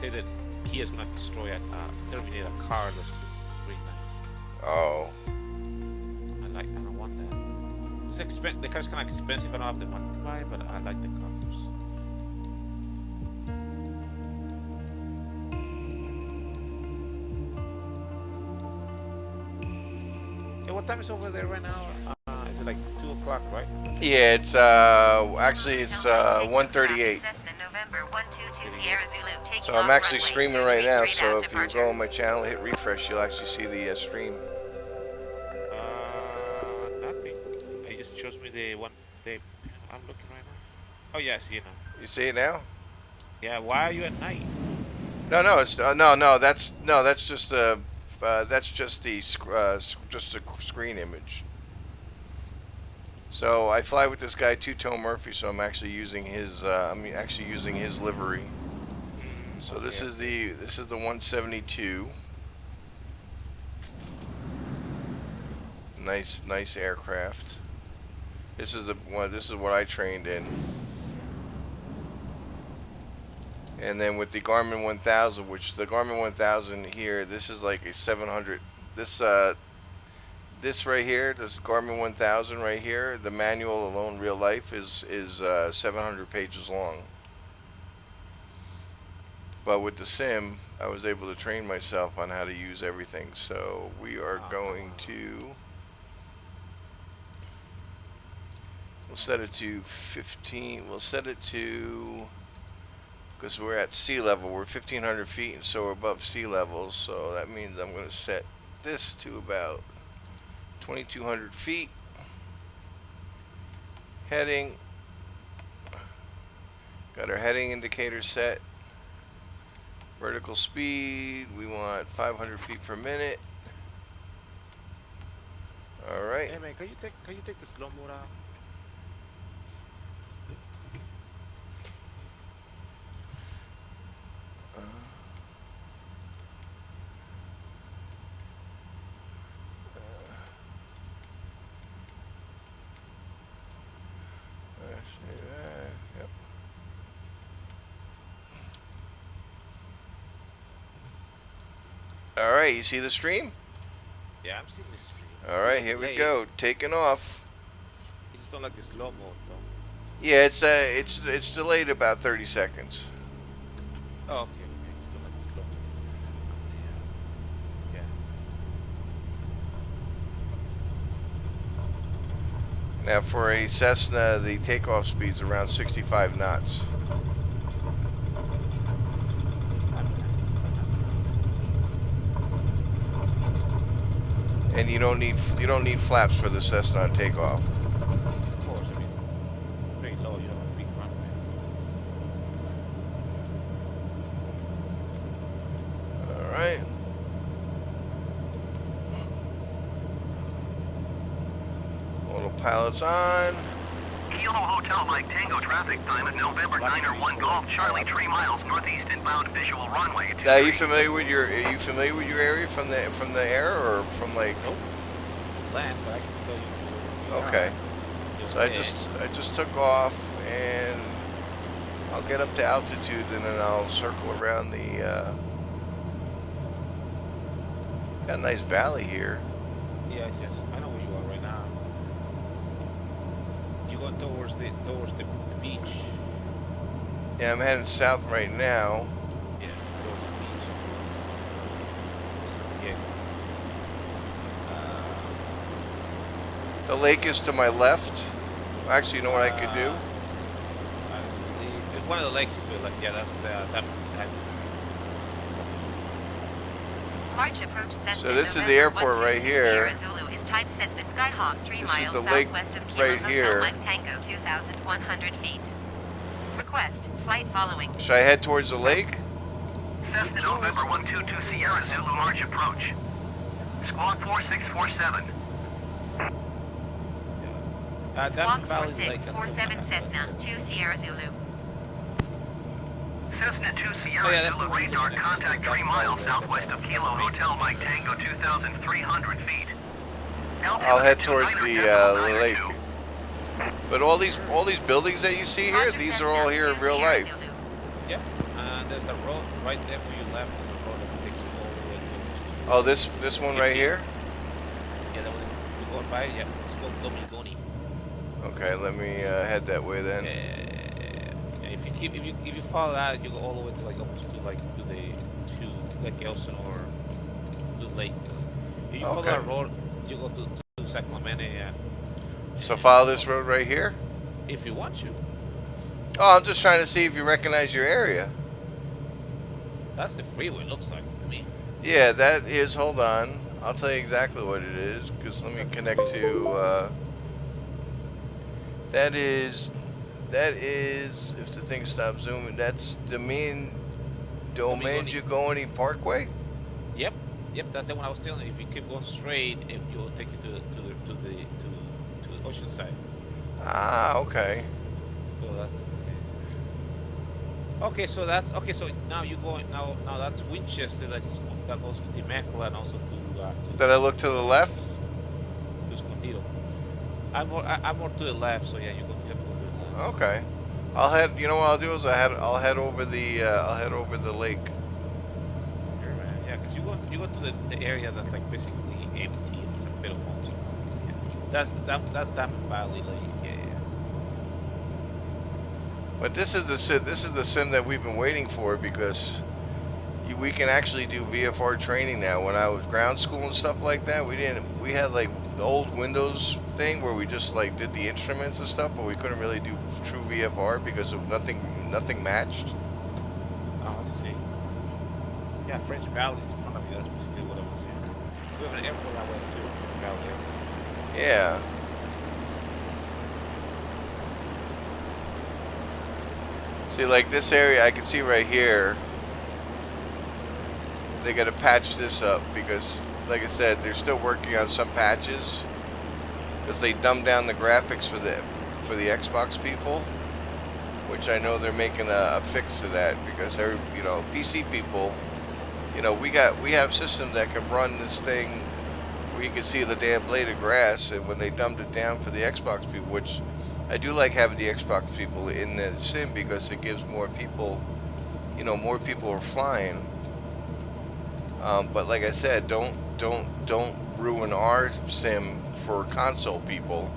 say that Kia's gonna destroy terminate a car that's pretty nice. Oh. I don't want that. It's expensive. The car's kind of expensive. I don't have the money to buy, but I like the cars. Hey, what time is over there right now? Is it like 2 o'clock, right? Yeah, it's actually it's 1:38. So I'm actually streaming right now. So if you go on my channel, hit refresh, you'll actually see the stream. Nothing. It just shows me the one. I'm looking right now. Oh yeah, I see it now. You see it now? Yeah. Why are you at night? No, it's no. That's just the just a screen image. So I fly with this guy Two-Tone Murphy, so I'm actually using his livery. So Okay. this is the 172. Nice aircraft. This is what I trained in. And then with the Garmin 1000, which the Garmin 1000 here, this is like a 700. This right here, this Garmin 1000 right here, the manual alone, real life is 700 pages long. But with the sim, I was able to train myself on how to use everything. So we are going to. We'll set it to 15. We'll set it to. Because we're at sea level, we're 1,500 feet, and so we're above sea level. So that means I'm going to set this to about 2,200 feet. Heading. Got our heading indicator set. Vertical speed, we want 500 feet per minute. All right. Hey man, can you take the slow mode out? Yep. All right, you see the stream? Yeah, I'm seeing this stream. All right, here we go. Taking off. You just don't like the slow mode, though. Yeah, it's delayed about 30 seconds. Oh, okay. You just don't like the slow mode. Yeah. Now for a Cessna, the takeoff speed's around 65 knots. And you don't need flaps for the Cessna on takeoff. Of course, I mean, very low. You don't have a big runway. All right. Autopilot's on. Kilo Hotel Mike Tango traffic time at November 901 Golf Charlie 3 miles northeast inbound visual runway. Now, are you familiar with your area from the air or from like? Nope. Land, but I can tell you. Okay. So I just took off and I'll get up to altitude and then I'll circle around the. Got a nice valley here. Yeah, yes. I know where you are right now. You going towards the beach. Yeah, I'm heading south right now. Yeah, towards the beach. Yeah. The lake is to my left. Actually, you know what I could do? I believe one of the lakes is to the left. Yeah, that's that. March approach Cessna So this is the November airport right 126 here. Sierra Zulu is type Cessna Skyhawk 3 This is miles the lake southwest of Kilo right Hotel here. Mike Tango 2,100 feet. Request flight following. Should I head towards the lake? Cessna November 122 Sierra Zulu March approach. Squawk 4647. Squawk Valley Lake. 4647 Cessna 2 Sierra Zulu. Cessna 2 Sierra Zulu radar contact 3 miles southwest of Kilo Hotel Mike Tango 2,300 feet. I'll head towards the lake. But all these buildings that you see here, these are all here in real life. Yeah. And there's a road right there to your left. There's a road that takes you all the way to. Oh, this one right 50. here? Yeah, that one you go by. Yeah, it's called Domingoni. Okay, let me head that way then. Yeah, if you follow that, you go all the way to like almost to like to Lake Elsinore or to the lake. If you follow Okay. that road, you go to San Clemente. So follow this road right here? If you want to. Oh, I'm just trying to see if you recognize your area. That's the freeway. Looks like to me. Yeah, that is, hold on. I'll tell you exactly what it is, because let me connect to, that is, if the thing stops zooming, that's Domingoni Parkway? Yep, that's the one I was telling you. If you keep going straight, it will take you to the ocean side. Ah, okay. So that's okay. So that's okay. So now you going now that's Winchester. That goes to Temecula and also to Did I look to the left? Escondido. I'm more to the left. So yeah, you have to go to the left. Okay. I'll head. You know what I'll do is I'll head over the lake. Sure, man. Yeah, because you go to the area that's like basically empty. It's a bit of homes. Yeah. That's Diamond Valley Lake. Yeah. But this is the sim that we've been waiting for, because we can actually do VFR training now. When I was ground school and stuff like that, we had like the old Windows thing where we just like did the instruments and stuff, but we couldn't really do true VFR because of nothing matched. Oh, let's see. Yeah, French Valley's in front of you. That's basically what I was saying. We have an airport that way too, French Valley Airport. Yeah. See, like this area, I can see right here. They got to patch this up because, like I said, they're still working on some patches because they dumbed down the graphics for the Xbox people, which I know they're making a fix to that because PC people, we have systems that can run this thing where you can see the damn blade of grass, and when they dumbed it down for the Xbox people, which I do like having the Xbox people in the sim because it gives more people, more people are flying. But like I said, don't ruin our sim for console people,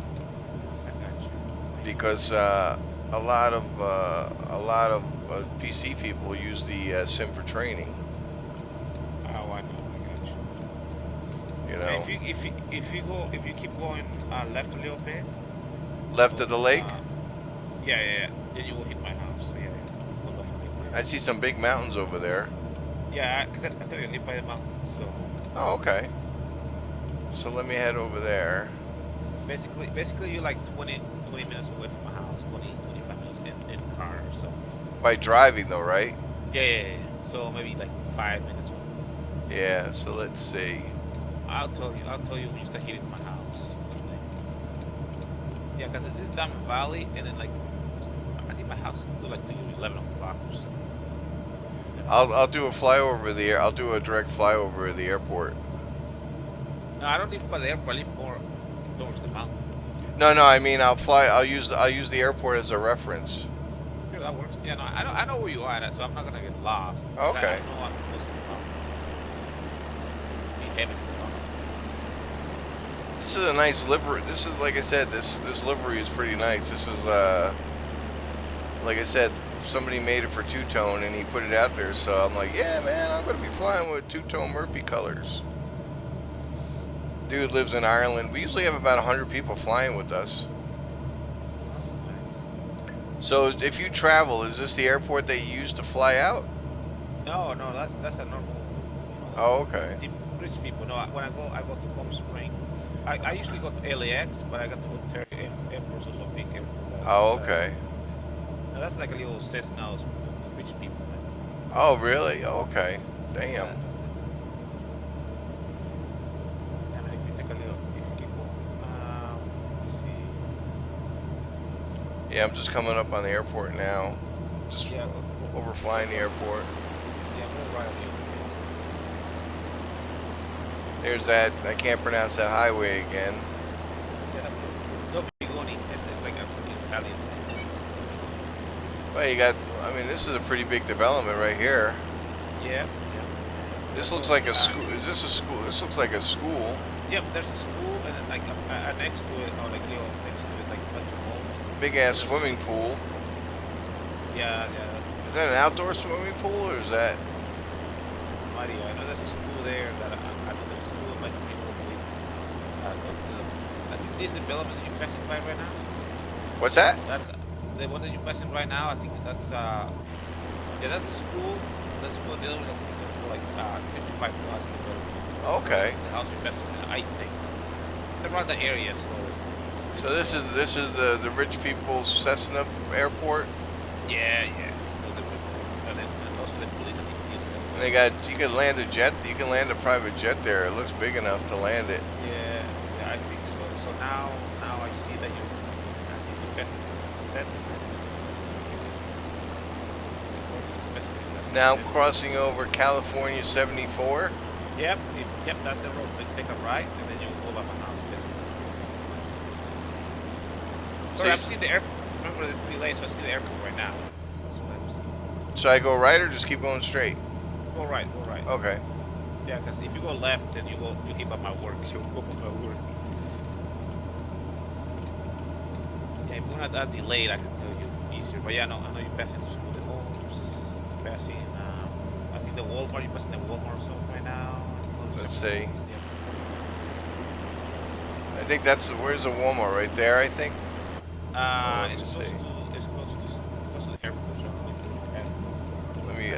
because a lot of PC people use the sim for training. Oh, I know. I got you. You know, If you keep going left a little bit. left of the lake. Yeah. Then you will hit my house. So yeah. Go left a little bit. I see some big mountains over there. Yeah, because I thought you live by the mountains, so. Oh, okay. So let me head over there. Basically, you're like 20 minutes away from my house, 25 minutes in car or so. By driving though, right? Yeah. So maybe like 5 minutes. Yeah. So let's see. I'll tell you when you start hitting my house. Yeah, because this is Diamond Valley, and then like, I think my house is still like to you 11 o'clock or so. I'll do a flyover of the air. I'll do a direct flyover of the airport. No, I don't live by the airport. I live more towards the mountain. No. I mean, I'll use the airport as a reference. Yeah, that works. Yeah, no, I know where you are at, so I'm not gonna get lost. Okay. I know I'm close to the mountains. See heaven from. This is a nice livery. This is, like I said, this livery is pretty nice. This is like I said, somebody made it for two-tone and he put it out there, so I'm like, yeah, man, I'm gonna be flying with two-tone Murphy colors. Dude lives in Ireland. We usually have about 100 people flying with us. Nice. So if you travel, is this the airport that you use to fly out? No, that's a normal. Oh, okay. The rich people. No, when I go to Palm Springs. I usually go to LAX, but I got to go to Terry Airport, also big airport. Oh, okay. No, that's like a little Cessna of rich people. Man. Oh, really? Oh, okay. Damn. Yeah, that's it. I mean, if you take a little, if you keep going, let me see. Yeah, I'm just coming up on the airport now. Just Yeah, go. overflying the airport. Yeah, go right on the There's that, I can't pronounce that highway again. Yeah, that's the Domingoni. It's like an Italian. Well, you got, I mean, this is a pretty big development right here. Yeah. This looks like a school. Is this a school? This looks like a school. Yep, there's a school, and then like next to it, or like next to it, is like a bunch of homes. Big ass swimming pool. Yeah. Is that an outdoor swimming pool or is that? Mario, I know there's a school there that I know there's a school, a bunch of people believe. Go to I think this is the development that you're passing by right now. What's that? That's the one that you're passing right now. I think that's yeah, that's a school. That's what the other one that's for like 55 plus. Okay. The house you're passing, I think. Around the area, so. So this is the rich people's Cessna airport. Yeah. So and also the police, I think, use that. And they got, you can land a jet. You can land a private jet there. It looks big enough to land it. Yeah, I think so. So now I see that that's Now I'm crossing over California 74. Yep, that's the road. So you take a right and then you go up and down. So I see the airport. Remember this delay, so I see the airport right now. That's what I'm seeing. So I go right or just keep going straight? Go right. Okay. Yeah, because if you go left, then you keep up my work. So go up my work. Yeah, if you're not that delayed, I can tell you easier. But yeah, I know you're passing the school, the homes, passing. I think the Walmart. You're passing the Walmart zone right now. Let's see. I think that's where's the Walmart right there. I think. It's close to the airport. So Let me.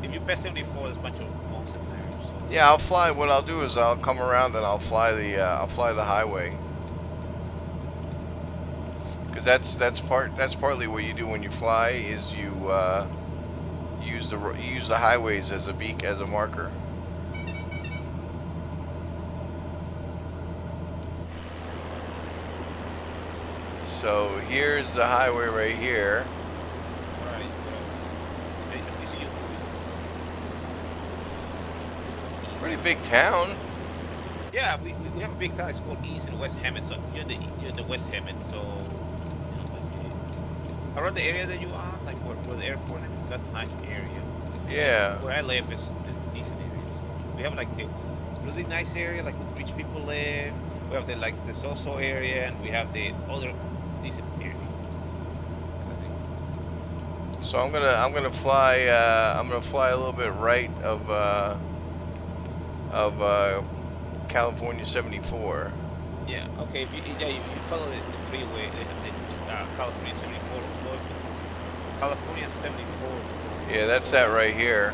if you pass 74, there's a bunch of malls in there. So. Yeah, I'll fly. What I'll do is I'll come around and I'll fly the highway. Because that's partly what you do when you fly is you use the highways as a marker. So here's the highway right here. Right. Pretty big town. Yeah, we have a big town. It's called East and West Hammond. So you're in the West Hammond. So around the area that you are, like where the airport is, that's a nice area. Yeah. Where I live is decent areas. We have like a really nice area, like where rich people live. We have the so-so area, and we have the other decent area. So I'm gonna fly a little bit right of California 74. Yeah. Okay. If you follow the freeway, the California 74, California 74. Yeah, that's that right here.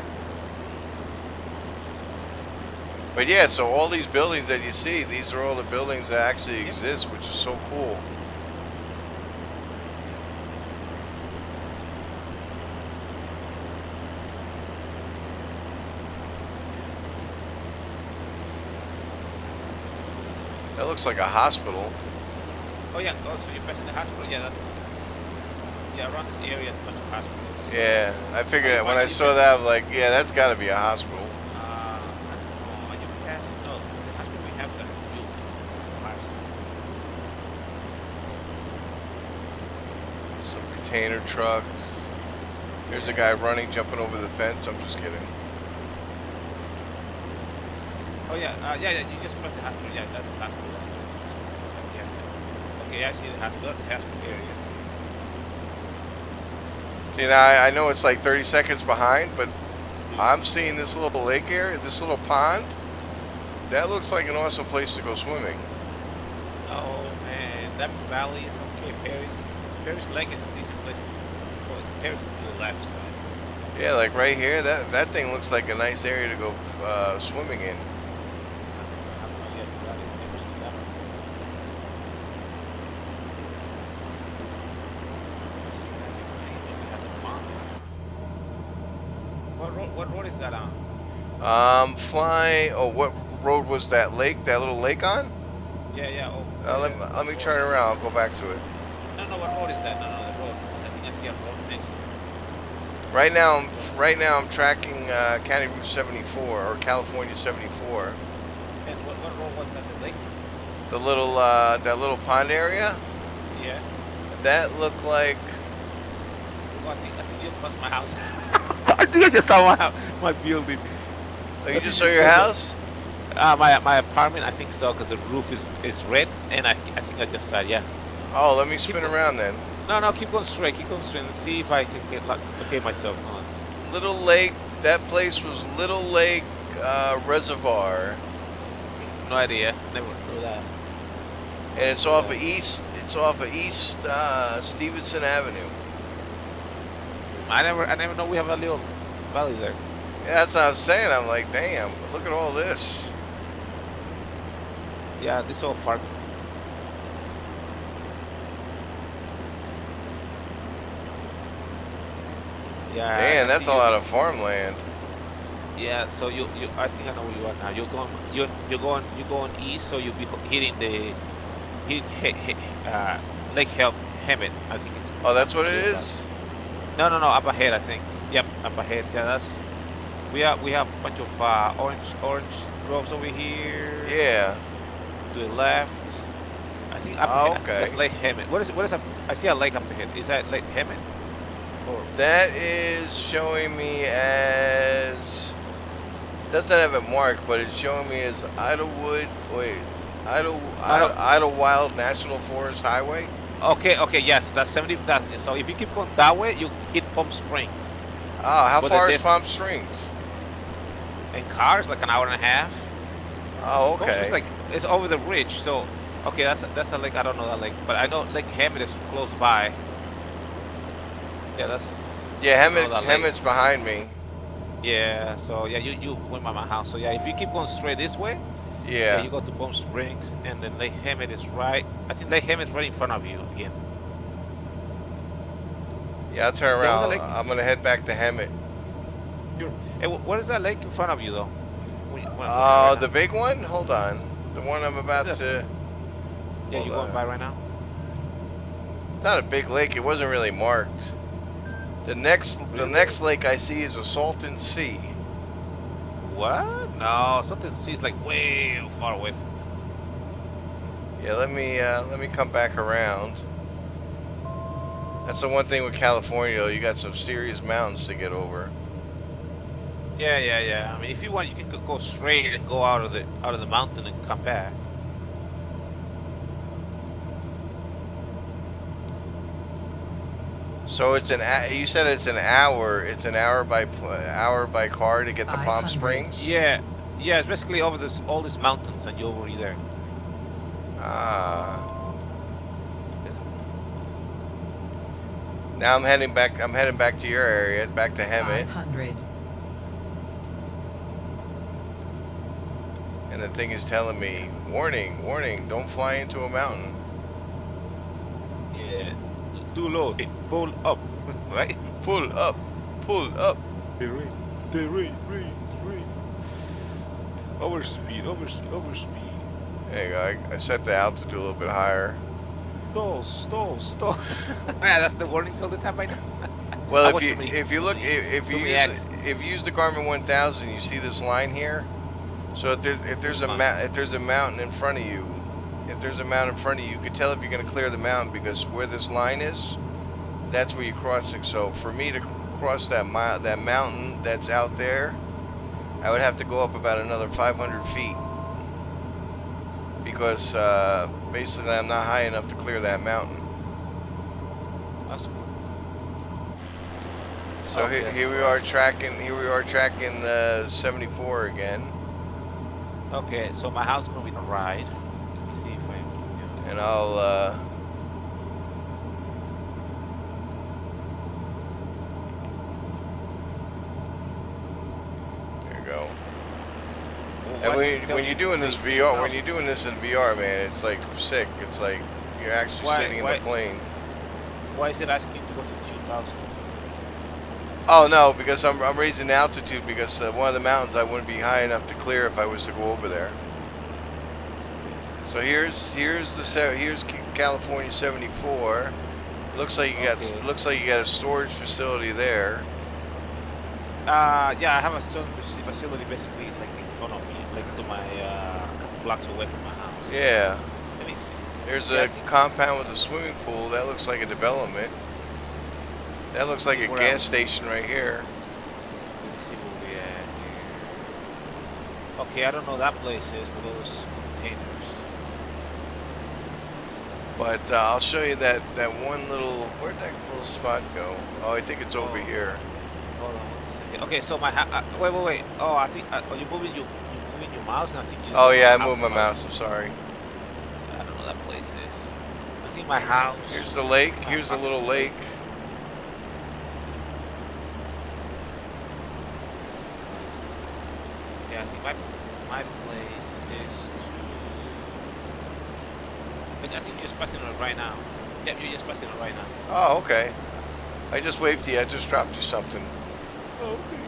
But yeah, so all these buildings that you see, these are all the buildings that actually exist, which is so cool. That looks like a hospital. Oh yeah. Oh, so you're passing the hospital? Yeah, around this area, there's a bunch of hospitals. Yeah, I figured that when I saw that, I'm like, yeah, that's got to be a hospital. I don't know. You pass? No, the hospital we have got a few. 5, 6. Some container trucks. Here's a guy running, jumping over the fence. I'm just kidding. Oh yeah, you just passed the hospital. Yeah, that's the hospital. Yeah. Okay, I see the hospital. That's the hospital area. See, now I know it's like 30 seconds behind, but I'm seeing this little lake area, this little pond. That looks like an awesome place to go swimming. Oh man, that valley is okay. Paris Lake is a decent place. Paris is to the left side. Yeah, like right here, that thing looks like a nice area to go swimming in. I don't know yet. I've never seen that before. What road is that on? Flying. Oh, what road was that lake? That little lake on? Yeah. Oh. Let me turn around. I'll go back to it. No. What road is that? No. The road. I think I see a road next to it. Right now, I'm tracking County Route 74 or California 74. And what road was that? The lake? The little that little pond area. Yeah. That looked like. Well, I think just passed my house. I think I just saw my building. Oh, you Let me just saw your go. house? My apartment. I think so because the roof is red, and I think I just saw it. Yeah. Oh, let me Keep spin go- around then. No, keep going straight. Keep going straight and see if I can get locate myself. Hold on. Little Lake. That place was Little Lake Reservoir, No idea. Never knew that. and it's off of East. It's off of East Stevenson Avenue. I never know we have a little valley there. Yeah, that's what I was saying. I'm like, damn, look at all this. Yeah, this all farm. Yeah. Damn, I that's see a you. lot of farmland. Yeah. So you I think I know where you are now. You're going east, so you'll be hitting the Lake Hemet. I think it's. Oh, that's what it Little valley. is? No, up ahead. I think. Yep, up ahead. Yeah, that's. We have a bunch of orange groves over here. Yeah. To the left. I think up Oh, ahead. I think that's okay. Lake Hemet. What is up? I see a lake up ahead. Is that Lake Hemet? Or That is showing me as... Doesn't have it marked, but it's showing me as Idlewood... Wait. Idlewild National Forest Highway? okay, yes, that's 70. So if you keep going that way, you hit Palm Springs. Oh, how But far is this- Palm Springs? In cars, like an hour and a half. Oh, Palm Springs, okay. like it's over the ridge. So okay, that's the lake. I don't know that lake, but I know Lake Hemet is close by. Yeah, that's. Yeah, I know that lake. Hemet's behind me. Yeah, so yeah, you went by my house. So yeah, if you keep going straight this way, Yeah. you go to Palm Springs, and then Lake Hemet is right. I think Lake Hemet is right in front of you again. Yeah, I'll turn Yeah, around. what's the lake? I'm going to head back to Hemet. Hey, what is that lake in front of you though? Oh, the big one? Hold on. The one I'm about What's to... Yeah, hold you going on. by right now? It's not a big lake. It wasn't really marked. The next lake I see is a Salton Sea. What? No, something seems like way far away from. Yeah, let me come back around. That's the one thing with California, though. You got some serious mountains to get over. Yeah. I mean, if you want, you can go straight and go out of the mountain and come back. So it's you said it's an hour. It's an hour by car to get to Palm 500. Springs. Yeah, it's basically over all these mountains, and you're already there. Ah. It's- Now I'm heading back. I'm heading back to your area, back to Hemet, 500. and the thing is telling me, "Warning, warning! Don't fly into a mountain." Yeah, too low. Hey, pull up, right? Pull up, pull up. The rate. Overspeed. There you go. I set the altitude a little bit higher. Stall. Yeah, that's the warnings all the time right now. I Well, watch too many- if you look if too you many use acts. if you use the Garmin 1000, you see this line here. So if there's a mountain in front of you, you could tell if you're going to clear the mountain because where this line is, that's where you're crossing. So for me to cross that mountain that's out there, I would have to go up about another 500 feet because basically I'm not high enough to clear that mountain. That's cool. So Okay. here we are tracking 74 again, Okay, so my house is gonna be a ride. Let me see if I. and I'll there you go. And when you're doing this VR, when you're doing this in VR, man, it's like sick. It's like you're actually sitting in the plane. Why is it asking to go to 2,000? Oh no, because I'm raising altitude because one of the mountains I wouldn't be high enough to clear if I was to go over there. So here's California 74. Looks like you got a storage facility there. Yeah, I have a storage facility basically like in front of me, like to my couple blocks away from my house. Yeah. Let me see. There's Yeah, I a think- compound with a swimming pool. That looks like a development. That looks like a Where gas station right here. Let's see where we at here. Okay, I don't know that place is with those containers. But I'll show you that one little. Where'd that little spot go? Oh, I think it's over Oh. here. Hold on 1 second. Okay, so my wait. Oh, I think you're moving your mouse, and I think you. Oh yeah, I moved my mouse. I'm sorry. I don't know what that place is. I think my house. Here's the lake. Here's the little lake. Yeah, I think my place is. But I think you're just passing it right now. Yep, you're just passing it right now. Oh, okay. I just waved to you. I just dropped you something. Oh, okay.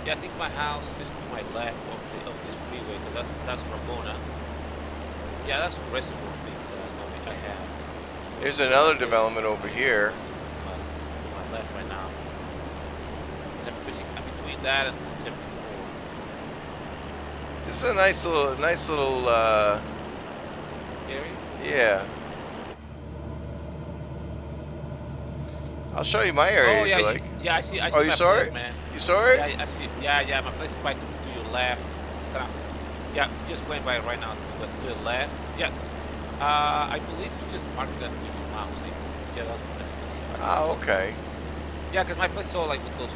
Yeah, I think my house is to my left of this freeway, because that's Ramona. Yeah, that's a reservoir thing that I have. There's another development over here. To my left right now. I'm between that and 74. This is a nice little. Area? Yeah. I'll show you my area Oh yeah, if you like. yeah. I see. Oh, you my saw place, it? man. You saw it? Yeah, I see. Yeah. My place is quite to your left. Kind of. Yeah, just going by right now to the left. Yeah. I believe you just marked that with your mouse. Like, yeah, that's my Oh, okay. Yeah, because my place is all like with those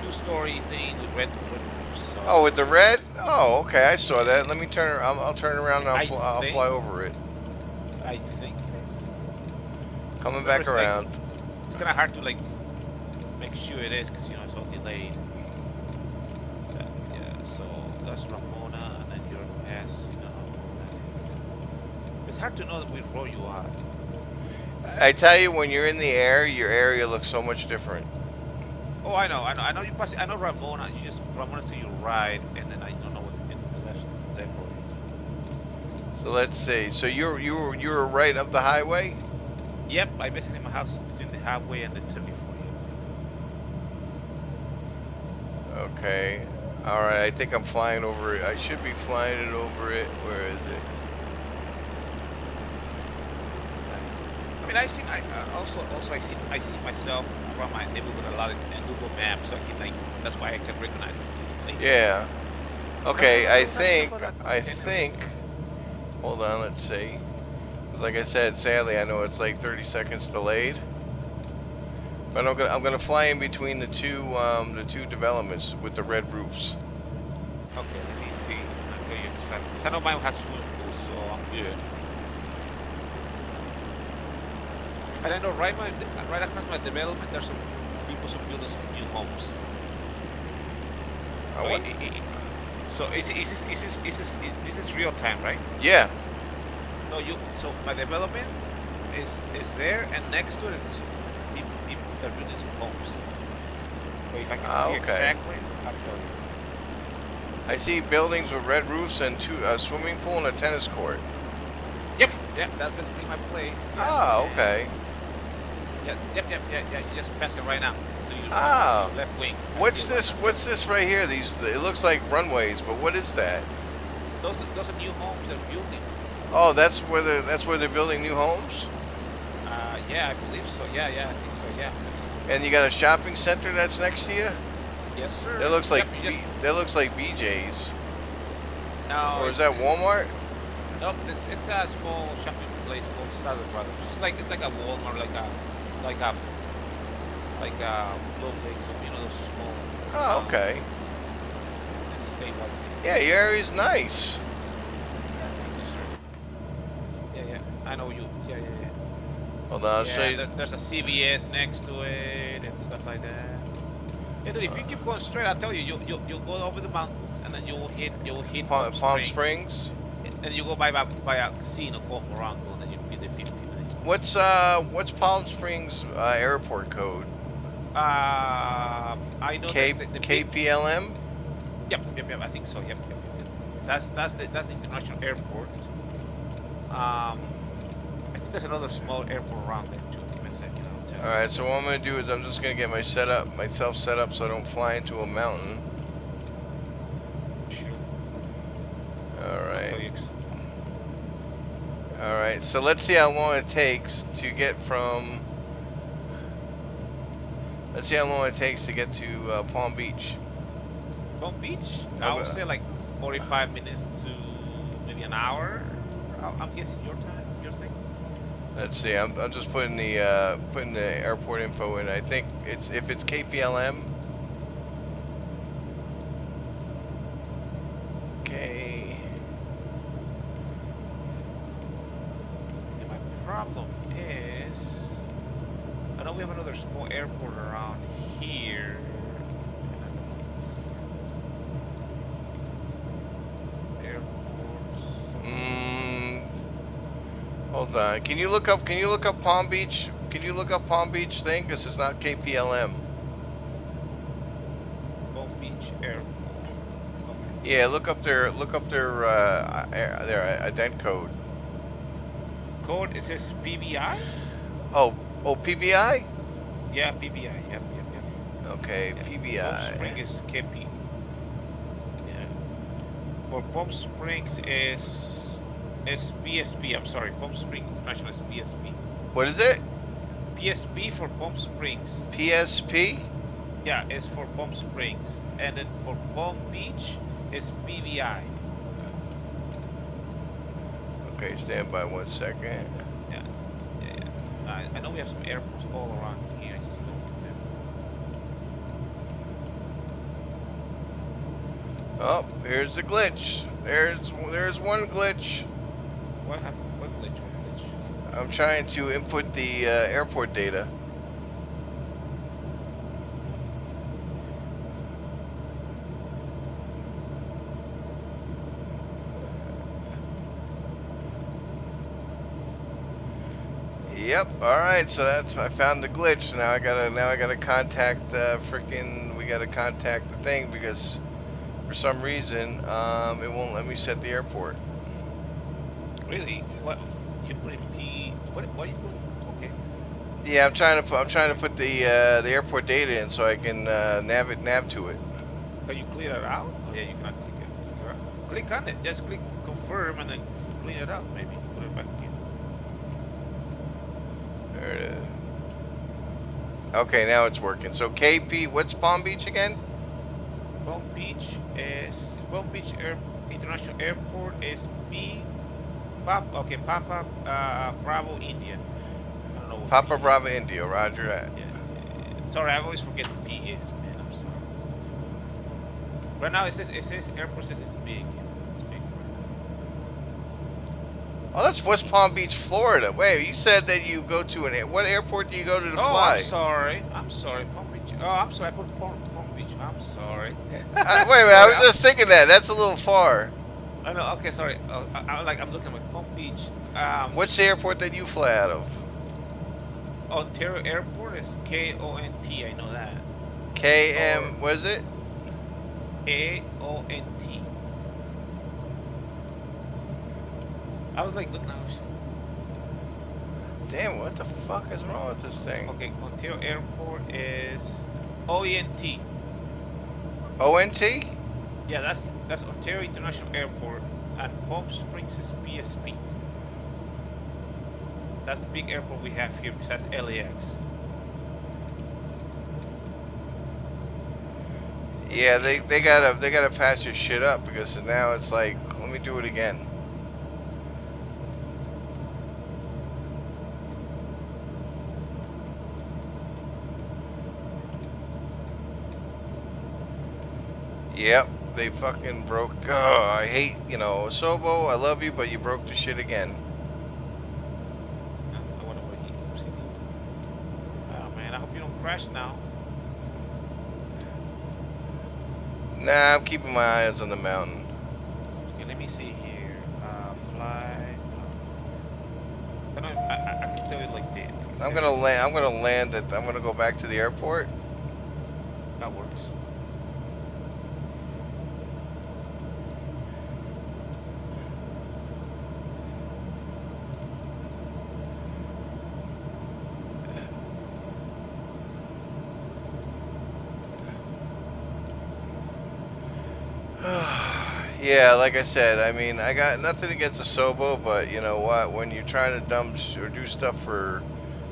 two-story thing with red roofs. So. Oh, with the red? Oh, okay. I saw that. Let me turn. I'll turn around and I'll think- fly over it. I think it's. Coming back It's like- around. It's kind of hard to like make sure it is because it's all delayed. Yeah, so that's Ramona, and then you're past. It's hard to know which road you are. I tell you, when you're in the air, your area looks so much different. Oh, I know you pass. I know Ramona. Ramona's to your right, and then I don't know what the left road is. So let's see. So you were right up the highway. Yep, I basically my house between the highway and the 74. Okay. All right. I think I'm flying over it. I should be flying it over it. Where is it? I mean, I see myself around my neighborhood a lot in Google Maps, so that's why I can recognize it. Yeah. Okay. I think. Okay. Hold on. Let's see. 'Cause like I said, sadly, I know it's like 30 seconds delayed. But I'm gonna fly in between the two developments with the red roofs. Okay, let me see. I'll tell you exactly. 'Cause I know mine has swimming pools, so I'm good. And I know right across my development, there's some people who building some new homes. What? So this is real time, right? Yeah. No, so my development is there, and next to it is people that are building some homes. So if I can see Okay. exactly, I'll tell you. I see buildings with red roofs and a swimming pool and a tennis court. Yep, that's basically my place. Yeah. Oh, okay. Yeah, you just pass it right now. To your Oh. left wing. I What's see it this? right What's this right here? It looks like runways, but what is that? now. Those are new homes they're building. Oh, that's where they're building new homes. Yeah, I believe so. Yeah, I think so. Yeah. And you got a shopping center that's next to you. Yes, sir. That looks like Yep, you that looks like BJ's. no, Or is that Walmart? Nope, it's a small shopping place called Starter Brothers. It's like a Walmart, like a Publix, or those small. Oh, okay. Statewide. Yeah, your area's nice. Yeah, I know you. Yeah. Hold on, I'll show you. There's a CVS next to it and stuff like that. Yeah, dude, if you keep going straight, I'll tell you, you'll go over the mountains and then you'll hit Palm Springs. And you go by a casino called Morongo, and then you'll be there 15 minutes. What's Palm Springs airport code? I know the KPLM. Yep. I think so. Yep. That's the international airport. I think there's another small airport around there too. Give me a second. I'll tell you. All right. So what I'm gonna do is I'm just gonna get myself set up so I don't fly into a mountain. Sure. All I'll right. tell you All right. So let's see how long it takes to get from Let's see how long it takes to get to Palm Beach. Palm Beach? I would say like 45 minutes to maybe an hour. I'm guessing your time, your thing. Let's see. I'm just putting the airport info in. I think if it's KPLM. Okay. And my problem is, I know we have another small airport around here. Hold on. Can you look up Palm Beach? Can you look up Palm Beach thing? Because it's not KPLM. Palm Beach Airport. Okay. Yeah, look up their ident code. Code, it says PBI? Oh, PBI? Yeah, PBI. Yep. Okay, Yeah. PBI. Palm Springs is KP. Yeah. For Palm Springs is PSP. I'm sorry, Palm Springs International is PSP. What is it? PSP for Palm Springs. PSP? Yeah, it's for Palm Springs. And then for Palm Beach, it's PBI. Okay, stand by 1 second. Yeah. I know we have some airports all around here. I just don't know. Oh, here's the glitch. There's one glitch. What happened? What glitch? I'm trying to input the airport data. Yep. All right. So I found the glitch. Now I gotta contact we gotta contact the thing because for some reason it won't let me set the airport. Really? What? You put in P? What you put? Okay. Yeah, I'm trying to put the airport data in so I can nav to it. Can you clear it out? Oh yeah, you cannot click it. Click on it. Just click confirm and then clean it out. Maybe put it back in. There it is. Okay, now it's working. So KP, what's Palm Beach again? Palm Beach International Airport is Papa Bravo India. I don't know what Papa P Bravo India, Roger that. Yeah. Sorry, I always forget the P is, man. I'm sorry. Right now it says airport says it's big. It's big. Oh, that's West Palm Beach, Florida. Wait, you said that you go to what airport do you go to fly? I'm sorry. Palm Beach. Oh, I'm sorry. I put Palm Beach. I'm sorry. Wait a minute, I was just thinking that. That's a little far. I know. Okay, sorry. I'm looking at my Palm Beach. What's the airport that you fly out of? Ontario Airport is KONT. I know that. KM. What is it? KONT. I was like, look now. Damn, what the fuck is wrong with this thing? Okay, Ontario Airport is OENT. ONT? Yeah, that's Ontario International Airport, and Palm Springs is PSP. That's the big airport we have here besides LAX. Yeah, they gotta patch this shit up because now it's like, let me do it again. Yep, they fucking broke. Oh, I hate, Sobo, I love you, but you broke the shit again. I wonder what he keeps. Oh man, I hope you don't crash now. Nah, I'm keeping my eyes on the mountain. Okay, let me see here. Fly. I can tell you like that. I'm gonna land at. I'm gonna go back to the airport. That works. Yeah, like I said, I mean, I got nothing against the Sobo, but you know what? When you're trying to dump or do stuff for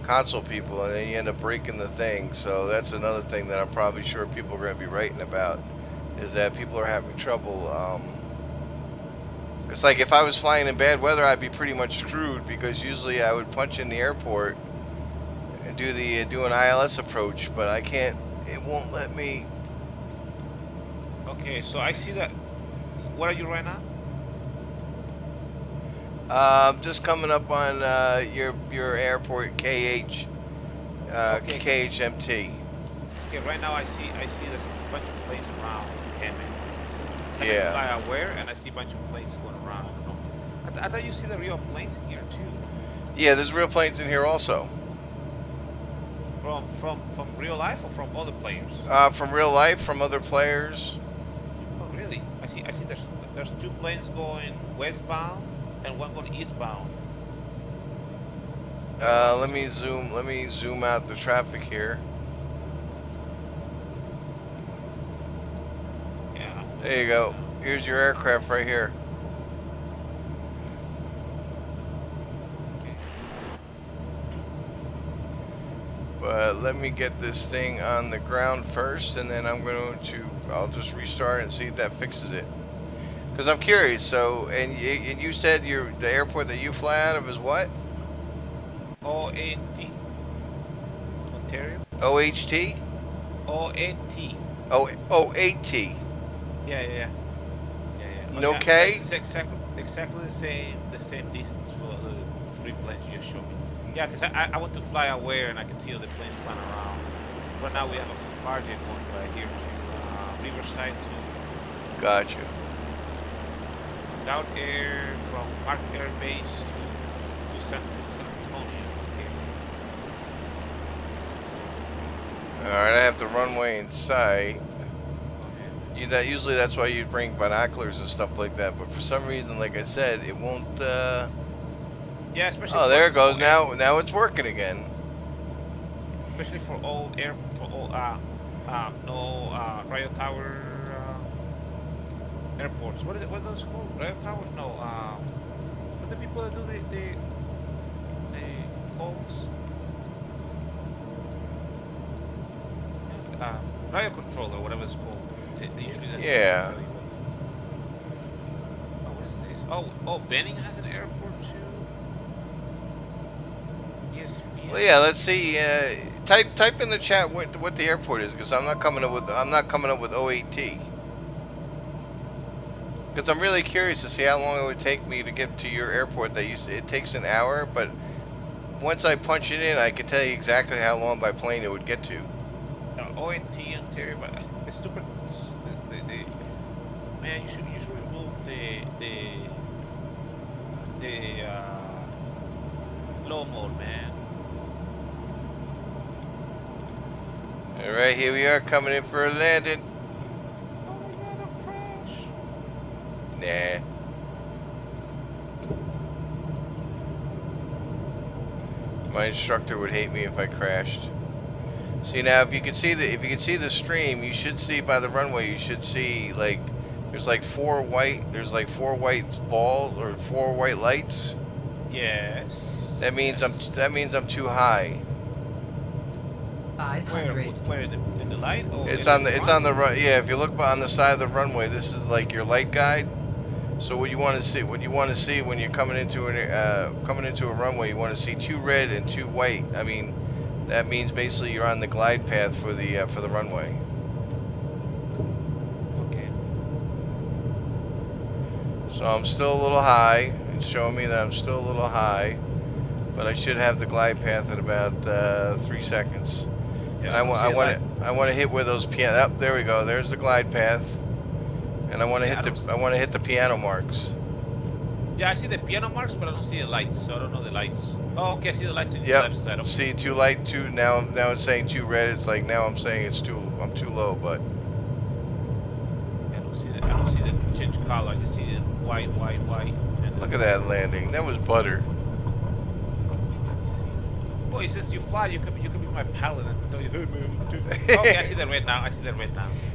console people, and then you end up breaking the thing. So that's another thing that I'm probably sure people are going to be writing about, is that people are having trouble. It's like if I was flying in bad weather, I'd be pretty much screwed, because usually I would punch in the airport and do an ILS approach, but I can't. It won't let me. Okay, so I see that. What are you right now? Just coming up on your airport, KHMT. Okay, right now I see there's a bunch of planes around Hammond. Yeah. I fly aware, and I see a bunch of planes going around. I don't know. I thought you see the real planes in here too. Yeah, there's real planes in here also. From real life or from other players? From real life, from other players. Oh really? I see there's 2 planes going westbound and one going eastbound. Let me zoom out the traffic here. Yeah. There you go. Here's your aircraft right here. But let me get this thing on the ground first, and then I'll just restart and see if that fixes it. Because I'm curious. So, and you said the airport that you fly out of is what? OAT. Ontario. OHT? OAT. Oh, OAT. Yeah. No yeah, K? It's exactly the same distance for the 3 planes you showed me. Yeah, because I want to fly aware, and I can see all the planes flying around. Right now we have a Farjet going right here to Riverside to Gotcha. Down Air from Park Air Base to San Antonio. Okay. Alright, I have the runway in sight. Go ahead. Usually that's why you bring binoculars and stuff like that, but for some reason, like I said, it won't. Yeah, especially. Oh, there it goes. Now Now it's working again. especially for old rail tower airports. What are those called? Rail towers? No. What the people that do the calls? Rail control or whatever it's called. They usually. Yeah. Oh, what is this? Oh, Benning has an airport too. Yes. Well, yeah. Let's see. Type in the chat what the airport is, because I'm not coming up with OAT. Because I'm really curious to see how long it would take me to get to your airport. It takes an hour, but once I punch it in, I can tell you exactly how long by plane it would get to. ONT Ontario, but it's stupid. Man, you should remove the low mode, man. All right, here we are coming in for a landing. Oh my god, a crash! Nah. My instructor would hate me if I crashed. See now, if you can see the stream, you should see by the runway. You should see there's like four white balls or 4 white lights. Yes. That means I'm too high. 500. Where in the light? Or It's in on the run. Yeah, if you look on the side of the runway, this is like your light guide. So what you want to see when you're coming into a runway, you want to see 2 red and 2 white. I mean, that means basically you're on the glide path for the runway. Okay. So I'm still a little high. It's showing me that I'm still a little high, but I should have the glide path in about 3 seconds. Yeah, And I want to hit where those piano. Oh, there we go. There's the glide path, and I want to hit the piano marks. Yeah, I see the piano marks, but I don't see the lights, so I don't know the lights. Oh, okay, I see the lights on the Yep. left side. Okay. See 2 light, 2 now it's saying 2 red. It's like now I'm saying I'm too low, but I don't see the change color. I just see the white. And look at that landing. That was butter. Boy, since you fly, you could be my pilot and tell you, hey man. Okay, I see the red now.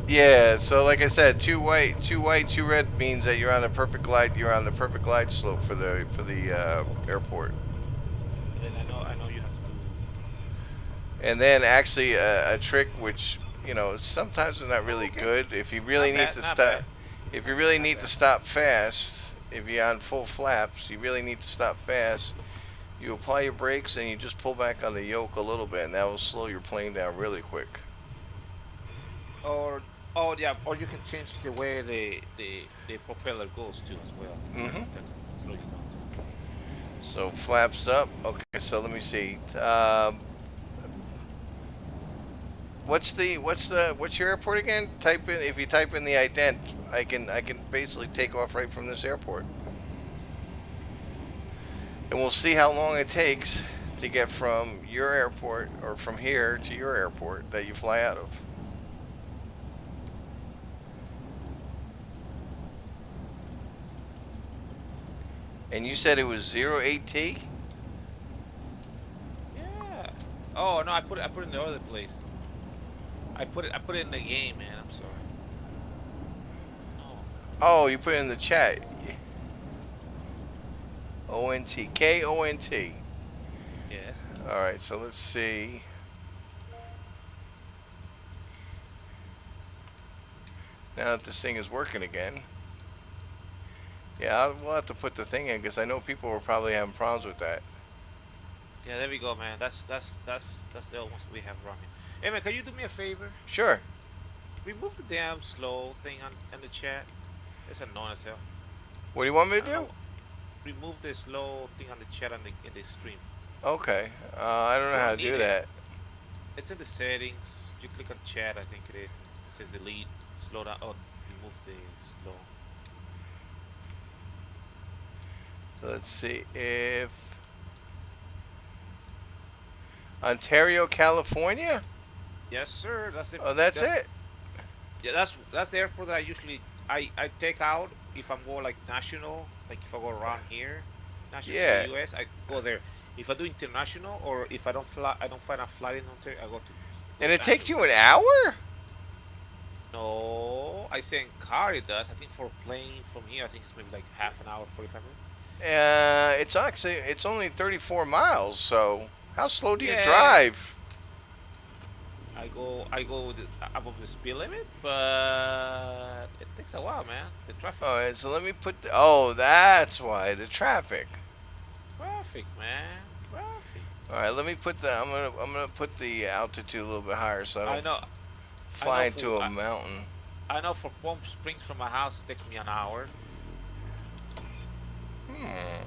Yeah, so like I said, 2 white, 2 red means that you're on the perfect glide. You're on the perfect glide slope for the airport. And I know you have to do And then actually a trick which sometimes is not really Okay. good if you really Not need bad. to Not stop. bad. If you really Not need to bad. stop fast, if you're on full flaps, you really need to stop fast. You apply your brakes and you just pull back on the yoke a little bit, and that will slow your plane down really quick. Or oh yeah, or you can change the way the propeller goes too as well. Hmm That can slow you down too. So flaps up. Okay, so let me see. What's your airport again? Type in if you type in the ident, I can basically take off right from this airport, and we'll see how long it takes to get from your airport or from here to your airport that you fly out of. And you said it was 08T? Yeah. Oh no, I put it in the other place. I put it in the game, man. I'm sorry. No. Oh, you put it in the chat. ONT. KONT. Yes. Alright, so let's see. Now that this thing is working again. Yeah, we'll have to put the thing in because I know people were probably having problems with that. Yeah, there we go, man. That's the old ones we have running. Hey man, can you do me a favor? Sure. Remove the damn slow thing on in the chat. It's annoying as hell. What do you want me I to don't do? know. Remove the slow thing on the chat and in the stream. Okay. I don't know We how don't to do need it. that. It's in the settings. You click on chat, I think it is. It says delete, slow down. Oh, remove the slow. So let's see if Ontario, California. Yes, sir. That's the Oh, that's that's it. yeah. That's the airport that I take out if I'm going like national. Like if I go around here, national in the Yeah. U.S. I go there. If I do international or if I don't fly, I don't find a flight in Ontario. I go And to it takes national. you an hour. No, I say in car it does. I think for plane from here, I think it's maybe like half an hour, 45 minutes. It's only 34 miles. So how slow do you Yeah, drive? I go above the speed limit, but it takes a while, man. The traffic, All right. So let me put. Oh, that's why the traffic. traffic, man, traffic. All right. Let me put the. I'm gonna put the altitude a little bit higher so I I don't know, I fly know into for a mountain. I know for Palm Springs from my house it takes me an hour, Hmm.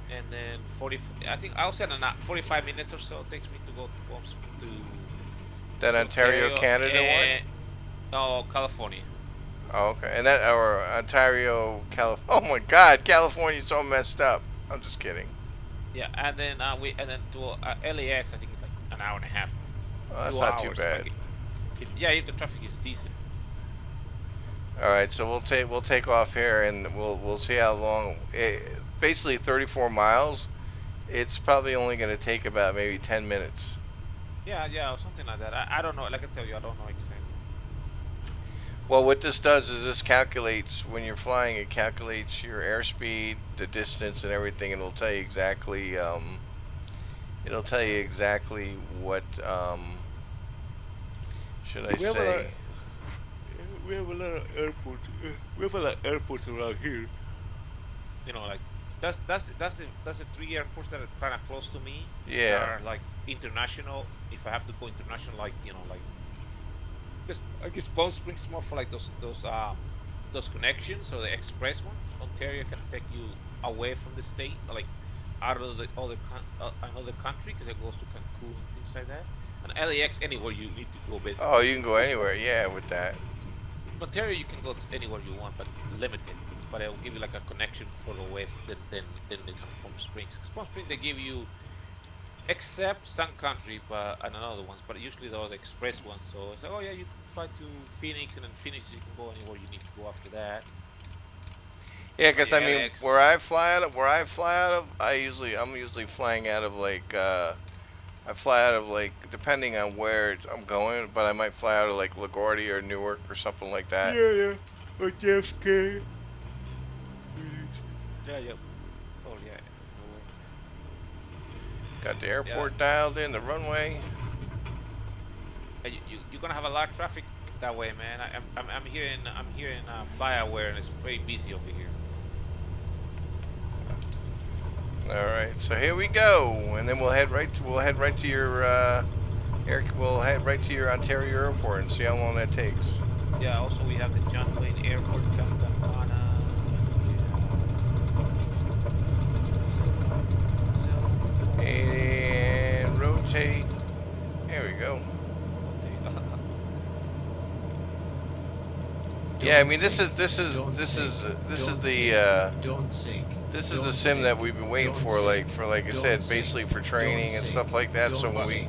and then 40. I think I was at 45 minutes or so it takes me to go to That to Ontario, Ontario Canada one. and no California. Oh, okay. And that or Ontario, California. Oh my God, California's all messed up. I'm just kidding. Yeah, and then to LAX I think it's like an hour and a half, Oh, that's two not too hours if I bad. get yeah, if the traffic is decent. All right, so we'll take off here and we'll see how long. Basically, 34 miles. It's probably only going to take about maybe 10 minutes. Yeah, yeah, or something like that. I don't know. Like I tell you, I don't know exactly. Well, what this does is this calculates when you're flying. It calculates your airspeed, the distance, and everything, and it'll tell you exactly. It'll tell you exactly what should I We have a lot. say? We have a lot of airports. We have a lot of airports around here. You know, like that's the three airports that are kind of close to me. That Yeah. are like international. If I have to go international, like like I guess Palm Springs is more for like those connections or the express ones. Ontario can take you away from the state, or like out of the another country because it goes to Cancun and things like that. And LAX anywhere you need to go Oh, basically. you can go anywhere. Yeah, with that. Ontario you can go to anywhere you want, but limited. But it will give you like a connection further away than the Palm Springs. 'Cause Palm Springs they give you except some country, but and another ones, but usually they're the express ones. So it's like, oh yeah, you can fly to Phoenix, and then Phoenix you can go anywhere you need to go after that. Yeah, But because I yeah, mean, LAX. where I fly out of, I'm usually flying out of like, I fly out of like, depending on where I'm going, but I might fly out of like LaGuardia or Newark or something like that. Yeah, yeah. Or JFK. Yeah, yeah. Oh yeah, no way. Got the airport dialed in, the runway. You're gonna have a lot of traffic that way, man. I'm hearing FireWare, and it's very busy over here. All right, so here we go, and then we'll head right to your we'll head right to your Ontario airport and see how long that takes. Yeah. Also, we have the John Wayne Airport in Santa Ana. And rotate. There we go. Yeah, I mean this is the sim that we've been waiting for, like I said, basically for training and stuff like that. So when we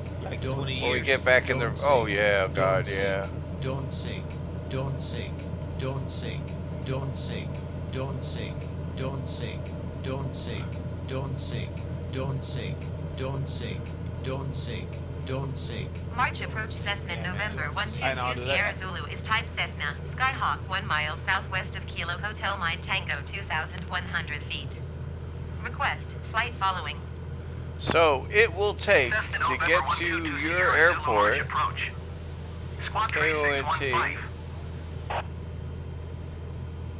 get back in the, oh yeah, God, yeah. Don't sink. Don't sink. Don't sink. Don't sink. Don't sink. Don't sink. Don't sink. Don't sink. Don't sink. Don't sink. Don't sink. Don't sink. March approach Cessna November 122 Sierra Zulu is type Cessna. Skyhawk 1 mile southwest of Kilo Hotel Mike Tango 2,100 feet. Request flight following. So it will take to get to your airport, KHMT.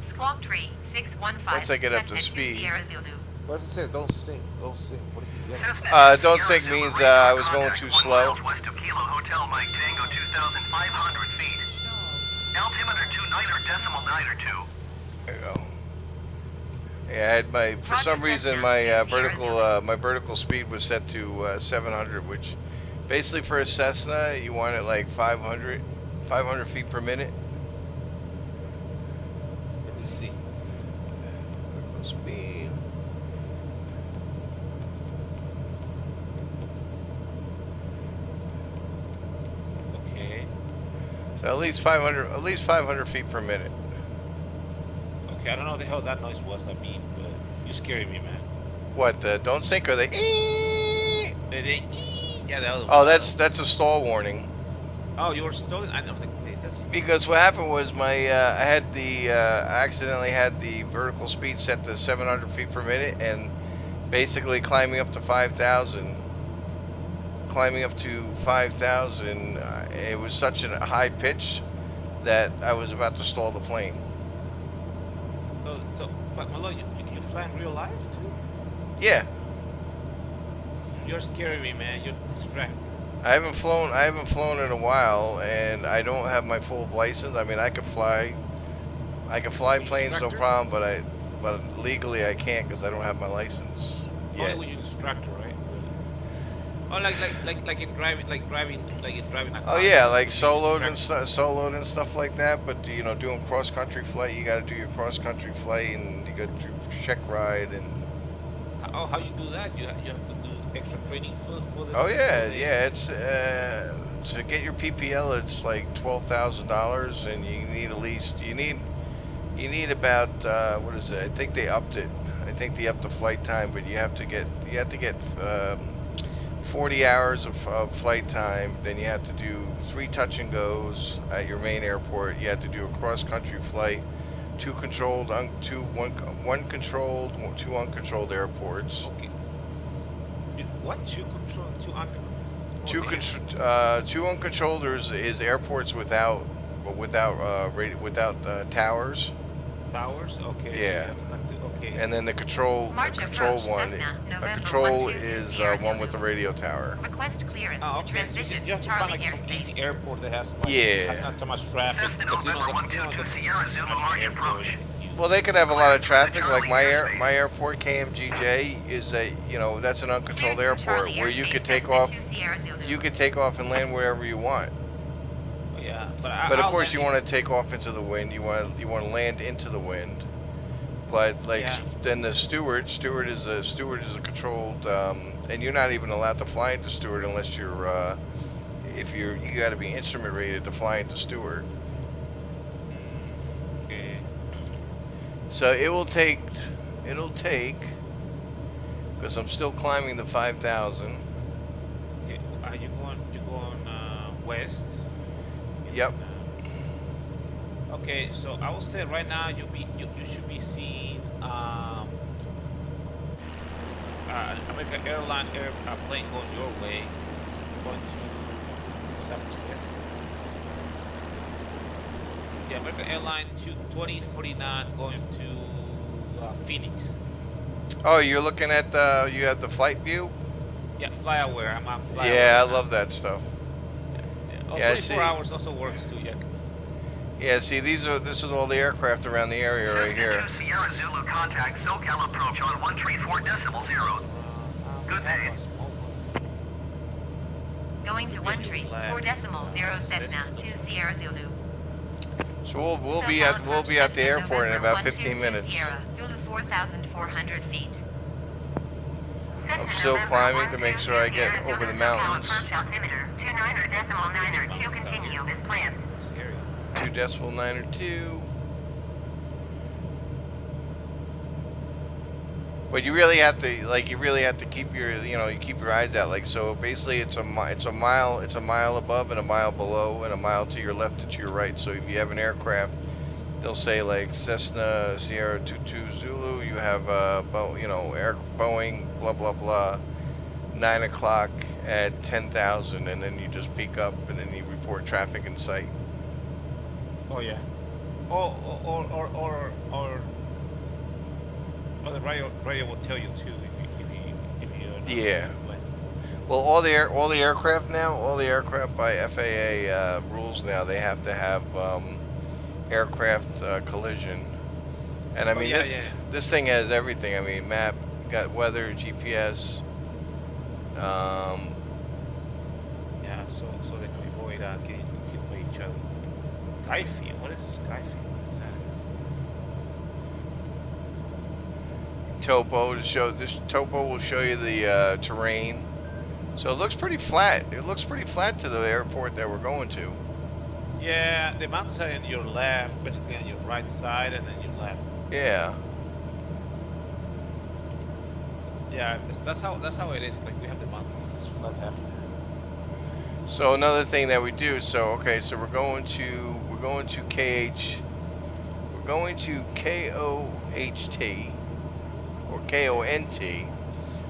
Squawk tree 615. Once I get up to Cessna 2 speed. Sierra Zulu. What does it say? Don't sink. Don't sink. What is it? Don't sink means I was going too slow. West of Kilo Hotel Mike Tango 2,500 feet. Altimeter 29.92. There you go. Yeah, I had for some reason my vertical speed was set to 700, which basically for a Cessna you want it like 500 feet per minute. Let me see. Vertical speed. So at least 500 feet per minute. Okay, I don't know what the hell that noise was. But you're scaring me, man. What? Don't sink or they? Yeah, the other one. Oh, that's a stall warning. Oh, you were stalling. I was like, wait, that's. Because what happened was I accidentally had the vertical speed set to 700 feet per minute, and basically climbing up to 5,000. It was such a high pitch that I was about to stall the plane. But Malo, you fly in real life too? Yeah. You're scaring me, man. You're distracted. I haven't flown in a while, and I don't have my full license. I mean, I could fly planes no problem, but legally I can't because I don't have my license. Only when you're instructor, right? Oh, like in driving a car. Oh yeah, like soloed and stuff like that. But doing cross country flight, you got to do your cross country flight, and you got to check ride and. How you do that? You have to do extra training for this. Oh yeah. It's to get your PPL, it's like $12,000, and you need at least you need about what is it? I think they upped it. I think they upped the flight time, but you have to get 40 hours of flight time. Then you have to do 3 touch and goes at your main airport. You have to do a cross country flight, 2 controlled, one controlled, 2 uncontrolled airports. Okay. What? 2 controlled, 2 uncontrolled. 2 uncontrolled is airports without towers. Towers? Okay. Yeah. Okay. And then the control one. A control is one with the radio tower. Request clearance Oh, to okay. So transition you have to to find Charlie like some airspace. easy airport that has not too much traffic. Cessna Because November 122 Sierra Zulu March approach. Well, they could have a lot of traffic. Like my airport, KMGJ, is that's an uncontrolled airport where you could take off. You could take off and land wherever you want. Yeah, but of course you want to take off into the wind. You want to land into the wind. But then the steward is a controlled, and you're not even allowed to fly into steward unless you got to be instrument rated to fly into steward. Okay. So it'll take, because I'm still climbing the 5,000. Okay. You're going west. Yep. Okay, so I would say right now you should be seeing American Airlines plane going your way, going to San Jose. Yeah, American Airlines 2049 going to Phoenix. Oh, you're looking at the, you have the flight view? Yeah, FlyAware. I'm on FlyAware Yeah, I now. love that stuff. Yeah. Oh, Yeah, 24 hours also works too. Yeah. Yeah, see, this is all the aircraft around the area right here. Sierra Zulu contact SoCal approach on 134.0. Good day. Going to 134.0 Cessna to Sierra Zulu. So we'll be at the airport in about 15 minutes. Sierra Zulu 4,400 feet. I'm still climbing to make sure I get over the mountains. 2.902. But you really have to, like, keep your, you keep your eyes out. Like, so basically it's a mile above and a mile below and a mile to your left and to your right. So if you have an aircraft, they'll say like Cessna Sierra 22 Zulu, you have Boeing blah blah blah, 9 o'clock at 10,000, and then you just peek up and then you report traffic in sight. Oh yeah. Or the radio will tell you too if you Yeah. Well, all the aircraft by FAA rules now, they have to have aircraft collision. And I mean, this thing has everything. I mean, map, got weather, GPS. Yeah, so they can avoid getting hit by each other. Sky field. What is this sky field? Topo to show this. Topo will show you the terrain. So it looks pretty flat. It looks pretty flat to the airport that we're going to. Yeah, the mountains are on your left, basically on your right side, and then your left. Yeah. Yeah, that's how it is. Like we have the mountains, it's flat half. So another thing that we do. So okay, so we're going to KOHT or KONT.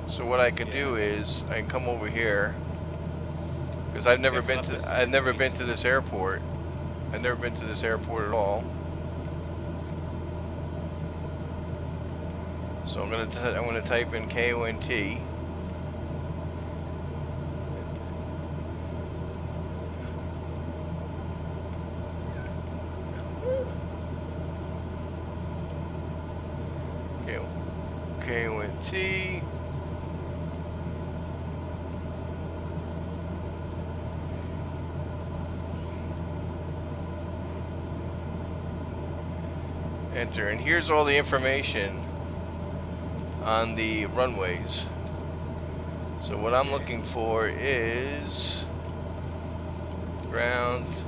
So what I can do is I can come over here because I've never been to this airport. I've never been to this airport at all. So I'm gonna type in KONT. KONT. Enter, and here's all the information on the runways. So what I'm looking for is ground.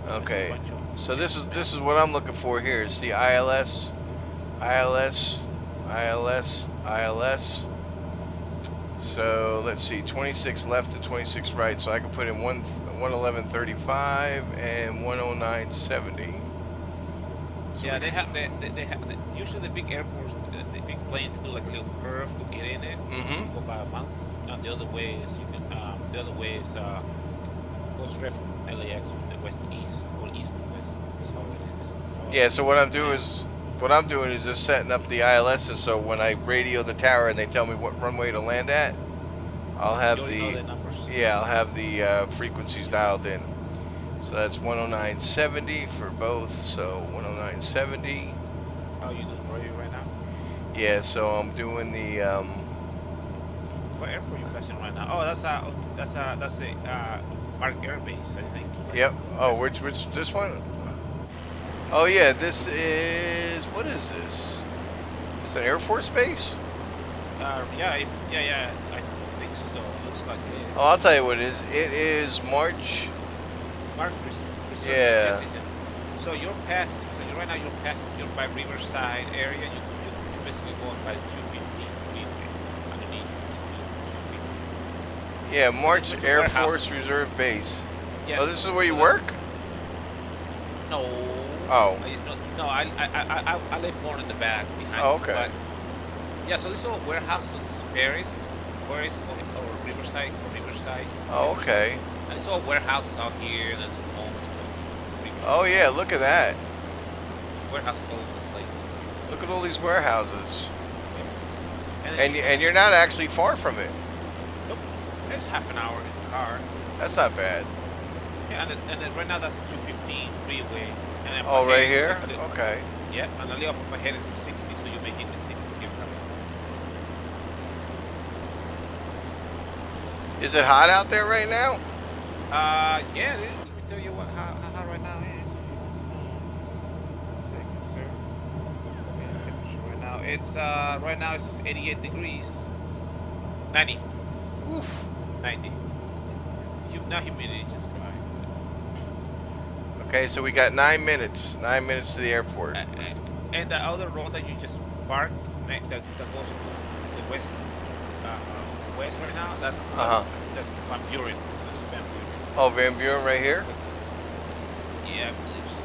Okay, so this is what I'm looking for here. It's the ILS. So let's see, 26 left to 26 right. So I can put in 111.35 and 109.70. So yeah, they have usually the big airports, the big planes do like a little curve to get in it. Mm-hmm. Go by mountains. And the other way is go straight from LAX from the west to east or east to west. That's how it is. So, yeah. So what I'm doing is just setting up the ILSs. So when I radio the tower and they tell me what runway to land at, I'll have know the numbers. I'll have the frequencies dialed in. So that's 109.70 for both. So 109.70. How are you doing radio right now? Yeah. So I'm doing the. What airport are you passing right now? Oh, that's the Park Air Base, I think. Yep. Oh, which this one? Oh yeah, this is, what is this? It's an Air Force base? Yeah, I think so. Looks like it is. Oh, I'll tell you what it is. It is March. Reserve. Yeah. Yes. So you're passing. So right now you're passing. You're by Riverside area. You're basically going by 250 underneath. 250. Yeah, March Air warehouse. Force Reserve Base. Yes. Oh, this is where you work? No. Oh. I live more in the back behind. Oh, okay. But, yeah, so these are warehouses Paris, Paris, or Riverside, Oh, okay. and it's all warehouses out here, and then some homes. Oh yeah, look at that. Warehouses all over the place. Look at all these warehouses. And And you're not actually far from it. nope, it's half an hour in the car. That's not bad. Yeah, and then right now that's the 215 freeway. And then Oh, up right ahead, here? a little- Okay. Yeah, and a little up ahead is the 60, so you may hit the 60 here. Is it hot out there right now? Yeah, dude, let me tell you what how right now is. If you thank you, sir. Yeah, temperature right now. It's right now it's 88 degrees. 90. Oof. 90. Now humidity just dry. Okay, so we got 9 minutes. 9 minutes to the airport. And the other road that you just parked, that goes to the west, west right now, that's Van Buren. That's Van Buren. Oh, Van Buren right here? Yeah, I believe so.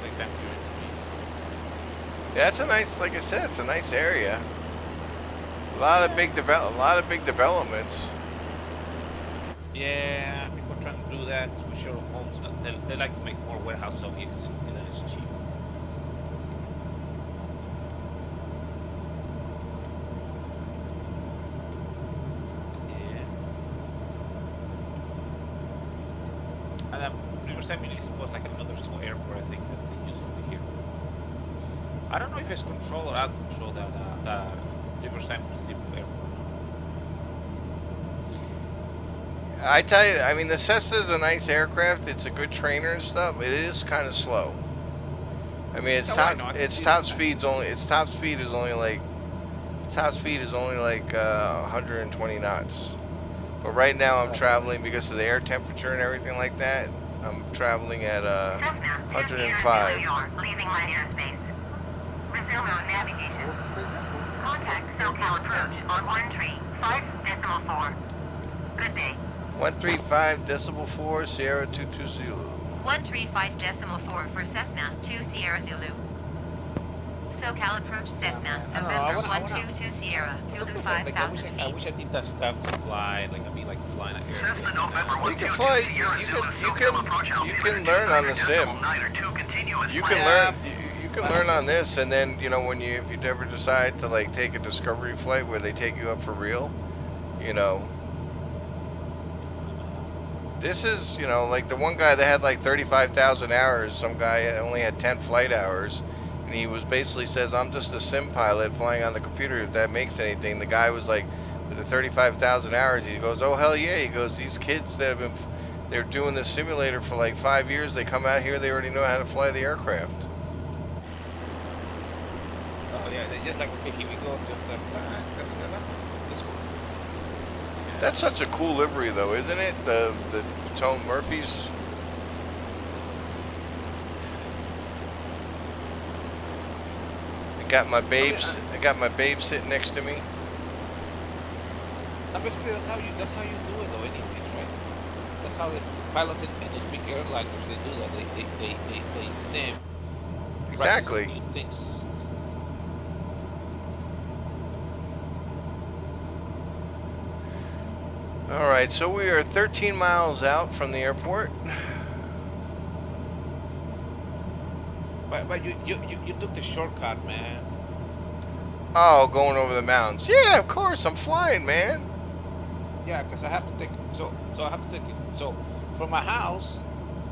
Like Van Buren to me. Yeah, it's a nice, like I said, it's a nice area. A lot of big developments. Yeah, people are trying to do that to show homes. They like to make more warehouses out here because it's cheap. Yeah. And then Riverside Municipal was like another small airport, I think, that they use over here. I don't know if it's controlled or out of control, that Riverside Municipal airport. I tell you, I mean, the Cessna is a nice aircraft. It's a good trainer and stuff. It is kind of slow. I mean, its No, I top know, I can its see top that. speed's only its top speed is only like 120 knots. But right now I'm traveling because of the air temperature and everything like that. I'm traveling at 105. Leaving light airspace. Resume on navigation. What's it say there? Contact SoCal approach on 135.4. Good day. 135.4 Sierra 22 Zulu. 135.4 for Cessna 2 Sierra Zulu. SoCal approach Cessna, I don't know, I November wanna- 122 Sierra, fuel to Like, I 5,000 wish I feet. did that stuff to fly. Like I'd be like flying an Cessna airplane. November You can 122 fly. Sierra You Zulu, can SoCal approach you altitude can learn on the sim. 9 or 2 continuous You flight. can learn. You can learn on this, and then if you ever decide to like take a discovery flight where they take you up for real, this is like the one guy that had like 35,000 hours. Some guy only had 10 flight hours, and he was basically says, "I'm just a sim pilot flying on the computer. If that makes anything." The guy was like, with the 35,000 hours, he goes, "Oh hell yeah!" He goes, "These kids that have been, they're doing this simulator for like 5 years. They come out here, they already know how to fly the aircraft." Oh yeah, they just like, okay, here we go. Let's go. That's such a cool livery, though, isn't it? The Tone Murphys. I got my babes. I got my babe sitting next to me. Now basically, that's how you do it, though. Anyways, right? That's how the pilots and the big airliners they do that. They sim. Exactly. practice new things. All right, so we are 13 miles out from the airport. But you took the shortcut, man. Oh, going over the mountains. Yeah, of course. I'm flying, man. Yeah, because I have to take I have to take it. So from my house,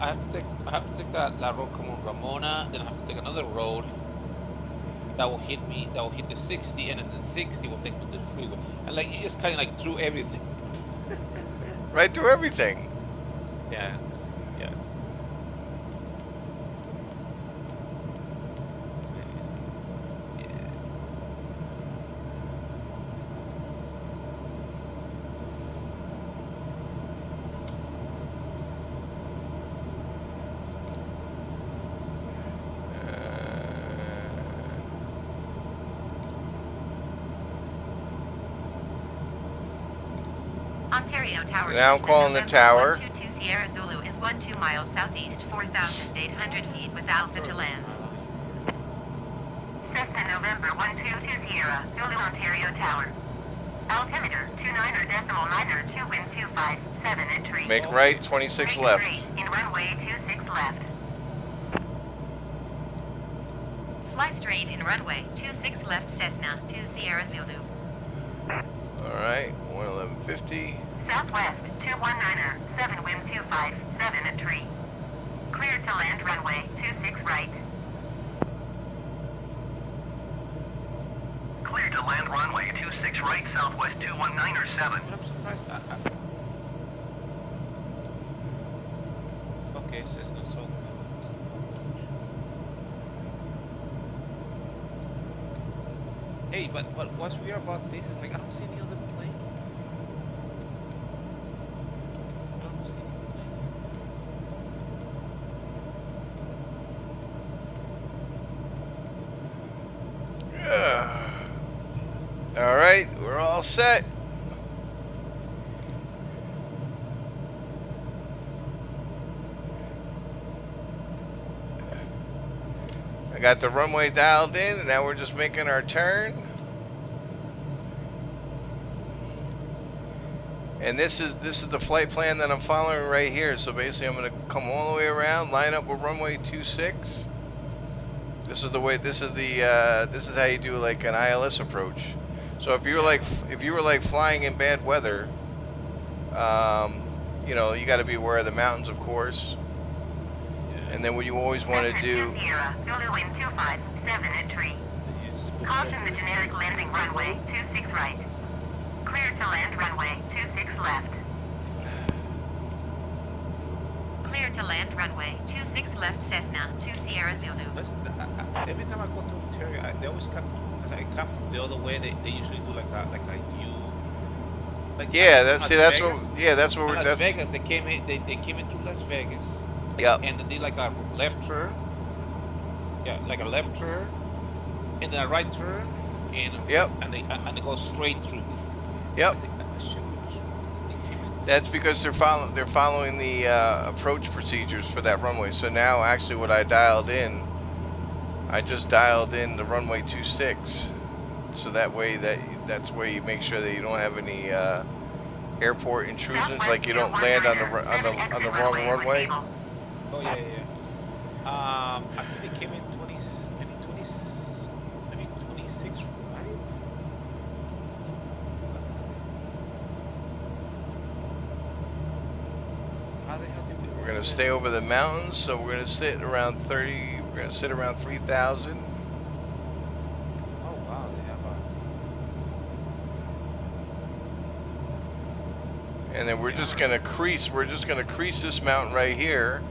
I have to take that road come on Ramona. Then I have to take another road that will hit the 60, and then the 60 will take me to the freeway. And like you just kind of like threw everything. Right through everything. Yeah. Yeah. Ontario Tower. Now I'm calling the tower. 122 Sierra Zulu is 12 miles southeast, 4,800 feet with Alpha to land. Cessna November 1220, Zulu Ontario Tower. Altimeter 29.9, wind 257 at Make right, 26 left. In runway 26 left. Fly straight in runway 26 left Cessna to Sierra Zulu. Alright, 111.50. Southwest 219, 7 wind 257 at tree. Clear to land runway 26 right. Clear to land runway 26 right, southwest 219 or 7. I'm surprised. Okay, so it's not so. Hey, but what's weird about this is like I don't see any other planes. I don't see any Alright, we're all set. I got the runway dialed in, and now we're just making our turn. And this is the flight plan that I'm following right here. So basically, I'm going to come all the way around, line up with runway 26. This is the way. This is how you do like an ILS approach. So if you were like flying in bad weather, you know, you got to be aware of the mountains, of course. And then what you always want to do. Zulu wind 257 at tree. Caution the generic landing runway 26 right. Clear to land runway 26 left. Clear to land runway 26 left Cessna to Sierra Zulu. every time I go to Ontario, they always come. Cause I come from the other way. They usually do like a U. Like Yeah, that's Vegas. what we're. Las That's Vegas. They came into Las Vegas. Yep. And they did like a left turn. Yeah, like a left turn, and then a right turn, and Yep. and they go straight through. Yep. I think that shit was- they came in- That's because they're following the approach procedures for that runway. So now, actually, what I dialed in, I just dialed in the runway 26. So that way, that's where you make sure that you don't have any airport intrusions, like you don't land on the wrong runway. Oh yeah. I think they came in 20, maybe 26 right? How the hell did we? We're gonna stay over the mountains, so we're gonna sit around 30. We're gonna sit around 3,000. Oh wow, they have a. And then we're just gonna crease. We're just gonna crease this mountain right here.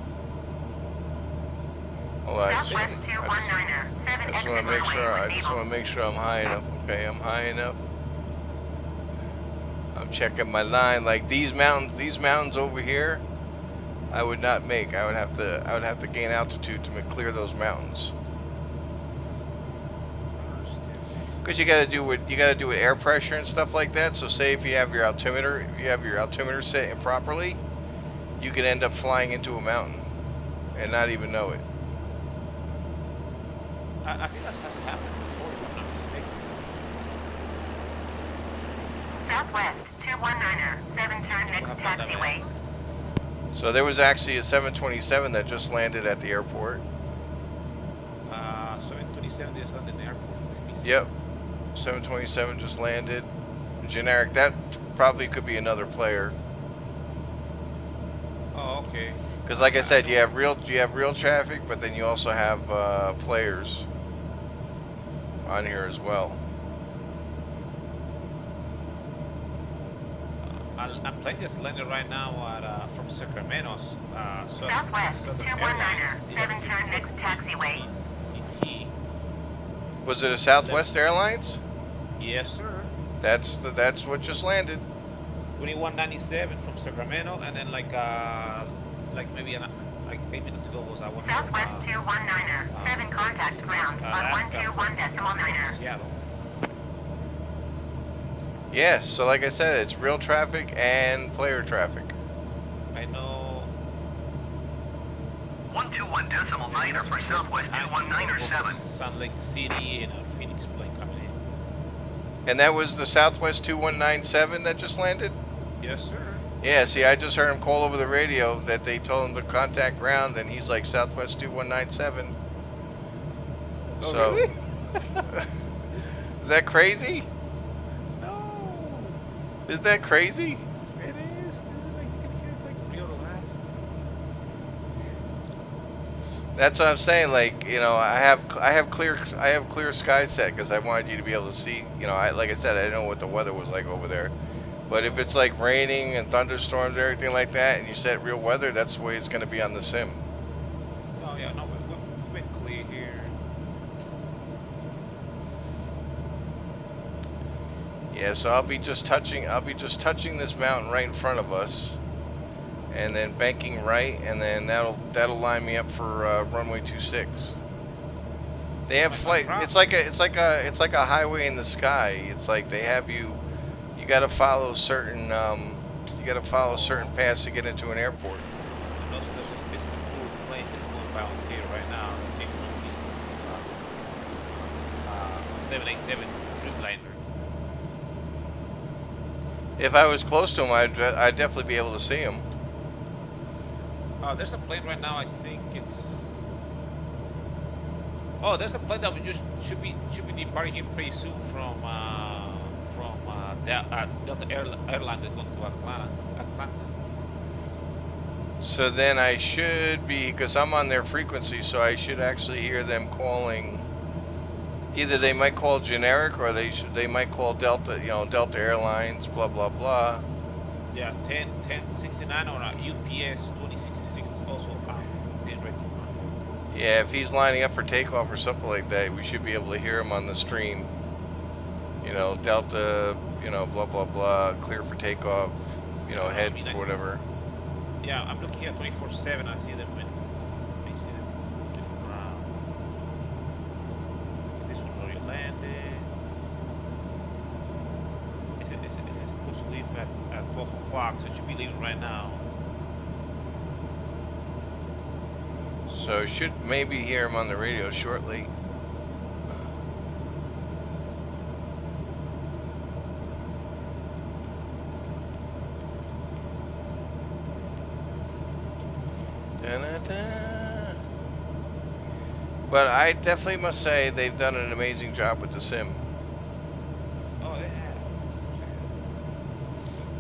Hold on. Southwest 219er, 7 I just want to make sure. I just want to make sure I'm high enough. Okay, I'm high enough. I'm checking my line. Like these mountains over here, I would not make. I would have to gain altitude to clear those mountains. Because you got to do with air pressure and stuff like that. So say if you have your altimeter set improperly, you could end up flying into a mountain and not even know it. I think that's happened before, if I'm not mistaken. Southwest 219er, 7 turn next taxiway. So there was actually a 727 that just landed at the airport. 727 just landed in the airport. Yep. 727 just landed. Generic. That probably could be another player. Oh, okay. Because like I said, you have real traffic, but then you also have players on here as well. I'm playing this landed right now at from Sacramento. Southwest 219er, 7 turn next taxiway. ET. Was it a Southwest Airlines? Yes, sir. That's what just landed. 2197 from Sacramento, and then like maybe like 8 minutes ago was I one from Southwest 219er, 7 contact ground on Alaska 121.9er. Seattle. Yeah. So like I said, it's real traffic and player traffic. I know 121.9 for Southwest 2197. Sound like City and a Phoenix plane coming in. And that was the Southwest 2197 that just landed? Yes, sir. Yeah, see, I just heard him call over the radio that they told him to contact ground, and he's like, Southwest 2197. Oh, So, really? is that crazy? No. Isn't that crazy? It is. Dude. Like, you can hear it like real live. That's what I'm saying. Like, you know, I have clear sky set because I wanted you to be able to see. You know, like I said, I didn't know what the weather was like over there. But if it's like raining and thunderstorms and everything like that, and you set real weather, that's the way it's going to be on the sim. Oh yeah, no, we've been clear here. Yeah, so I'll be just touching this mountain right in front of us, and then banking right, and then that'll line me up for runway 26. They have flight. It's like a highway in the sky. It's like they have you. You got to follow certain certain paths to get into an airport. And also, this is the cool plane that's going by Ontario right now. It came from Eastern 787 Dreamliner. If I was close to him, I'd definitely be able to see him. There's a plane right now. I think it's. Oh, there's a plane that we just should be departing here pretty soon from Delta Airline that's going to Atlanta. So then I should be, because I'm on their frequency, so I should actually hear them calling. Either they might call generic, or they might call Delta, you know, Delta Airlines, blah blah blah. Yeah, 1069 or UPS 2066 is also being ready. Yeah, if he's lining up for takeoff or something like that, we should be able to hear him on the stream. You know, Delta, you know, blah blah blah, clear for takeoff, you know, head for whatever. Yeah, I'm looking at 24/7. I see them when I see them around. This one where you landed. It's supposed to leave at 12 o'clock, so it should be leaving right now. So should maybe hear him on the radio shortly. Da-da-da. But I definitely must say they've done an amazing job with the sim. Oh, they have.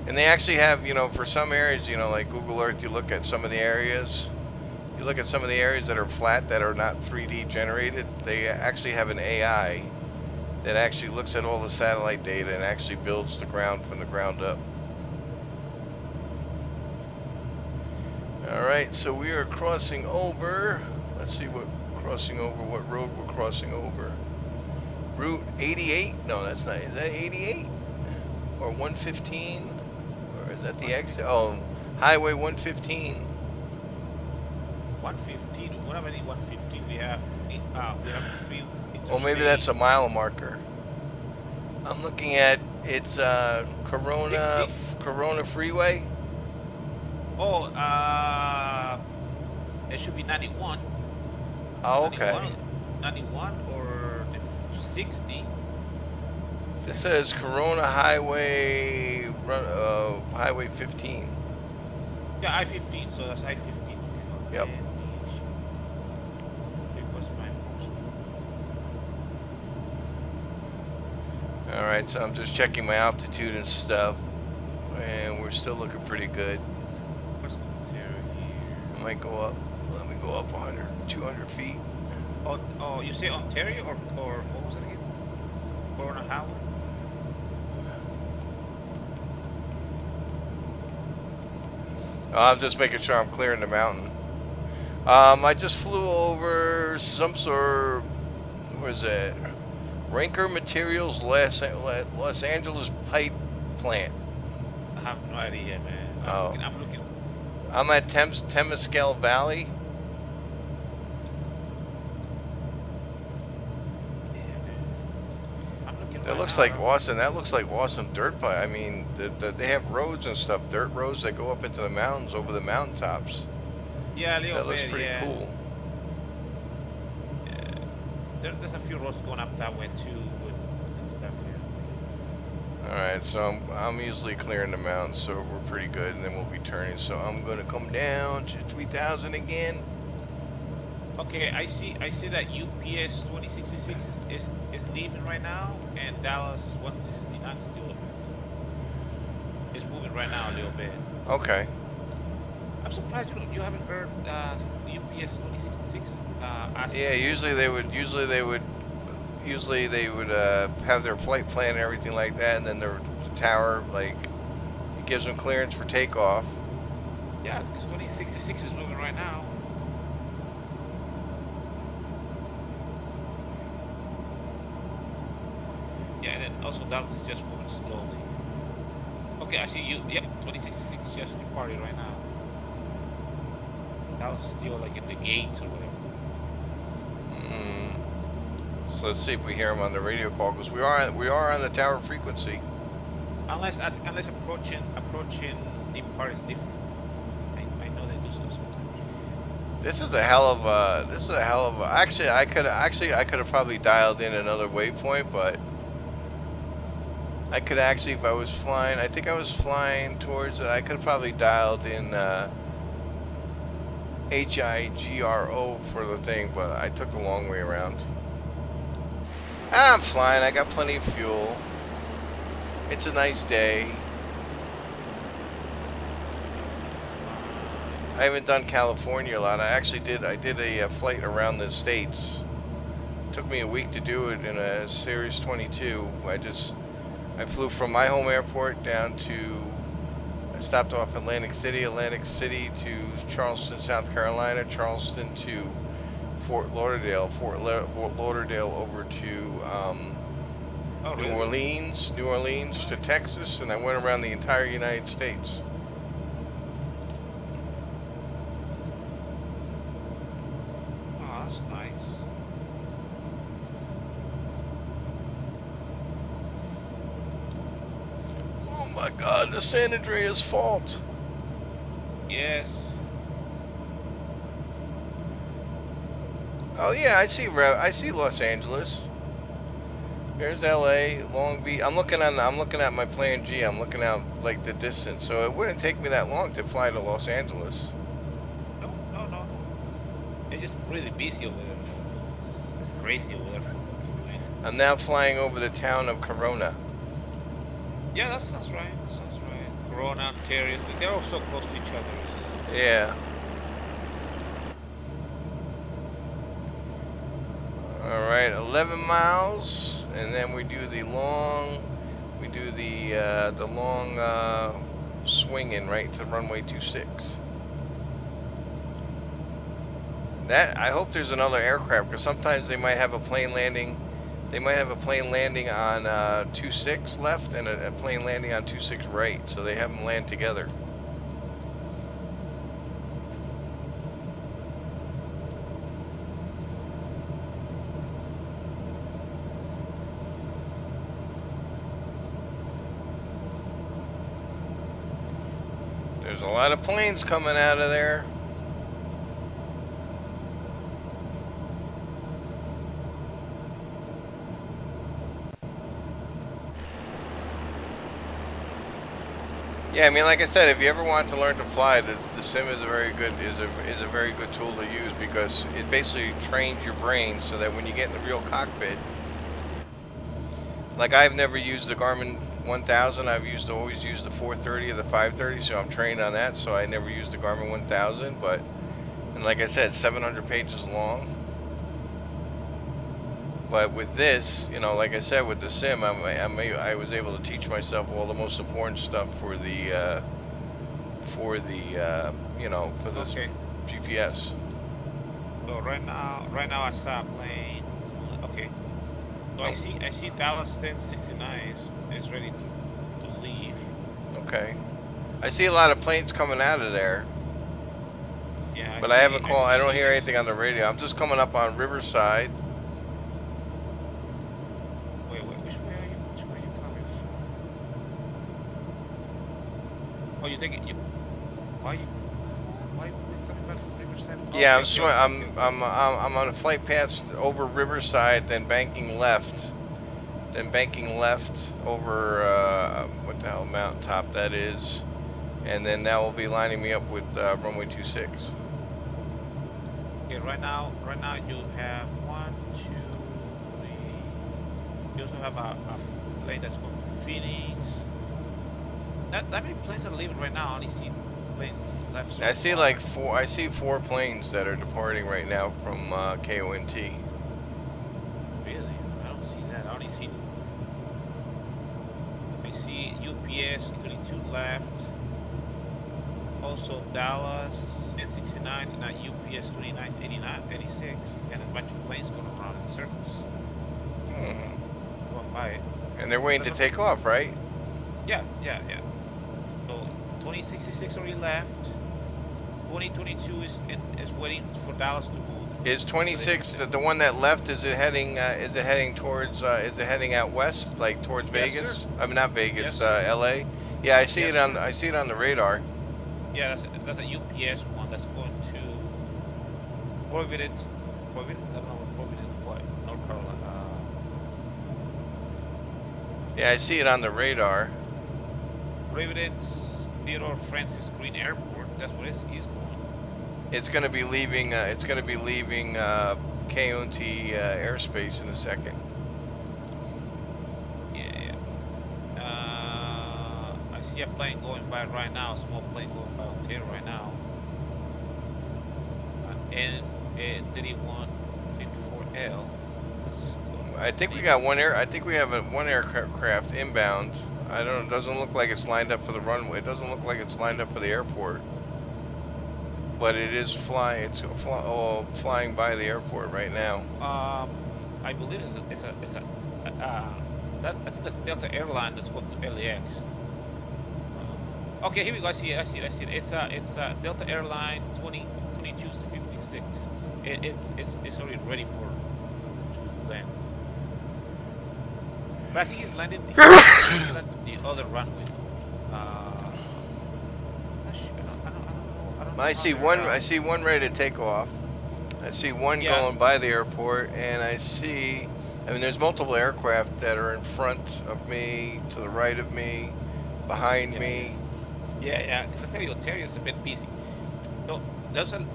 And they actually have, you know, for some areas, you know, like Google Earth, you look at some of the areas. You look at some of the areas that are flat, that are not 3D generated, they actually have an AI that actually looks at all the satellite data and actually builds the ground from the ground up. Alright, so we are crossing over. Let's see what road we're crossing over. Route 88? No, that's not. Is that 88? Or 115? Or is that the exit? Oh, Highway 115. 115. Whatever the 115 we have. We have three. Or maybe that's a mile marker. I'm looking at it's Corona Freeway. Oh, it should be 91. Oh, okay. 91 or 60. This says Corona Highway, Highway 15. Yeah, I-15. So that's I-15. Yep. All right, so I'm just checking my altitude and stuff, and we're still looking pretty good. I might go up. Let me go up 100, 200 feet. Oh, you say Ontario or what was it again? Corona Highway? I'm just making sure I'm clearing the mountain. I just flew over some sort of, where's that? Rinker Materials Los Angeles pipe plant. I have no idea, man. I'm looking. I'm at Temescal Valley. That looks like awesome. That looks like awesome dirt pipe. I mean, they have roads and stuff, dirt roads that go up into the mountains, over the mountaintops. Yeah, a little That looks bit. pretty Yeah. cool. Yeah. There's a few roads going up that way too, and stuff here. Alright, so I'm usually clearing the mountain, so we're pretty good, and then we'll be turning. So I'm gonna come down to 3,000 again. Okay, I see that UPS 2066 is leaving right now, and Dallas 169 still is moving right now a little bit. Okay. I'm surprised you haven't heard UPS 2066. Yeah, usually they would have their flight plan and everything like that, and then the tower, like, it gives them clearance for takeoff. Yeah, because 2066 is moving right now. Yeah, and then also Dallas is just moving slowly. Okay, I see you. Yep, 2066 just departed right now. Dallas is still like in the gates or whatever. So let's see if we hear them on the radio call, because we are on the tower frequency. Unless approaching the part is different. I know they do so sometimes. This is a hell of a. Actually, I could have probably dialed in another waypoint, but I could actually, if I was flying, I think I was flying towards it. I could have probably dialed in HIGRO for the thing, but I took the long way around. I'm flying. I got plenty of fuel. It's a nice day. I haven't done California a lot. I did a flight around the states. It took me a week to do it in a Series 22. I flew from my home airport down to, I stopped off Atlantic City to Charleston, South Carolina, Charleston to Fort Lauderdale, over to New Orleans to Texas, and I went around the entire United States. Oh, that's nice. Oh my God, the San Andreas Fault. Yes. Oh yeah, I see Los Angeles. There's LA, Long Beach. I'm looking at my plan G. I'm looking out like the distance, so it wouldn't take me that long to fly to Los Angeles. No. It's just really busy over there. It's crazy over there. I'm now flying over the town of Corona. Yeah, that sounds right. Corona, Ontario, they're all so close to each other. Yeah. All right, 11 miles, and then we do the long, swinging right to runway 26. That, I hope there's another aircraft, because sometimes they might have a plane landing. They might have a plane landing on 26 left and a plane landing on 26 right, so they have them land together. There's a lot of planes coming out of there. Yeah, I mean, like I said, if you ever want to learn to fly, the sim is a very good tool to use, because it basically trains your brain so that when you get in the real cockpit, like I've never used the Garmin 1000. I've always used the 430 or the 530, so I'm trained on that. So I never used the Garmin 1000, and like I said, 700 pages long. But with this, you know, like I said, with the sim, I was able to teach myself all the most important stuff for the Okay. GPS. So right now I saw a plane. Okay. So I see Dallas 1069 is ready to leave. Okay. I see a lot of planes coming out of there. Yeah. But I haven't called. I don't hear anything on the radio. I'm just coming up on Riverside. Wait, which way are you? Which way are you coming from? Oh, you think you? Why you coming back from Riverside? Yeah, Okay, okay, okay, okay, okay. I'm on a flight path over Riverside, then banking left. Then banking left over what the hell mountaintop that is, and then that will be lining me up with runway 26. Okay, right now you have one, two, three. You also have a plane that's going to Phoenix. That many planes are leaving right now. I only see planes left so I see far. like four. I see 4 planes that are departing right now from KONT. Really? I don't see that. I see UPS 22 left. Also Dallas and 69 and UPS 29, 89, 86, and a bunch of planes going around in circles. Going by it. And they're waiting to take off, right? Yeah. So 2066 already left. 2022 is waiting for Dallas to move. Is 26 the one that left? Is it heading? Is it heading towards? Is it heading out west, like towards Vegas? Sir. I mean, not Vegas. Yes, sir. LA. Yeah, I see Yes, it on. sir. I see it on the radar. Yeah, that's a UPS one that's going to Providence. Providence? I don't know what Providence, what? North Carolina. Yeah, I see it on the radar. Providence Theodore Francis Green Airport. That's what he's going. It's going to be leaving. It's going to be leaving KONT airspace in a second. Yeah. I see a plane going by right now. A small plane going by Ontario right now. N3154L. I think we got one air. I think we have one aircraft inbound. I don't know. It doesn't look like it's lined up for the runway. It doesn't look like it's lined up for the airport. But it is flying. It's flying by the airport right now. I believe it's a I think that's Delta Airline that's going to LAX. Okay, here we go. I see it. It's a Delta Airline 2256. It's already ready to land. But I think he's landing the other runway. I see one. I see one ready to take off. I see one going by the airport, and I see. I mean, there's multiple aircraft that are in front of me, to the right of me, behind me. Yeah. Because I tell you, Ontario is a bit busy. So there's an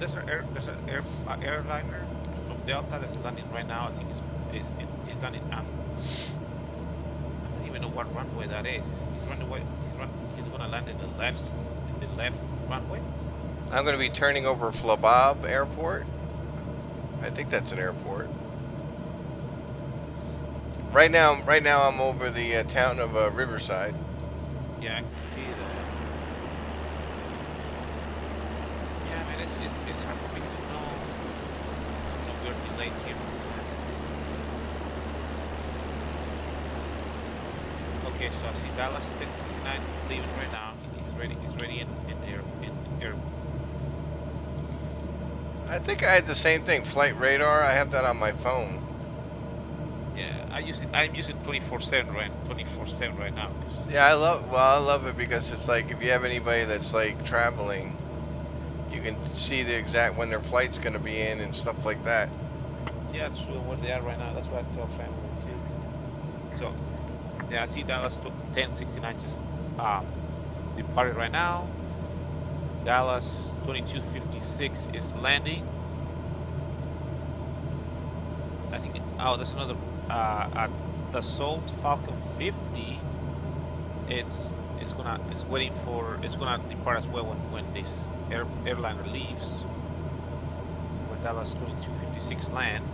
airliner from Delta that's landing right now. I think it's landing on. I don't even know what runway that is. He's gonna land in the left runway. I'm going to be turning over Flabab Airport. I think that's an airport. Right now I'm over the town of Riverside. Yeah, I can see that. Yeah, I mean, it's hard for me to know. We're delayed here. Okay, so I see Dallas 1069 leaving right now. He's ready in air. I think I had the same thing, flight radar. I have that on my phone. Yeah, I'm using 24/7 right now. Yeah, I love it because it's like if you have anybody that's like traveling, you can see the exact when their flight's going to be in and stuff like that. Yeah, that's where they are right now. That's what I tell family too. So, yeah, I see Dallas 1069 just departed right now. Dallas 2256 is landing. I think. Oh, there's another. The Dassault Falcon 50. It's gonna depart as well when this airliner leaves. Where Dallas 2256 land.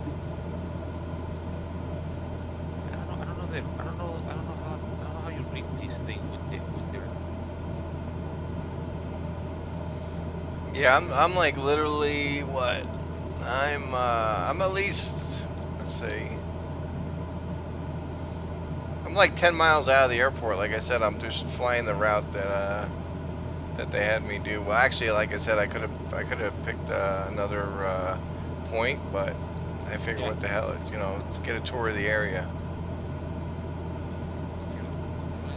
I don't know how you read this thing with their. Yeah, I'm like literally what? I'm at least, let's see. I'm like 10 miles out of the airport. Like I said, I'm just flying the route that they had me do. Well, actually, like I said, I could have picked another point, but I figured what the hell, it's, let's get a tour of the area. I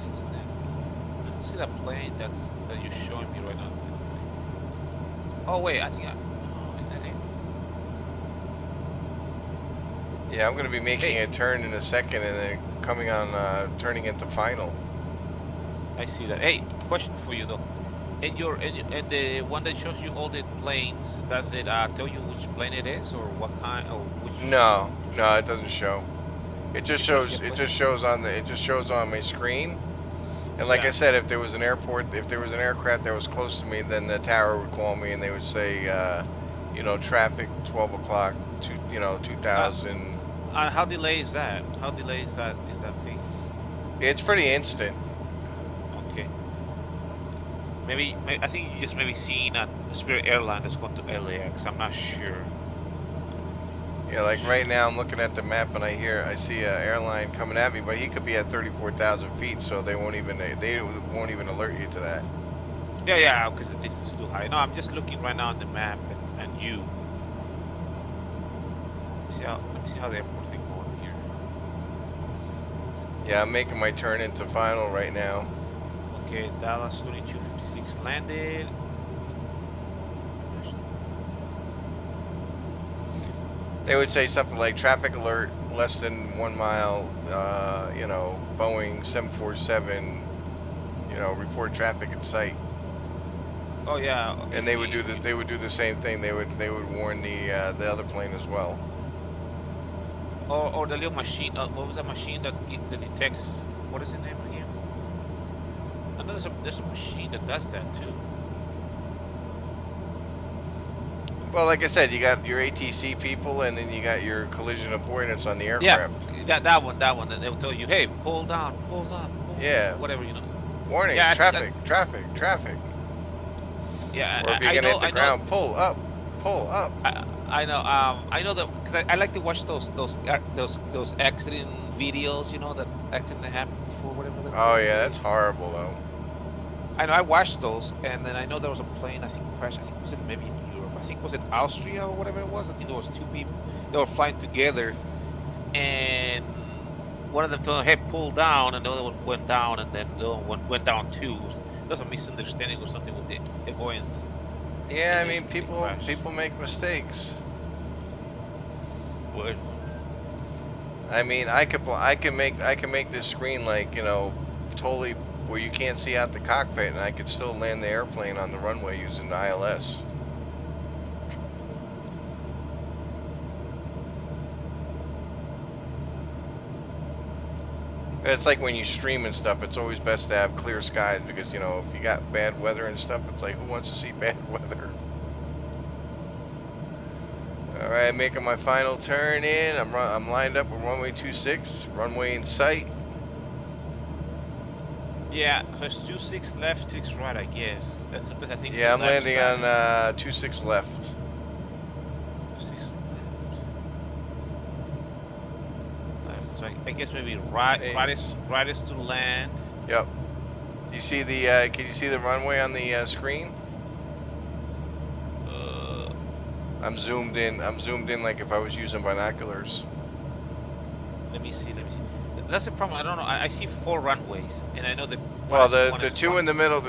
don't see that plane that you're showing me right now. Oh wait, I think is that it? Yeah, I'm going to be making Hey. a turn in a second and then coming on, turning into final. I see that. Hey, question for you though. And the one that shows you all the planes, does it tell you which plane it is or what kind or which? No, no, it doesn't show. It just It shows you shows. a It plane. just shows on the. It just shows on my screen. And like I Yeah. said, if there was an airport, if there was an aircraft that was close to me, then the tower would call me and they would say, you know, traffic 12 o'clock, 2000. And how delayed is that? How delayed is that thing? It's pretty instant. Okay. Maybe I think you just maybe seen a Spirit airline that's going to LAX. I'm not sure. Yeah, like right now I'm looking at the map and I see an airline coming at me, but he could be at 34,000 feet, so they won't even alert you to that. Yeah, because the distance is too high. No, I'm just looking right now on the map and you. Let me see how the airport thing going here. Yeah, I'm making my turn into final right now. Okay, Dallas 2256 landed. They would say something like traffic alert, less than 1 mile, you know, Boeing 747, you know, report traffic in sight. Oh yeah. Okay, And they would do the same thing. They would warn the other plane as well. Or the little machine. What was that machine that detects? What is the name again? I know there's a machine that does that too. Well, like I said, you got your ATC people, and then you got your collision avoidance on the aircraft. Yeah, that one. And they'll tell you, hey, pull down, pull up, Yeah. whatever, you know. Warning, Yeah, traffic. Yeah, Or if you're gonna hit the ground, pull up. I know. I know that because I like to watch those accident videos. You know, that accident that happened before, whatever. Oh yeah, that's horrible though. I know. I watched those, and then I know there was a plane. I think crashed. I think it was maybe in Europe. I think it was in Austria or whatever it was. I think there was two people. They were flying together, and one of them told them, "Hey, pull down," and the other one went down, and then the other one went down too. There's a misunderstanding or something with the avoidance. Yeah, I And mean they people crashed. make mistakes. Well, I mean, I can make this screen like, you know, totally where you can't see out the cockpit, and I could still land the airplane on the runway using the ILS. It's like when you stream and stuff, it's always best to have clear skies because, you know, if you got bad weather and stuff, it's like, who wants to see bad weather? All right, making my final turn in. I'm lined up with runway 26, runway in sight. yeah, so it's 26 left, 6 right, I guess. That's what I think. Yeah, I'm left landing side. on 26 left. 26 left. Left. So I guess maybe right is to land. Yep. You see the? Can you see the runway on the screen? I'm zoomed in. I'm zoomed in like if I was using binoculars. Let me see. That's the problem. I don't know. I see 4 runways, and I know that. Well, the two in the middle,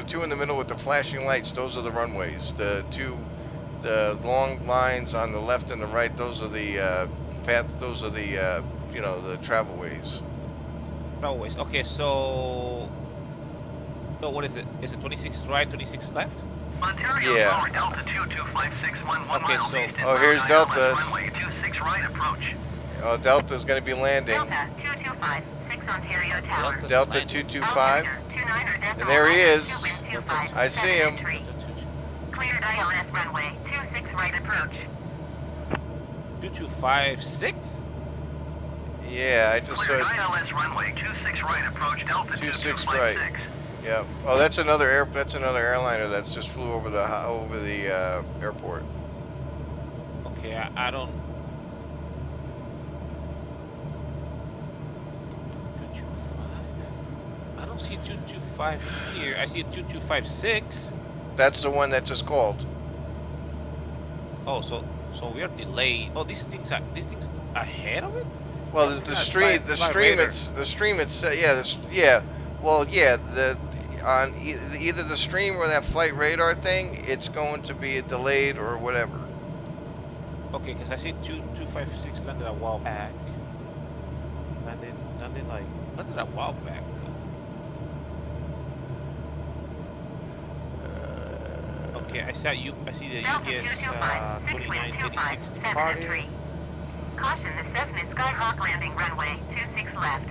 with the flashing lights, those are the runways. The long lines on the left and the right, those are the path. Those are the you know, the travelways. Runways. Okay, so what is it? Is it 26 right, 26 left? Ontario Yeah. Tower Delta 22561 1 Okay, miles so- east Oh, inbound here's ILS Delta's. runway 26 right approach. Oh, Delta's going to be landing. Delta 2256 Ontario Tower. Delta's Delta landing. 225. And And there he is. I see him. Cleared ILS runway 26 right approach. 2256. Yeah, I just Cleared saw. ILS runway 26 right approach Delta 26 right. 2256. Yeah. Oh, that's another airliner that's just flew over the airport. Okay, I don't. 225. I don't see 225 here. I see a 2256. That's the one that just called. Oh, so we are delayed. Oh, these things ahead of it. Well, Yeah, the fly- stream, fly radar. on either the stream or that flight radar thing, it's going to be delayed or whatever. Okay, because I see 2256 landed a while back. Landed a while back. Okay, I see the UPS 2986 departed. Caution, the Cessna Skyhawk landing runway 26 left.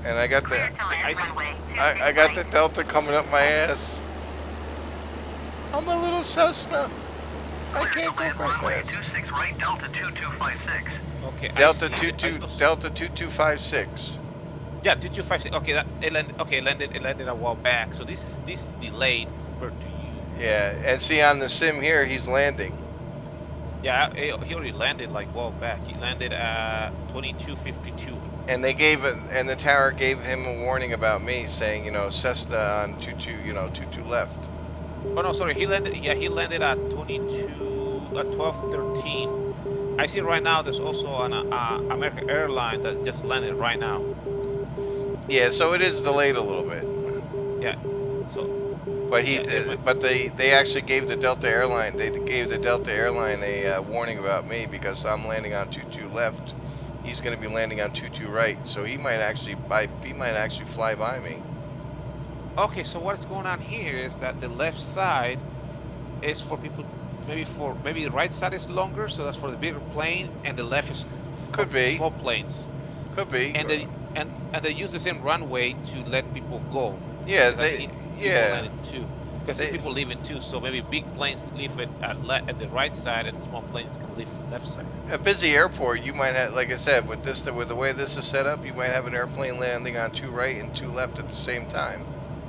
And I got Clear the to land runway 26 I got the right. Delta coming up my ass. I'm a little Cessna. I Clear can't to go land very runway fast. 26 right, Delta 2256. Okay, Delta I see it. 2256. Yeah, 2256. Okay, it landed a while back. So this is delayed compared to you. Yeah, and see on the sim here, he's landing. Yeah, he already landed like a while back. He landed at 2252. And they gave it, and the tower gave him a warning about me, saying, you know, Cessna on 22 left. Oh no, sorry. He landed. Yeah, he landed at 1213. I see right now. There's also an American airline that just landed right now. Yeah, so it is delayed a little bit. Yeah. So. But they actually gave the Delta airline. They gave the Delta airline a warning about me because I'm landing on 22 left. He's going to be landing on 22 right, so he might actually fly by me. Okay, so what's going on here is that the left side is for people. Maybe the right side is longer, so that's for the bigger plane, and the left is for Could be. small planes. Could be. And they use the same runway to let people go. Yeah, Because people leave it too, so maybe big planes leave it at the right side, and small planes can leave the left side. A busy airport, you might have, like I said, with the way this is set up, you might have an airplane landing on 2 right and 2 left at the same time.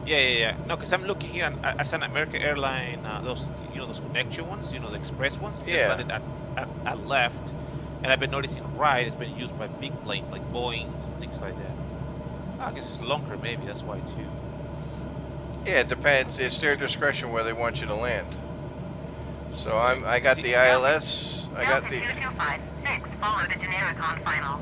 Yeah. No, because I'm looking here as an American airline, those connection ones, the express ones. Just Yeah. landed at left, and I've been noticing right has been used by big planes like Boeings and things like that. I guess it's longer, maybe that's why too. Yeah, it depends. It's their discretion where they want you to land. So I got the ILS. I got the. 2256. Follow the genericon final.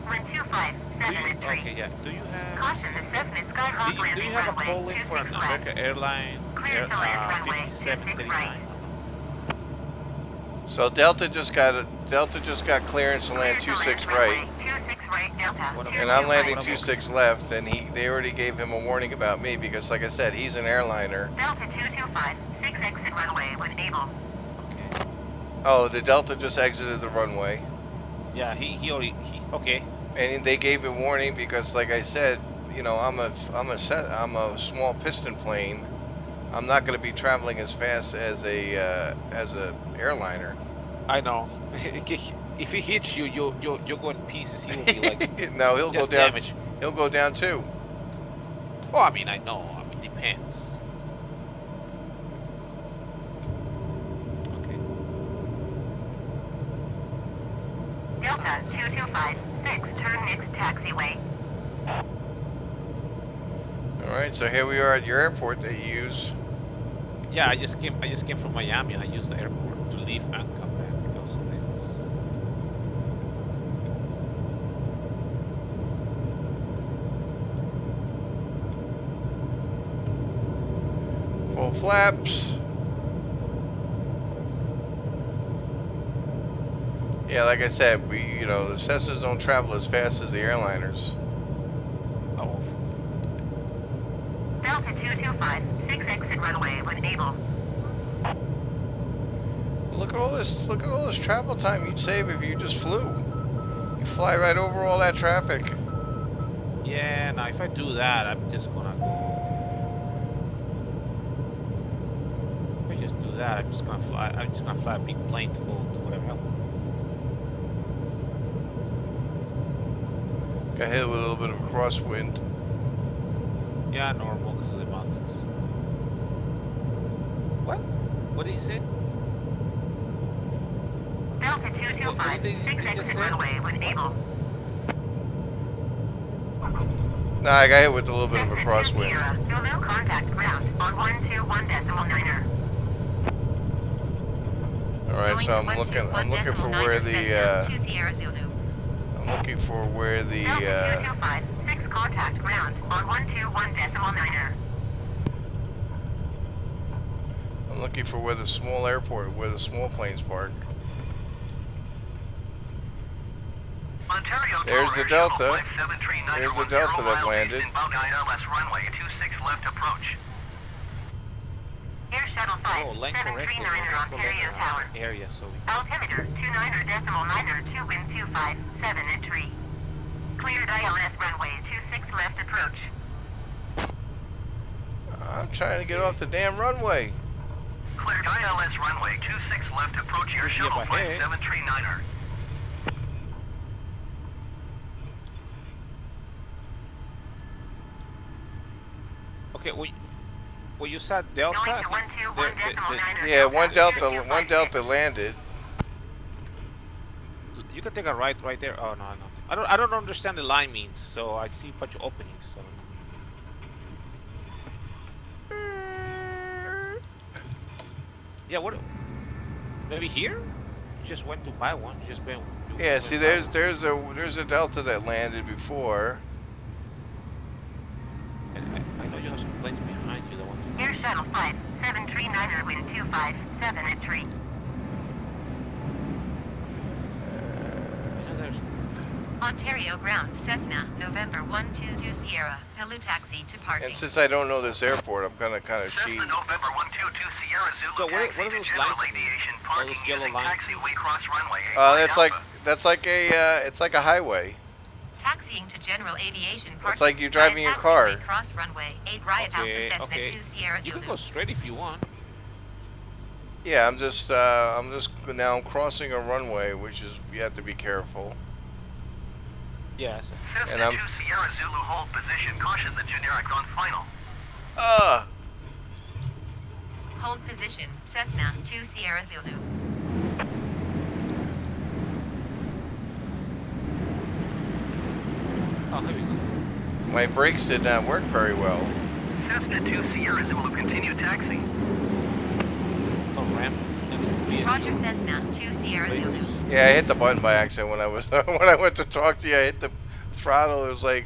Run 257 Okay, yeah. Do you have? Caution, the Cessna Skyhawk Do landing you have a runway call link for an 26 left. American airline? Clear to land runway 5739. So Delta just got clearance to land 26 right, 26 right, Delta. and I'm landing 26 left. And they already gave him a warning about me because, like I said, he's an airliner. Delta 225, 6 exit runway when able. Oh, the Delta just exited the runway. Yeah, he okay. And they gave a warning because, like I said, I'm a small piston plane. I'm not going to be traveling as fast as a airliner. I know. If he hits you, you'll go in pieces. He will be like No, he'll go just down. damaged. He'll go down too. Oh, I mean, I know. I mean, depends. Okay. Delta 225, 6, turn next taxiway. All right, so here we are at your airport that you use. Yeah, I just came from Miami, and I used the airport to leave and come back because of this. Full flaps. Yeah, like I said, the Cessnas don't travel as fast as the airliners. Oh. Delta 225, 6 exit runway when able. Look at all this travel time you'd save if you just flew. You fly right over all that traffic. Yeah, now if I do that, I'm just gonna. If I just do that, I'm just gonna fly a big plane to go to whatever. Got hit with a little bit of a crosswind. Yeah, normal because of the mountains. What? What did he say? Delta 225, did he 6 just exit say? runway when able. Nah, I got hit with a little bit of a Cessna crosswind. Sierra, Zulu contact ground on 121.9er. All right, so I'm looking for where the Delta 225, 6 contact ground on 121.9er. I'm looking for where the small airport, where the small planes park. Ontario There's the Tower Air Delta. Shuttle Flight 739 There's the 10 Delta that miles landed. east inbound ILS runway 26 left approach. Air Shuttle Oh, 5, lane corrected. 739er Ontario Tower. Area, so Altimeter 29.9 wind 257 entry. Cleared ILS runway 26 left approach. I'm trying to get off the damn runway. Cleared ILS runway 26 left approach Air Yep, Shuttle Flight ahead. 739er. okay. Well, you said Delta. Going I to think 121.9. Yeah, one Delta landed. you can take a right there. Oh no, no. I don't understand the line means. So I see a bunch of openings. So. Yeah, what? Maybe here? You just went to buy one. You just went. Yeah, see, there's a Delta that landed before. I know you have some planes behind you that want to. Air Shuttle 5, 739er wind 257 entry. Yeah, there's. Ontario ground, Cessna, November 122 Sierra, Zulu taxi to parking. And since I don't know this airport, I'm kind of cheating. Cessna November 122 Sierra So Zulu what taxi are to those general lines? aviation All parking those yellow using lines? taxiway cross runway 8 That's like it's like a highway. Taxiing to general aviation parking. It's like you're driving your car. Taxiway cross runway 8 right Okay, Alpha Cessna okay. 2 Sierra You Zulu. can go straight if you want. Yeah, I'm just now crossing a runway, which is you have to be careful. Yes. And Cessna I'm 2 Sierra Zulu hold position. Caution the generic on final. Hold position, Cessna 2 Sierra Zulu. Oh, here we go. my brakes did not work very well. Cessna 2 Sierra Zulu continue taxi. Oh, ramp. Roger Cessna 2 Sierra Zulu. Yeah, I hit the button by accident when I was when I went to talk to you. I hit the throttle. It was like,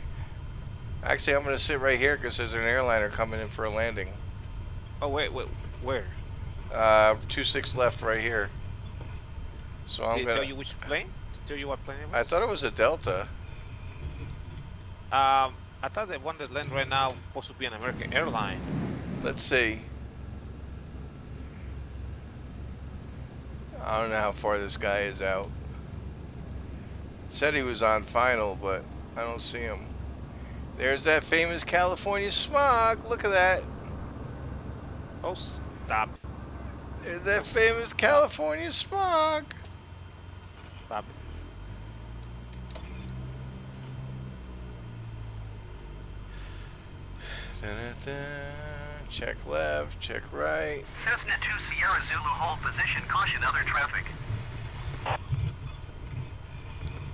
actually, I'm gonna sit right here because there's an airliner coming in for a landing. Oh wait, where? 26 left right here. So I'm Did it gonna. tell you which plane? Did it tell you what plane it was? I thought it was a Delta. I thought the one that landed right now was supposed to be an American airline. Let's see. I don't know how far this guy is out. Said he was on final, but I don't see him. There's that famous California smog. Look at that. Oh, stop it. There's that famous California smog. Stop it. Check left, check right. Cessna 2 Sierra Zulu hold position. Caution other traffic.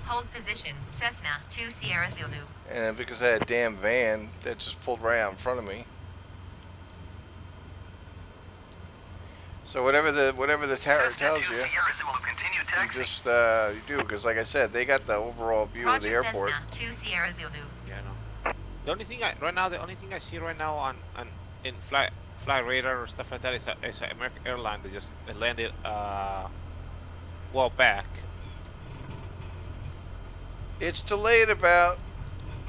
Hold position, Cessna 2 Sierra Zulu. And because I had a damn van that just pulled right out in front of me. So whatever the tower tells you, you just you do, because like I said, they got the overall view of the Roger airport. Cessna 2 Sierra Zulu. Yeah, I know. The only thing I see right now on in fly radar or stuff like that is a American airline that just landed well back. It's delayed about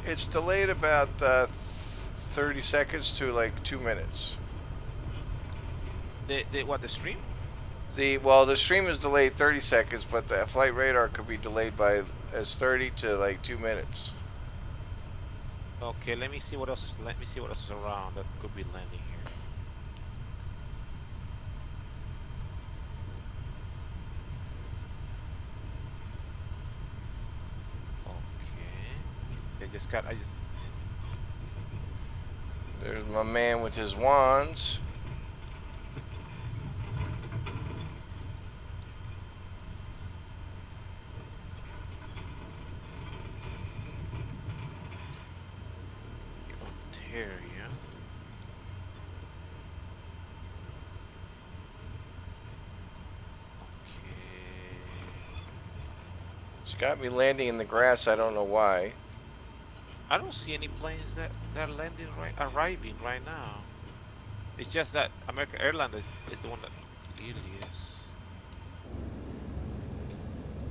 30 seconds to like 2 minutes. The stream? The stream is delayed 30 seconds, but the flight radar could be delayed by as 30 to like 2 minutes. Okay, let me see what else is around that could be landing here. Okay. There's my man with his wands. Ontario. It's got me landing in the grass. I don't know why. I don't see any planes that are arriving right now. It's just that American Airlines is the one that really is.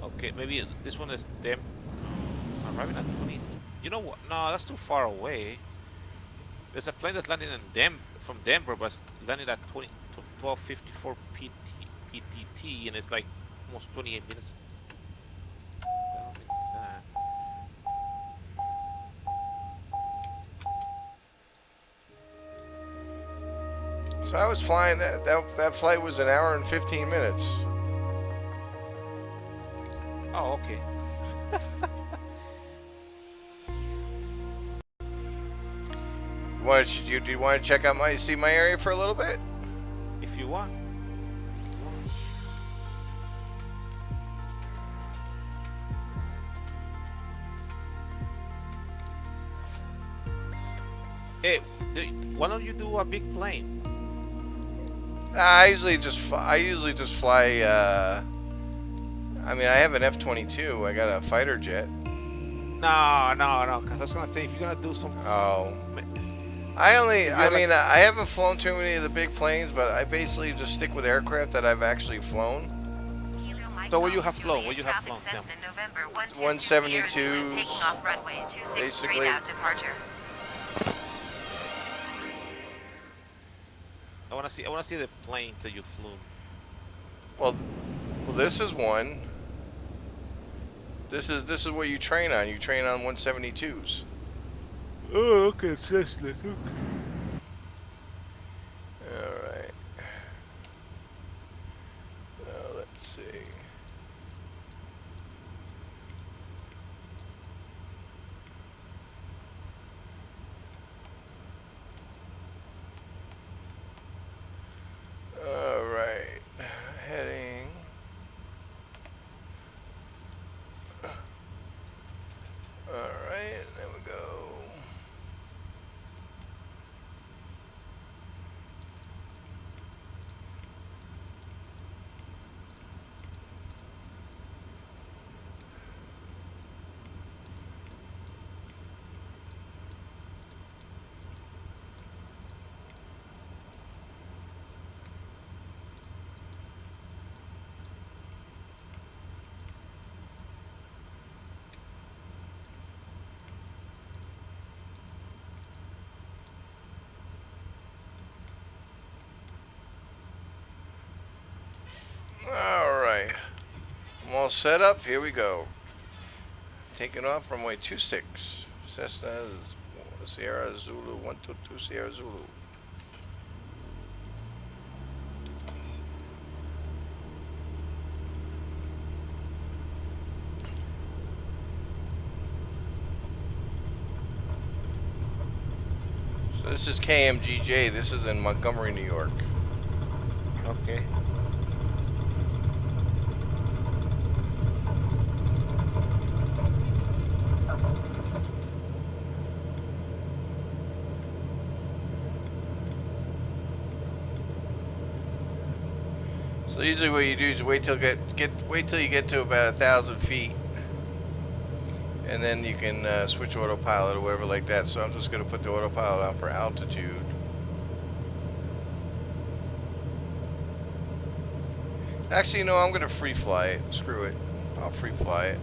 Okay, maybe this one is them. arriving at 20. You know what? No, that's too far away. There's a plane that's landing in from Denver, but it's landing at 12:54 PTT, and it's like almost 28 minutes. I don't think it's that. So I was flying that flight was an hour and 15 minutes. Oh, okay. Do you want to check out see my area for a little bit? If you want. Hey, why don't you do a big plane? I usually just fly. I mean, I have an F-22. I got a fighter jet. No, because I was gonna say if you're gonna do some. Oh. I haven't flown too many of the big planes, but I basically just stick with aircraft that I've actually flown. So what you have flown? What you have flown? 172. Taking off runway 26 Basically. straight out departure. I wanna see the planes that you flew. Well, this is one. This is what you train on. You train on 172s. Oh, okay, Cessna. Okay. All right. Let's see. All right. Heading. All right. There we go. Alright, I'm all set up, here we go. Taking off runway 26, Cessna Sierra Zulu, 122 Sierra Zulu. So this is KMGJ, this is in Montgomery, New York. Okay. So usually what you do is wait till you get to about 1,000 feet, and then you can switch autopilot or whatever like that. So I'm just going to put the autopilot on for altitude. Actually, no, I'm going to free fly it. Screw it. I'll free fly it.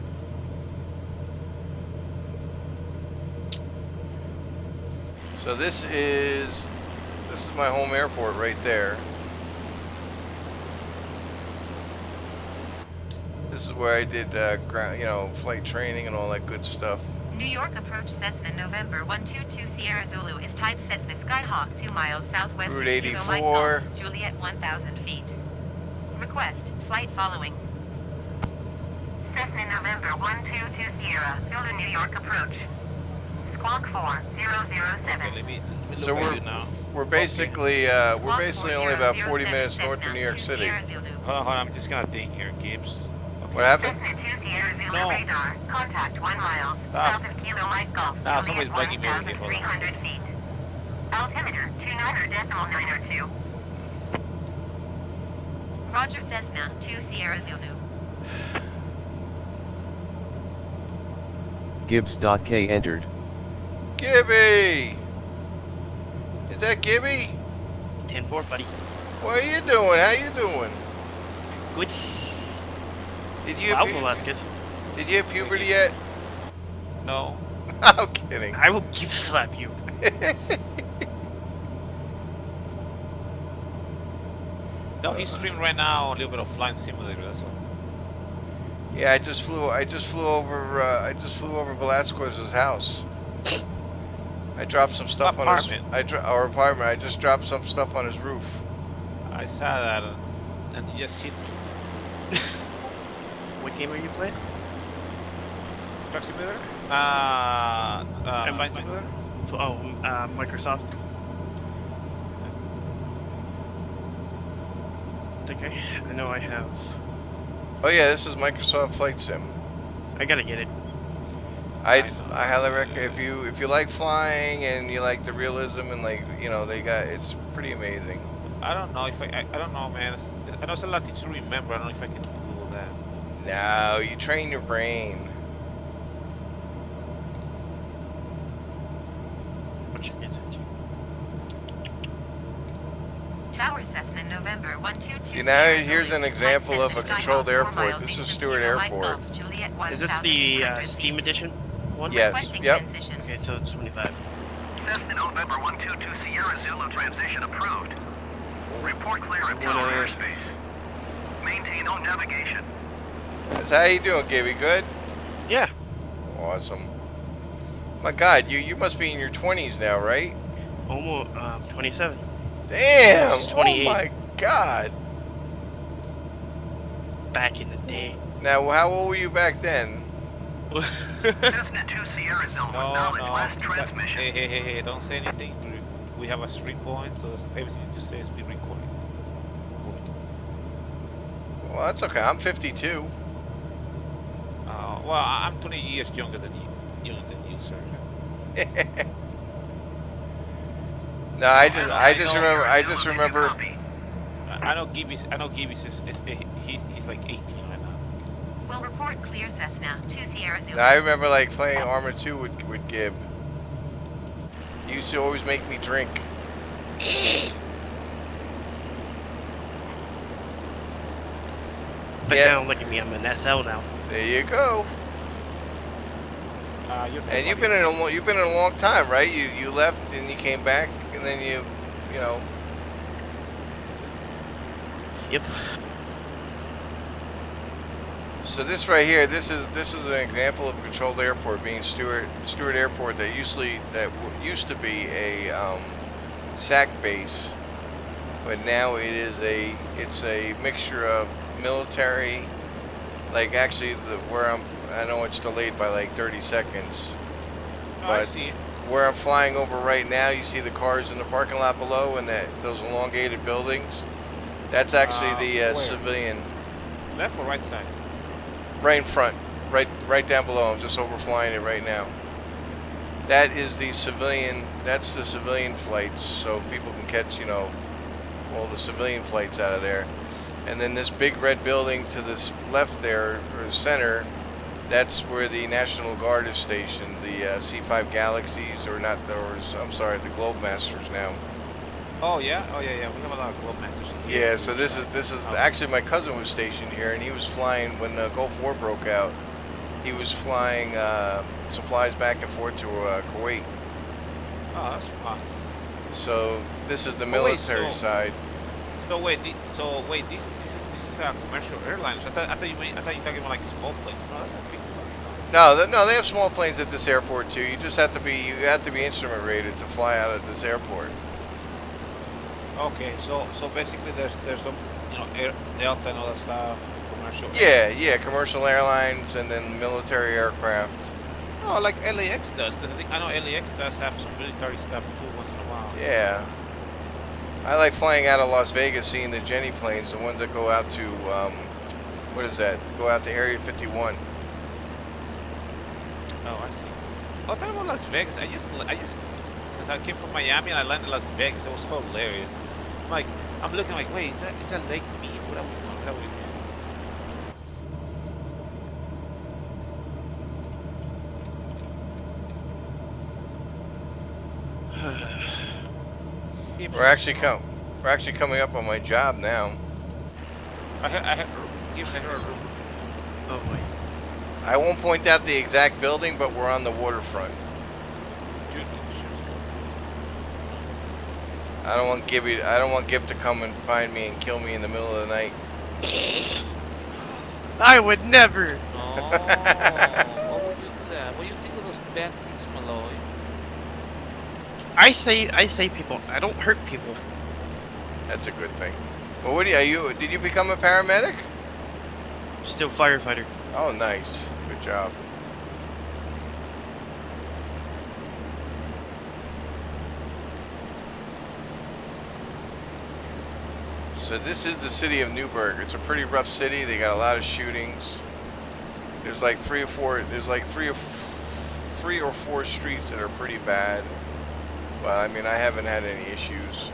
So this is my home airport right there. This is where I did flight training and all that good stuff. New York approach Cessna November 122 Sierra Zulu is type Cessna Skyhawk 2 miles southwest Route of 84. Kilo Mike Golf, Juliet 1,000 feet. Request flight following. Cessna November 122 Sierra Zulu New York approach. Squawk 4007. Okay, let me So look at you now. we're basically only about 40 minutes north of New York City. Hold on, I'm just gonna think here, Gibbs. Okay. What happened? Cessna 2 Sierra Zulu No. radar. Contact 1 mile Stop. south of Kilo Mike Golf. Nah, Juliet somebody's bugging me over here. Hold on. 1,300 feet. Altimeter 29.902. Roger Cessna 2 Sierra Zulu. Gibbs.K entered. Gibby! Is that Gibby? 10-4, buddy. What are you doing? How you doing? Good. Did you Wow, have, Velasquez. did you have puberty yet? No. I'm kidding. I will keep slap you. No, he's streaming right now a little bit of Flying Simulator. That's all. Yeah, I just flew over Velasquez's house. I dropped some stuff on his our apartment. I just dropped some stuff on his roof. I saw that, and you just hit me. What game are you playing? Truck Simulator? Flying Simulator? Oh, Microsoft. Okay, I know I have. Oh yeah, this is Microsoft Flight Sim. I gotta get it. I highly recommend if you like flying and you like the realism and like it's pretty amazing. I don't know if I don't know, man. I know it's a lot to remember. I don't know if I can do all that. No, you train your brain. What you get to? Tower Cessna November 122. See, now here's an example of a controlled airport. This is Stewart Airport. Is this the Steam Edition one? Yes. Yep. Okay, so it's 25. Cessna November 122 Sierra Zulu transition approved. Report clear at tower airspace. Maintain on navigation. So how you doing, Gibby? Good? Yeah. Awesome. My God, you must be in your 20s now, right? Almost 27. Damn! It's 28. Oh my God! Back in the day. Now, how old were you back then? Cessna 2 Sierra Zone with knowledge last transmission. Hey, don't say anything. We have a stream going, so everything you say is being recorded. Well, that's okay. I'm 52. Well, I'm 20 years younger than you, sir. No, I just remember. I know Gibby's is he's like 18 right now. Will report clear Cessna 2 Sierra Zulu. Now, I remember like playing Arma 2 with Gib. He used to always make me drink. But Yeah. now look at me, I'm an SL now. There you go. And you've been in a long time, right? You left and you came back, and then you know. Yep. So this right here, this is an example of a controlled airport, being Stewart Airport that used to be a SAC base, but now it's a mixture of military. Like actually, I know it's delayed by like 30 seconds. Oh, I see it. Where I'm flying over right now, you see the cars in the parking lot below and those elongated buildings. That's actually the civilian. Left or right side? Right in front, right down below. I'm just overflying it right now. That is the civilian. That's the civilian flights, so people can catch all the civilian flights out of there. And then this big red building to this left there, or the center, that's where the National Guard is stationed. The C-5 Galaxies, I'm sorry, the Globemasters now. Oh yeah. We have a lot of Globemasters here. Yeah, so this is actually my cousin was stationed here, and he was flying when the Gulf War broke out. He was flying supplies back and forth to Kuwait. Oh, that's fun. So this is the military side. So wait, this is a commercial airline. So I thought you talking about like small planes. No, that's a big plane. No, they have small planes at this airport too. You have to be instrument rated to fly out of this airport. Okay, so basically there's some Air Delta and all that stuff, commercial. Yeah, commercial airlines and then military aircraft. Oh, like LAX does. I know LAX does have some military stuff too once in a while. Yeah. I like flying out of Las Vegas, seeing the Jenny planes, the ones that go out to, what is that? Go out to Area 51. Oh, I see. Oh, talking about Las Vegas, I came from Miami and I landed in Las Vegas. It was so hilarious. I'm looking like, wait, is that Lake Mead? What are we doing? We're actually coming up on my job now. I heard a room. Oh wait. I won't point out the exact building, but we're on the waterfront. I don't want Gib to come and find me and kill me in the middle of the night. I would never. No, why would you do that? What do you think of those bad things, Malloy? I say people. I don't hurt people. That's a good thing. Well, what are you? Did you become a paramedic? Still firefighter. Oh, nice. Good job. So this is the city of Newburgh. It's a pretty rough city. They got a lot of shootings. There's like three or four streets that are pretty bad. Well, I mean, I haven't had any issues.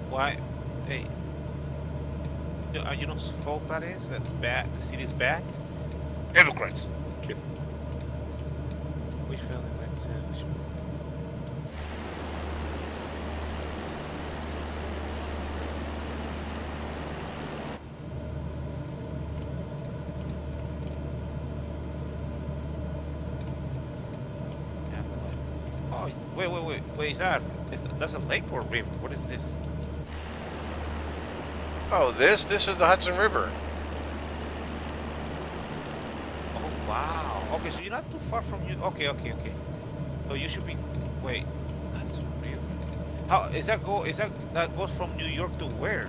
Why? Hey, you know whose fault that is? That's bad. The city's bad. Hypocrites. Kid. Which film? Which one? Yeah, oh, wait, that's a lake or a river? What is this? Oh, this is the Hudson River. Oh, wow. Okay, so you're not too far from you. Okay. So you should be. Wait, that's river. How is that go? That goes from New York to where?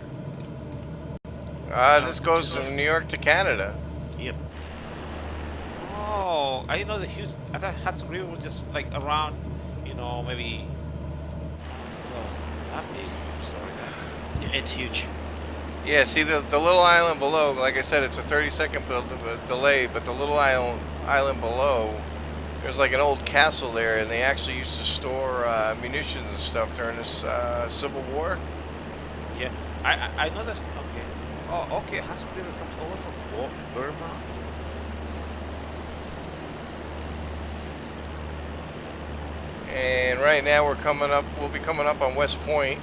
This goes from New York to Canada. Yep. Oh, I didn't know the huge. I thought Hudson River was just like around, maybe. Oh, not big. I'm sorry. Yeah, it's huge. Yeah, see the little island below, like I said, it's a 30-second delay, but the little island below, there's like an old castle there, and they actually used to store munitions and stuff during this Civil War. Yeah, I know that's okay. Oh, okay. Hudson River comes over from Burma. And right now we'll be coming up on West Point.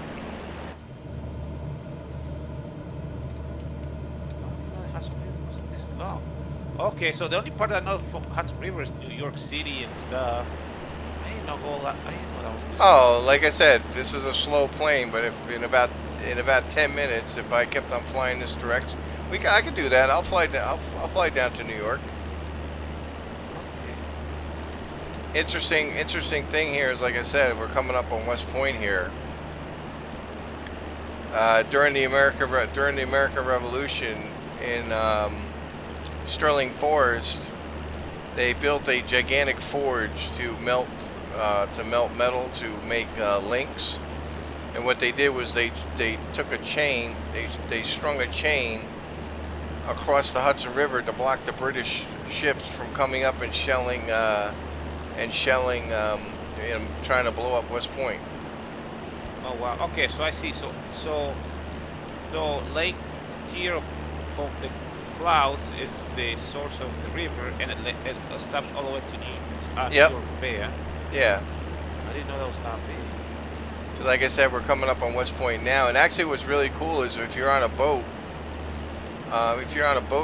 Okay, so the only part I know from Hudson River is New York City and stuff. I didn't know that was this. Oh, like I said, this is a slow plane, but if in about 10 minutes, if I kept on flying this direction, I could do that. I'll fly down to New York. Okay. Interesting thing here is, like I said, we're coming up on West Point here. During the American Revolution in Sterling Forest, they built a gigantic forge to melt metal to make links. And what they did was they took a chain, they strung a chain across the Hudson River to block the British ships from coming up and shelling, trying to blow up West Point. Oh wow. Okay, so I see. So the lake tier of the clouds is the source of the river, and it stops all the way to New York Bay. Yeah. I didn't know that was that big. So like I said, we're coming up on West Point now, and actually what's really cool is if you're on a boat,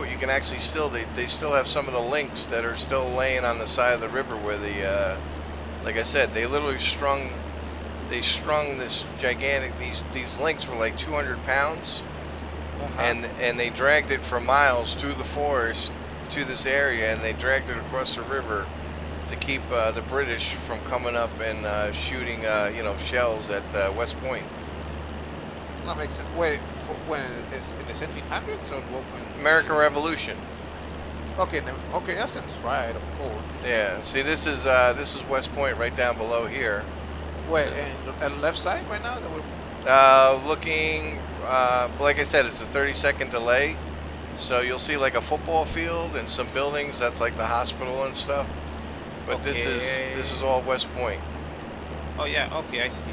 you can actually they still have some of the links that are still laying on the side of the river where like I said, they literally strung this gigantic, these links were like 200 pounds. And they dragged it for miles through the forest to this area, and they dragged it across the river to keep the British from coming up and shooting shells at West Point. That makes sense. Wait, when it's in the 1700s or what? American Revolution. Okay, that sounds right, of course. Yeah. See, this is West Point right down below here. Wait, and left side right now? That would... Looking, like I said, it's a 30-second delay, so you'll see like a football field and some buildings. That's like the hospital and stuff. But Okay. this is all West Point. Oh yeah. Okay, I see.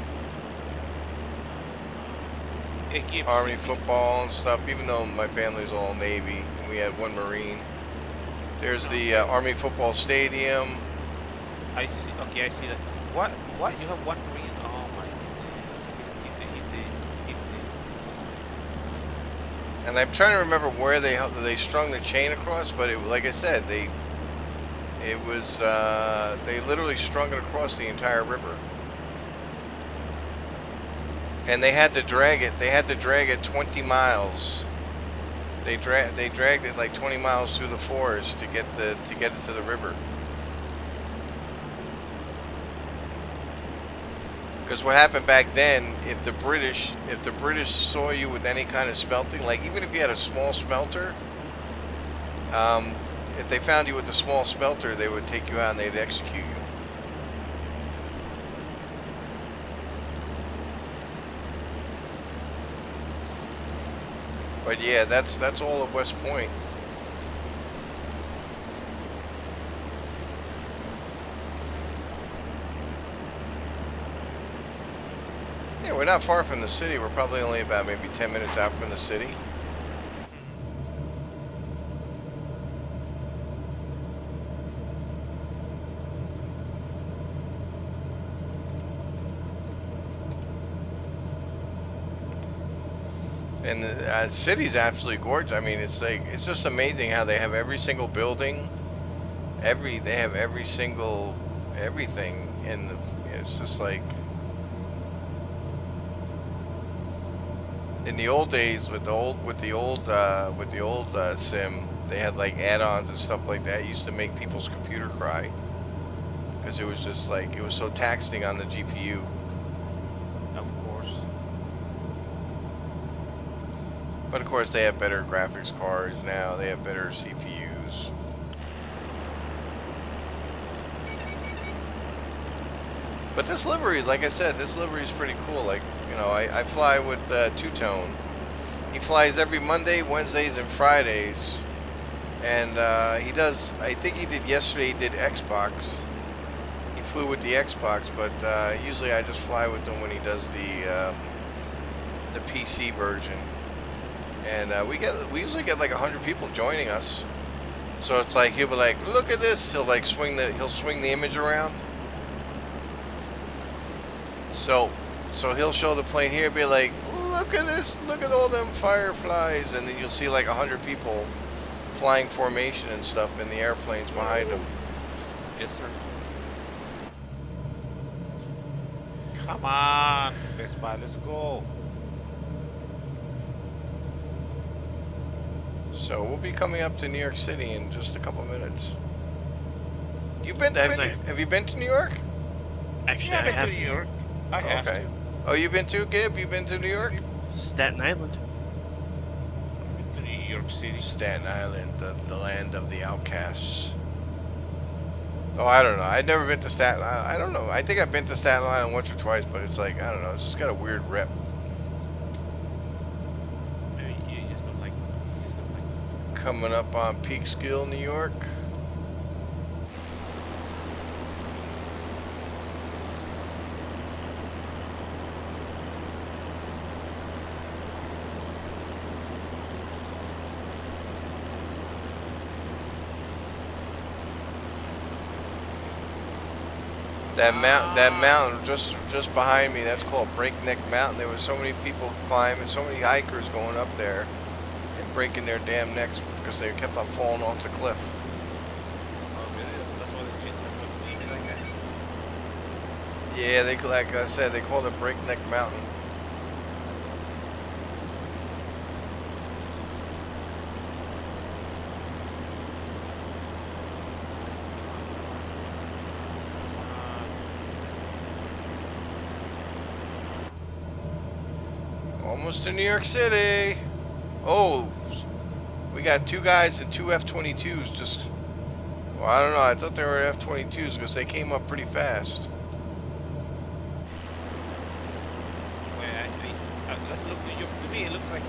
It gives Army football and stuff. Even though my family's all Navy, and we had one Marine. There's the Army Football Stadium. I see. Okay, I see that. What? What? You have one Marine? Oh my goodness. He's And I'm trying to remember where they strung the chain across, but it, like I said, they literally strung it across the entire river. And they had to drag it. They had to drag it 20 miles. They dragged it like 20 miles through the forest to get it to the river. Because what happened back then, if the British saw you with any kind of smelting, like even if you had a small smelter, if they found you with a small smelter, they would take you out and they'd execute you. But yeah, that's all of West Point. Yeah, we're not far from the city. We're probably only about maybe 10 minutes out from the city. And the city's absolutely gorgeous. I mean, it's just amazing how they have every single building, they have every single everything in the. It's just like in the old days with the old sim, they had like add-ons and stuff like that. It used to make people's computer cry because it was just like it was so taxing on the GPU. But of course, they have better graphics cards now. They have better CPUs. But this livery, like I said, this livery is pretty cool. Like, you know, I fly with Two-Tone. He flies every Monday, Wednesdays, and Fridays. And he does, I think he did yesterday, he did Xbox. He flew with the Xbox, but usually I just fly with him when he does the PC version. And we usually get like 100 people joining us. So it's like he'll be like, look at this. He'll like swing the image around. So he'll show the plane here, be like, look at this, look at all them fireflies, and then you'll see like 100 people flying formation and stuff in the airplanes behind him. Yes, sir. Come on, let's go. So we'll be coming up to New York City in just a couple minutes. Have you been to New York? Actually, Yeah, I I've been have. to New York. I have. Okay. Oh, you've been to, Gib? You've been to New York? Staten Island. I've been to New York City. Staten Island, the land of the outcasts. Oh, I don't know. I've never been to Staten Island. I don't know. I think I've been to Staten Island once or twice, but it's like, I don't know. It's just got a weird rep. Maybe you just don't like. Coming up on Peekskill, New York. That mountain just behind me, that's called Breakneck Mountain. There was so many people climbing, so many hikers going up there and breaking their damn necks because they kept on falling off the cliff. Oh, really? That's why they changed like that. Yeah, like I said, they called it Breakneck Mountain. Almost to New York City. Oh, we got two guys and two F-22s just, well, I don't know, I thought they were F-22s because they came up pretty fast. Let's look to me, it looks like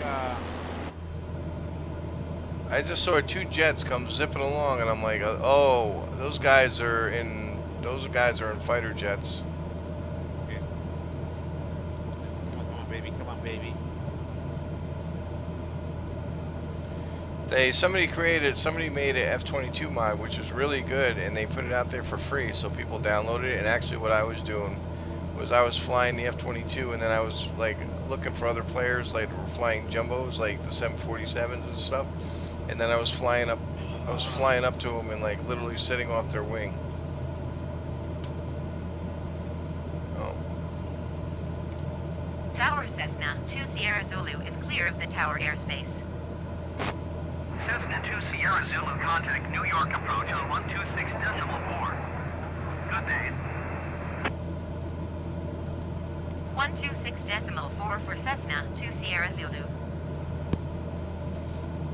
I just saw two jets come zipping along and I'm like, oh, those guys are in fighter jets. okay. Come on, baby. Somebody made a F-22 mod, which is really good, and they put it out there for free, so people downloaded it. And actually, what I was doing was I was flying the F-22, and then I was like looking for other players like were flying jumbos, like the 747s and stuff. And then I was flying up to them and like literally sitting off their wing. Oh. Tower Cessna 2 Sierra Zulu is clear of the tower airspace. Cessna 2 Sierra Zulu, contact New York approach on 126.4. Good day. 126.4 for Cessna 2 Sierra Zulu.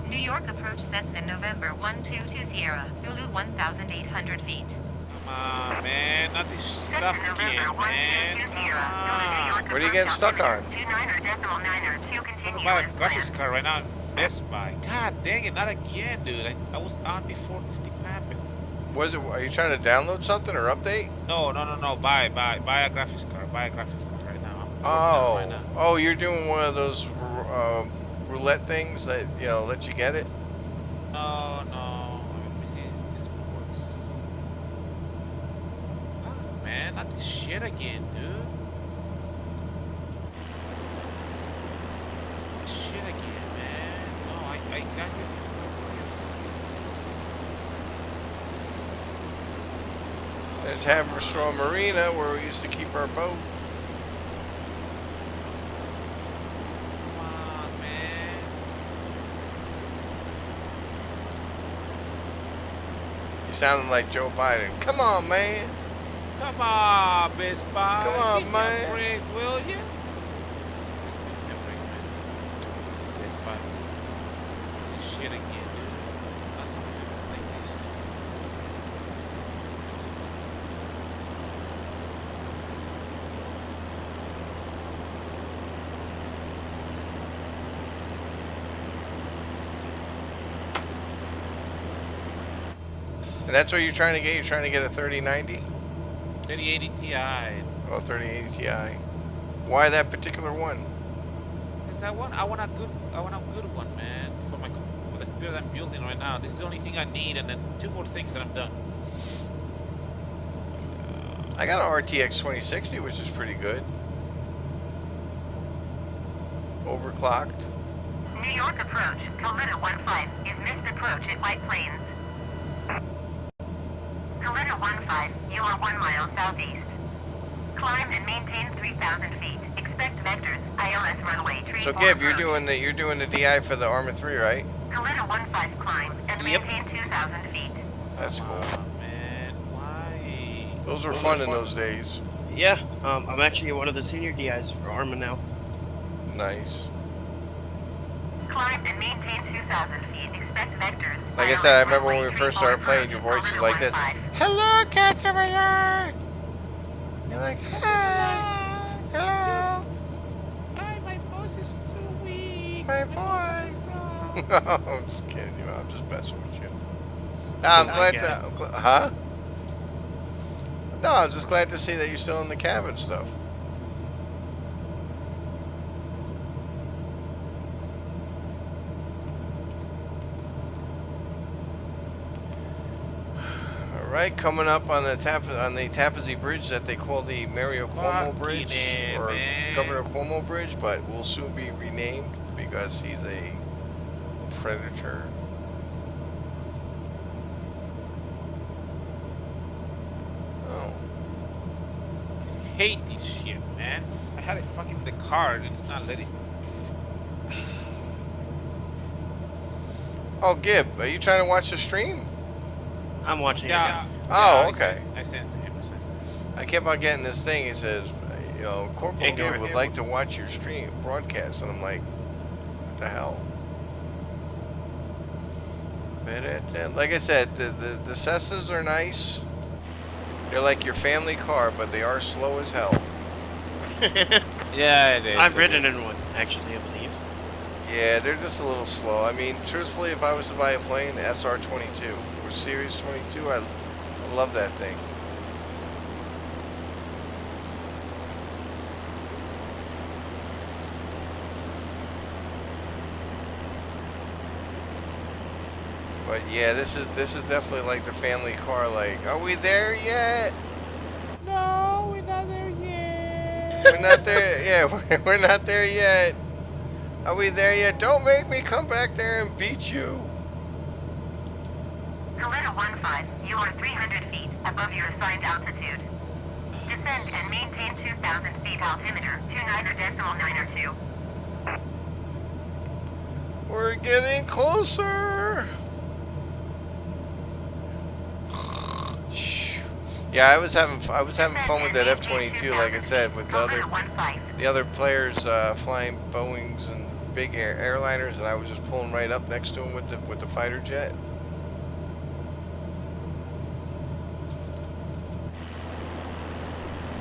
New York approach Cessna November 122 Sierra Zulu 1,800 feet. Come on, man. Not this stuff again, man. Come on. What are you getting stuck on? I'm about a graphics card right now in Best Buy. God dang it, not again, dude. I was on before this thing happened. Was it? Are you trying to download something or update? No. Buy a graphics card. Buy a graphics card right now. Oh, right now. oh, you're doing one of those roulette things that let you get it. No. Let me see if this works. Oh, man, not this shit again, dude. This shit again, man. No, I got it. There's Haverstraw Marina where we used to keep our boat. Come on, man. You sounded like Joe Biden. Come on, man. Come on, Best Buy. Come on, Give me man. a break, will you? Best Buy. This shit again, dude. That's what we do like this. And that's what you're trying to get? You're trying to get a 3090? 3080 Ti. Oh, 3080 Ti. Why that particular one? Is that one? I want a good one, man. For the computer that I'm building right now. This is the only thing I need, and then 2 more things and I'm done. I got an RTX 2060, which is pretty good. Overclocked. New York approach, Coletta 15 is missed approach at White Plains. Coletta 15, you are 1 mile southeast. Climb and maintain 3,000 feet. Expect vectors, ILS runway, tree. So Gib, you're doing the DI for the Arma 3, right? Coletta 15 climb and maintain 2,000 feet. That's cool. Oh, man, why? Those were fun in those days. Yeah, I'm actually one of the senior DIs for Arma now. Nice. Climb and maintain 2,000 feet. Expect vectors. Like I said, I remember when we first started playing, your voice was like this. Hello, Caterpillar! You're like, hi! Hello! Hi, my voice is too weak. My voice! No, I'm just kidding you. I'm just messing with you. No, I'm glad to... Huh? No, I'm just glad to see that you're still in the cabin stuff. Right, coming up on the Tappazy Bridge that they call the Mario Cuomo Bridge or man. Governor Cuomo Bridge, but will soon be renamed because he's a predator. Oh, Hate this shit, man. I had it fucking in the car and it's not letting. oh, Gib, are you trying to watch the stream? I'm watching it Yeah. now. Oh, okay. I sent it to him. I kept on getting this thing. It says, Corporal Ignore Gib it. would like to watch your stream broadcast, and I'm like, what the hell? But like I said, the Cessnas are nice. They're like your family car, but they are slow as hell. Yeah, it is. I've ridden in one, actually, I believe. Yeah, they're just a little slow. I mean, truthfully, if I was to buy a plane, SR-22 or Series 22, I love that thing. But yeah, this is definitely like the family car. Like, are we there yet? No, we're not there yet. We're not there. Yeah, we're not there yet. Are we there yet? Don't make me come back there and beat you. Toledo 15, you are 300 feet above your assigned altitude. Descend and maintain 2,000 feet altimeter, 29.902. We're getting closer. Yeah, I was having fun with that F-22, like I said, with the other players flying Boeings and big airliners, and I was just pulling right up next to them with the fighter jet.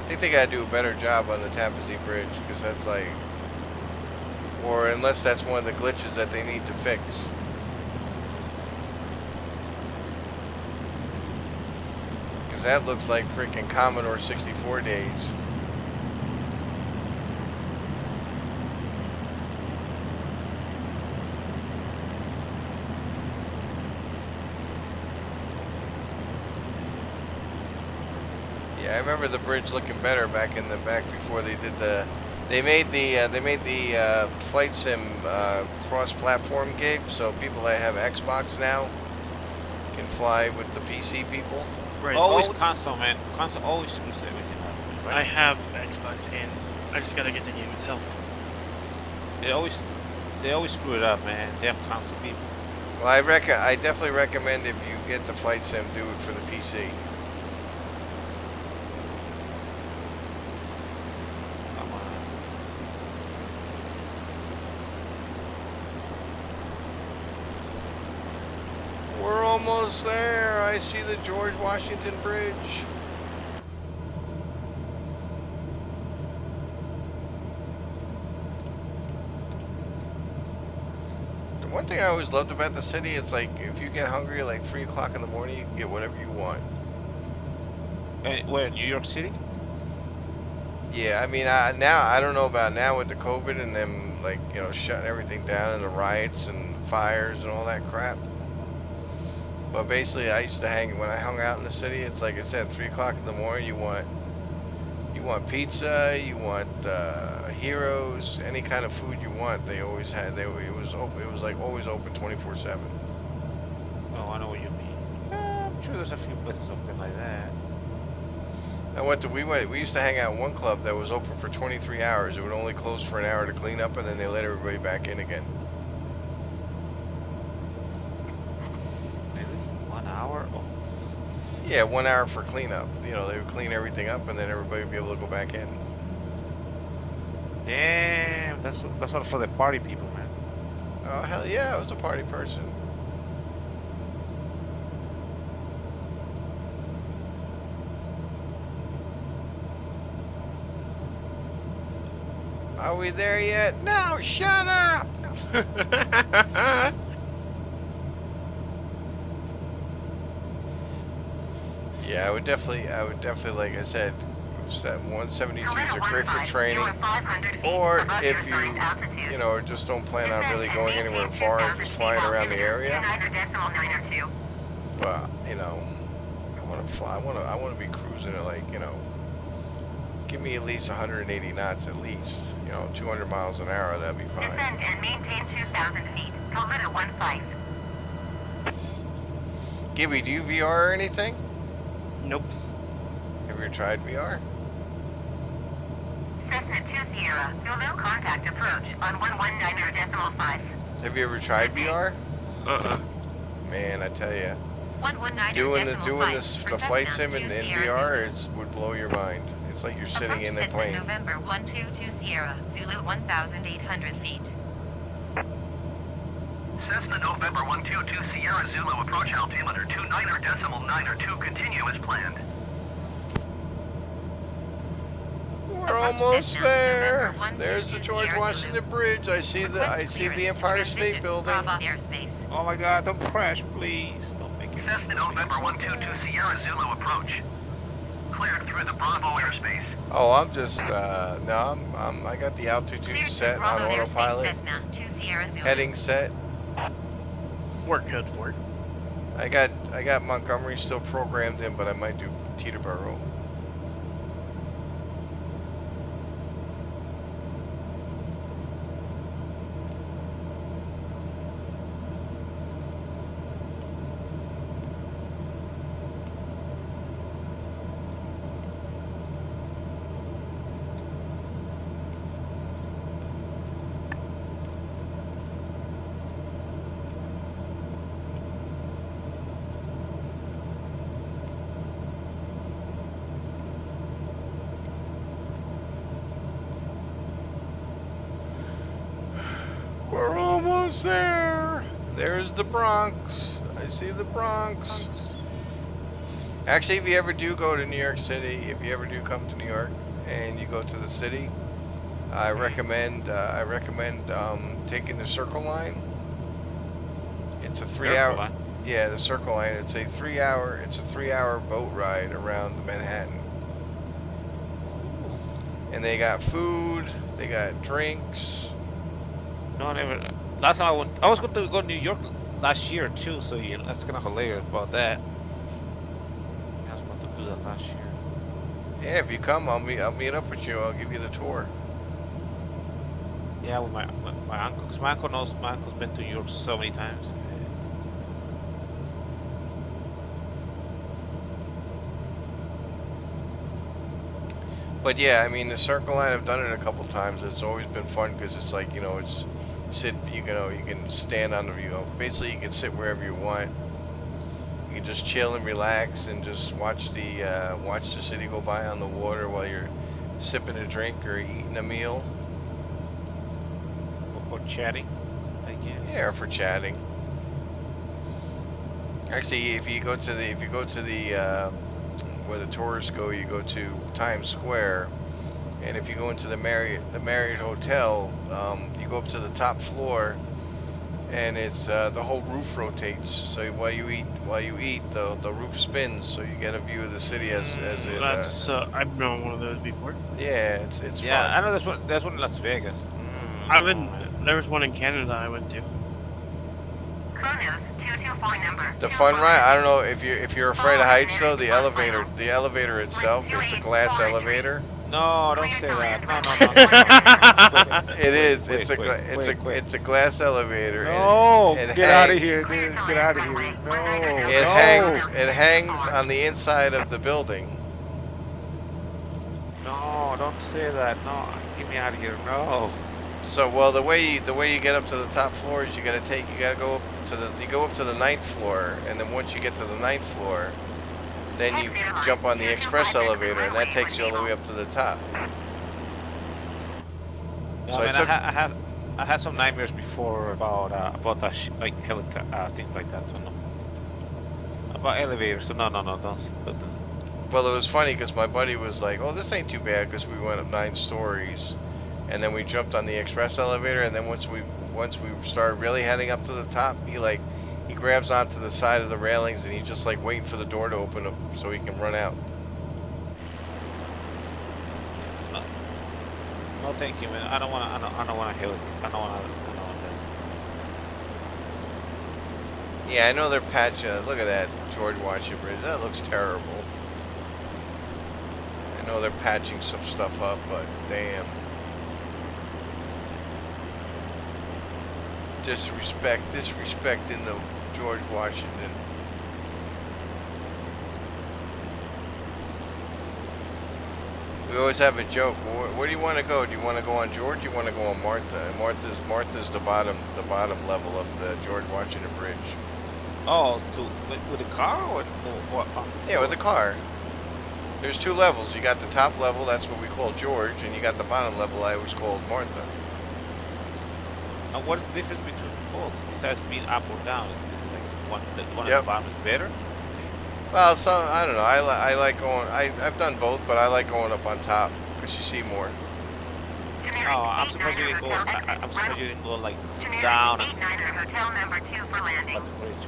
I think they gotta do a better job on the Tappan Zee Bridge, because that's like, or unless that's one of the glitches that they need to fix. Because that looks like freaking Commodore 64 days. Yeah, I remember the bridge looking better back before they did they made the flight sim cross-platform gig, so people that have Xbox now can fly with the PC people. Right. Always console, man. Console always screws everything up. I have Xbox and I just gotta get the game itself. They always screw it up, man. Damn console people. Well, I definitely recommend if you get the flight sim, do it for the PC. Come on. We're almost there. I see the George Washington Bridge. The one thing I always loved about the city is like if you get hungry at like 3 o'clock in the morning, you can get whatever you want. Where, New York City? Yeah, I mean, now I don't know about now with the COVID and them like, you know, shutting everything down and the riots and fires and all that crap. But basically, I used to when I hung out in the city. It's like I said, 3 o'clock in the morning. You want pizza, you want Heroes, any kind of food you want. They always had. It was open. It was like always open 24/7. Oh, I know what you mean. I'm sure there's a few places open like that. We used to hang out in one club that was open for 23 hours. It would only close for an hour to clean up, and then they let everybody back in again. Yeah, 1 hour for cleanup. You know, they would clean everything up, and then everybody would be able to go back in. Damn, that's all for the party people, man. Oh hell yeah, I was a party person. Are we there yet? No, shut up! Yeah, I would definitely, like I said, 172s are great for training, or if you know, just don't plan on really going anywhere far and just flying around the area. But you know, I want to fly. I want to be cruising at like, you know, give me at least 180 knots at least. You know, 200 miles an hour. That'd be fine. Descend and maintain 2,000 feet. Toledo 15. Gibby, do you VR or anything? Nope. Have you ever tried VR? Cessna 2 Sierra, Zulu contact approach on 119.5. Have you ever tried VR? Uh-uh. Man, I tell you, 119.5 doing the for flight Cessna sim in 2 Sierra VR would blow your mind. It's like you're sitting Approach in the Cessna plane. November 122 Sierra, Zulu 1,800 feet. Cessna November 122 Sierra Zulu approach altimeter 29.902. Continue as planned. We're almost there. There's the George Washington Bridge. I see the Empire State Building. Oh my God! Don't crash, please. Don't make it. Cessna November 122 Sierra Zulu approach. Cleared through the Bravo airspace. Oh, I'm just no, I got the altitude set on autopilot. Heading set. Work code for it. I got Montgomery still programmed in, but I might do Teterboro. We're almost there. There's the Bronx. I see the Bronx. Actually, if you ever do go to New York City, if you ever do come to New York and you go to the city, I recommend taking the Circle Line. It's a 3-hour. Yeah, the Circle Line. It's a 3-hour boat ride around Manhattan. And they got food. They got drinks. No, never. Last time I went, I was going to go to New York last year too. So you know, that's kind of hilarious about that. I was going to do that last year. Yeah, if you come, I'll meet up with you. I'll give you the tour. Yeah, with my uncle, because my uncle's been to New York so many times. But yeah, I mean the Circle Line, I've done it a couple times. It's always been fun because it's like, you know, it's you can stand on the, basically you can sit wherever you want. You can just chill and relax and just watch the city go by on the water while you're sipping a drink or eating a meal. Or chatting, I guess. Yeah, or for chatting. Actually, if you go to the where the tourists go, you go to Times Square, and if you go into the Marriott Hotel, you go up to the top floor, and it's the whole roof rotates. So while you eat, the roof spins, so you get a view of the city as it. That's I've been on one of those before. Yeah, it's yeah, fun. I know there's one in Las Vegas. There was one in Canada I went to. The fun ride, I don't know if you're afraid of heights though. The elevator itself, it's a glass elevator. No, don't say that. No. It is. It's a glass elevator. No, and get out of here, dude. Get out of here. No. It hangs on the inside of the building. No, don't say that. No, get me out of here. No. So, well, the way you get up to the top floor is you go up to the 9th floor, and then once you get to the 9th floor, then you jump on the express elevator, and that takes you all the way up to the top. Yeah, so I had some nightmares before about that like things like that. So no. About elevators. So no, don't. Well, it was funny because my buddy was like, "Oh, this ain't too bad," because we went up 9 stories. And then we jumped on the express elevator, and then once we started really heading up to the top, he grabs onto the side of the railings, and he's just like waiting for the door to open up so he can run out. No, thank you, man. I don't want to heal it. I don't want to. Yeah, I know they're patching. Look at that George Washington Bridge. That looks terrible. I know they're patching some stuff up, but damn. Disrespecting the George Washington. We always have a joke. Where do you want to go? Do you want to go on George? Or do you want to go on Martha? And Martha's the bottom level of the George Washington Bridge. Oh, with a car or what? Yeah, with a car. There's 2 levels. You got the top level, that's what we call George, and you got the bottom level I always called Martha. And what is the difference between both besides being up or down? Is like one Yep. at the bottom is better? Well, I don't know. I like going. I've done both, but I like going up on top because you see more. Oh, I'm surprised you didn't go. I'm surprised you didn't go like down.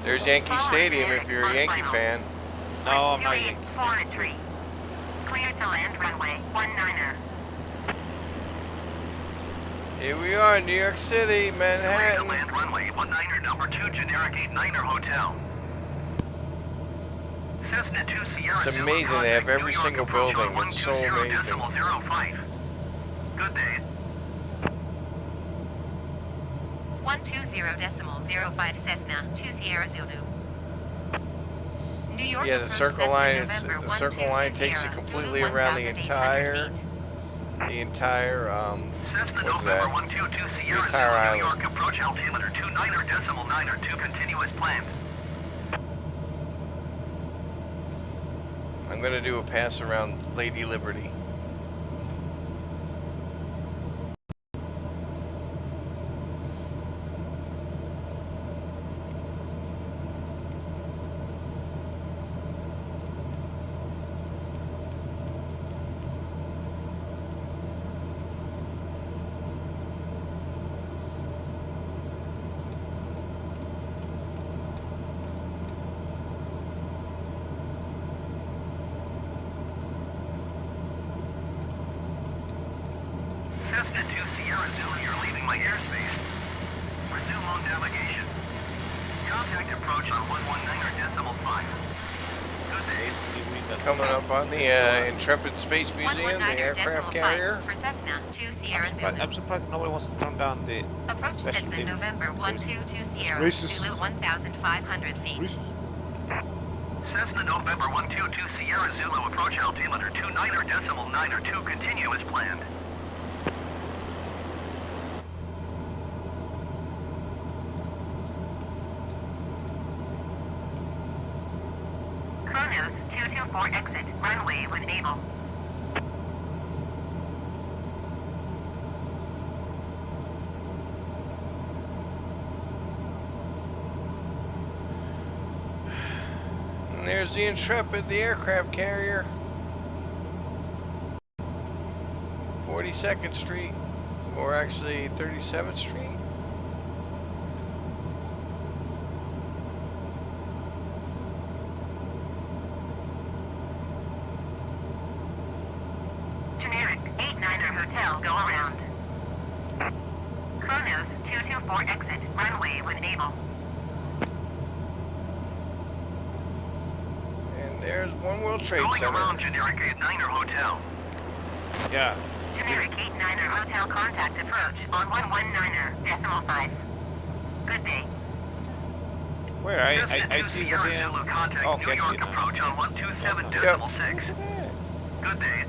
There's Yankee Stadium if you're a Yankee fan. No, I'm not a Yankee fan. Clear to land runway 19er. Here we are in New York City, Clear to Manhattan. land runway 19er, number 2 generic 89er hotel. Cessna 2 Sierra It's Zulu, amazing they contact have every New York single approach building. on It's so amazing. 120.05. Good day. 120.05 Cessna 2 Sierra Zulu. New York Yeah, the approach circle Cessna line. November The circle 12 line takes you Sierra, completely Zulu around the 1,800 feet. entire Cessna what is November that? 122 The Sierra entire Zulu, New island. York approach altimeter 29.9 continuous planned. I'm gonna do a pass around Lady Liberty. Cessna 2 Sierra Zulu, you're leaving my airspace. Resume on navigation. Contact approach on 119.5. Good day. Coming up on the Intrepid Space Museum, the 119.5 aircraft carrier. for Cessna 2 Sierra Zulu. I'm surprised nobody wants to turn down the Approach special Cessna limit. November There's 122 it's Sierra racist. Zulu 1,500 feet. Racist. Cessna November 122 Sierra Zulu, approach altimeter 29.9 continuous planned. Chronos 224 exit, runway when able. And there's the Intrepid, the aircraft carrier. 42nd Street, or actually 37th Street. Generic 89er Hotel, go around. Chronos 224 exit, runway when able. And there's One World Trade Going Center. around generic 89er Hotel. Yeah. Generic 89er Hotel contact approach on 119.5. Good day. Where? I Cessna 2 see the Sierra damn. Zulu, contact Okay, New I see York it now. approach on 127.6. Good day.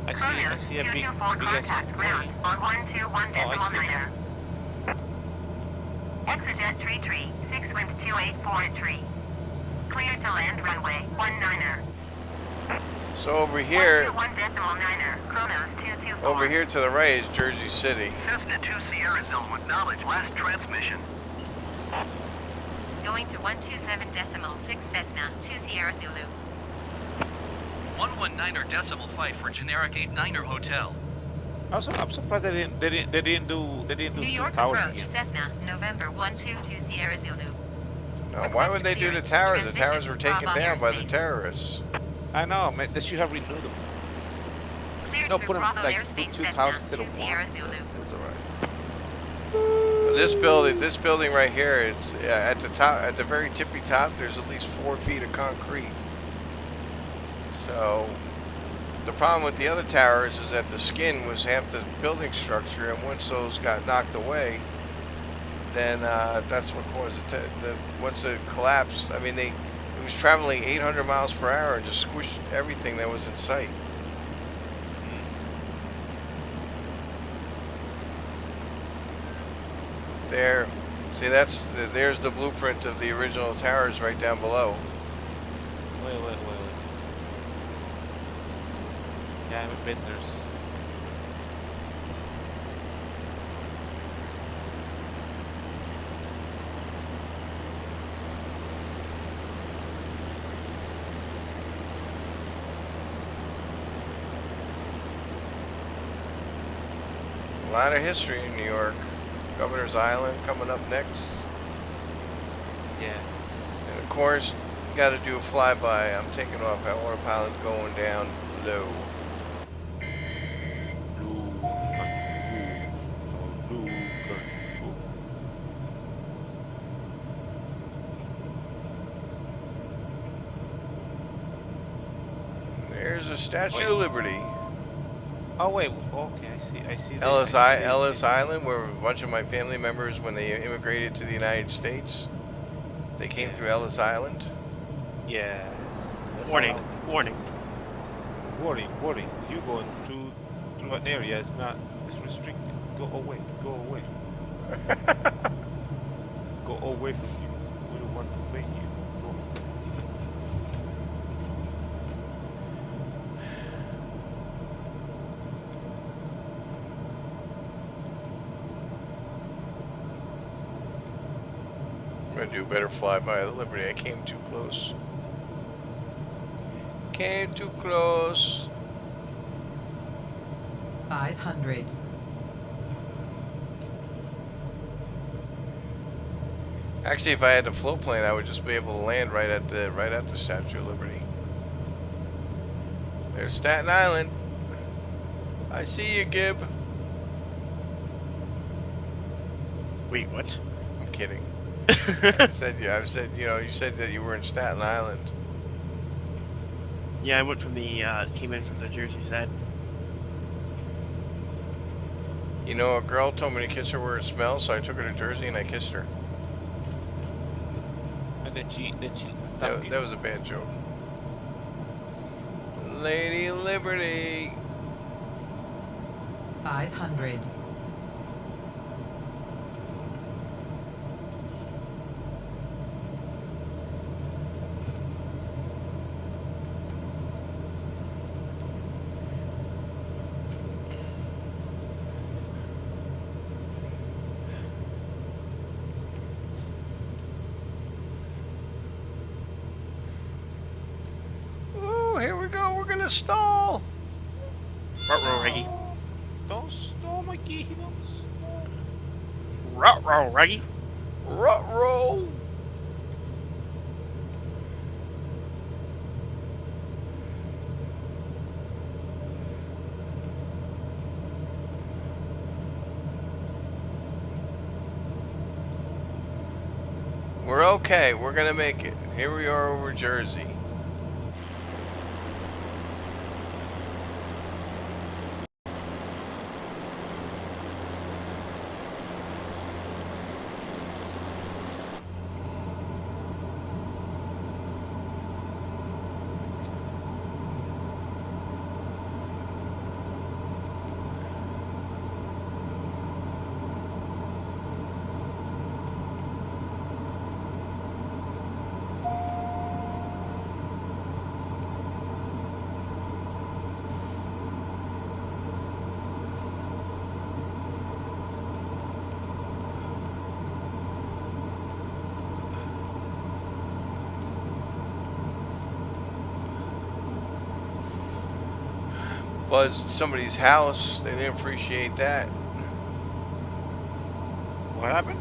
I see a big, 224 big ass contact ground on 121.9. Exit tree tree, 6 wind 284 Clear to land runway 19er. So over here, 121.9er, Chronos 224. over here to the right is Jersey City. Cessna 2 Sierra Zulu, acknowledge last transmission. Going to 127.6 Cessna 2 Sierra Zulu. 119.5 for generic 89er Hotel. Also, I'm surprised they didn't do New two York towers approach again. Cessna November 122 Sierra Zulu. No, why would they do the towers? The towers were taken down by the airspace. terrorists. I know, man. They should have renewed them. Cleared No, through put them Bravo like airspace two Cessna towers instead 2 of one. Sierra Zulu. It's alright. This building right here, it's at the top, at the very tippy top. There's at least 4 feet of concrete. So the problem with the other towers is that the skin was half the building structure, and once those got knocked away, then that's what caused it. Once it collapsed, I mean, it was traveling 800 miles per hour and just squished everything that was in sight. There, see, there's the blueprint of the original towers right down below. Wait. Yeah, I haven't been there. A lot of history in New York. Governor's Island coming up next. Yeah. And of course, you got to do a flyby. I'm taking off at autopilot going down low. There's a Statue of Liberty. Oh wait, okay, I see. Ellis Island, where a bunch of my family members, when they immigrated to the United States, they came through Ellis Island. Yes. Warning, warning. Warning. You going through an area it's restricted. Go away. Go away from you. We don't want to play you. Go. I'm gonna do a better flyby of the Liberty. I came too close. Came too close. 500. Actually, if I had the float plane, I would just be able to land right at the Statue of Liberty. There's Staten Island. I see you, Gib. Wait, what? I'm kidding. I said you said that you were in Staten Island. Yeah, I went from came in from the Jersey side. You know, a girl told me to kiss her where it smells, so I took her to Jersey and I kissed her. And then she. That was a bad joke. Lady Liberty. 500. Here we go. We're gonna stall. Ruh-roh, Reggie. Don't stall, Mikey. Don't stall. Ruh-roh, Reggie. Ruh-roh. We're okay. We're gonna make it. Here we are over Jersey. Buzzed somebody's house. They didn't appreciate that. What happened?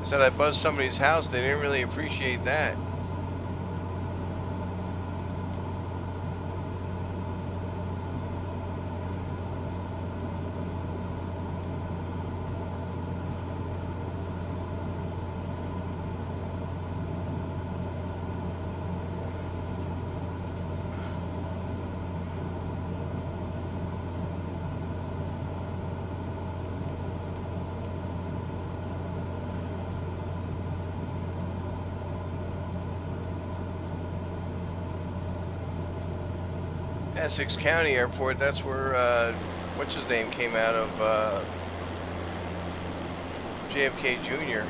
I said I buzzed somebody's house. They didn't really appreciate that. Essex County Airport, that's where, what's his name came out of, JFK Jr.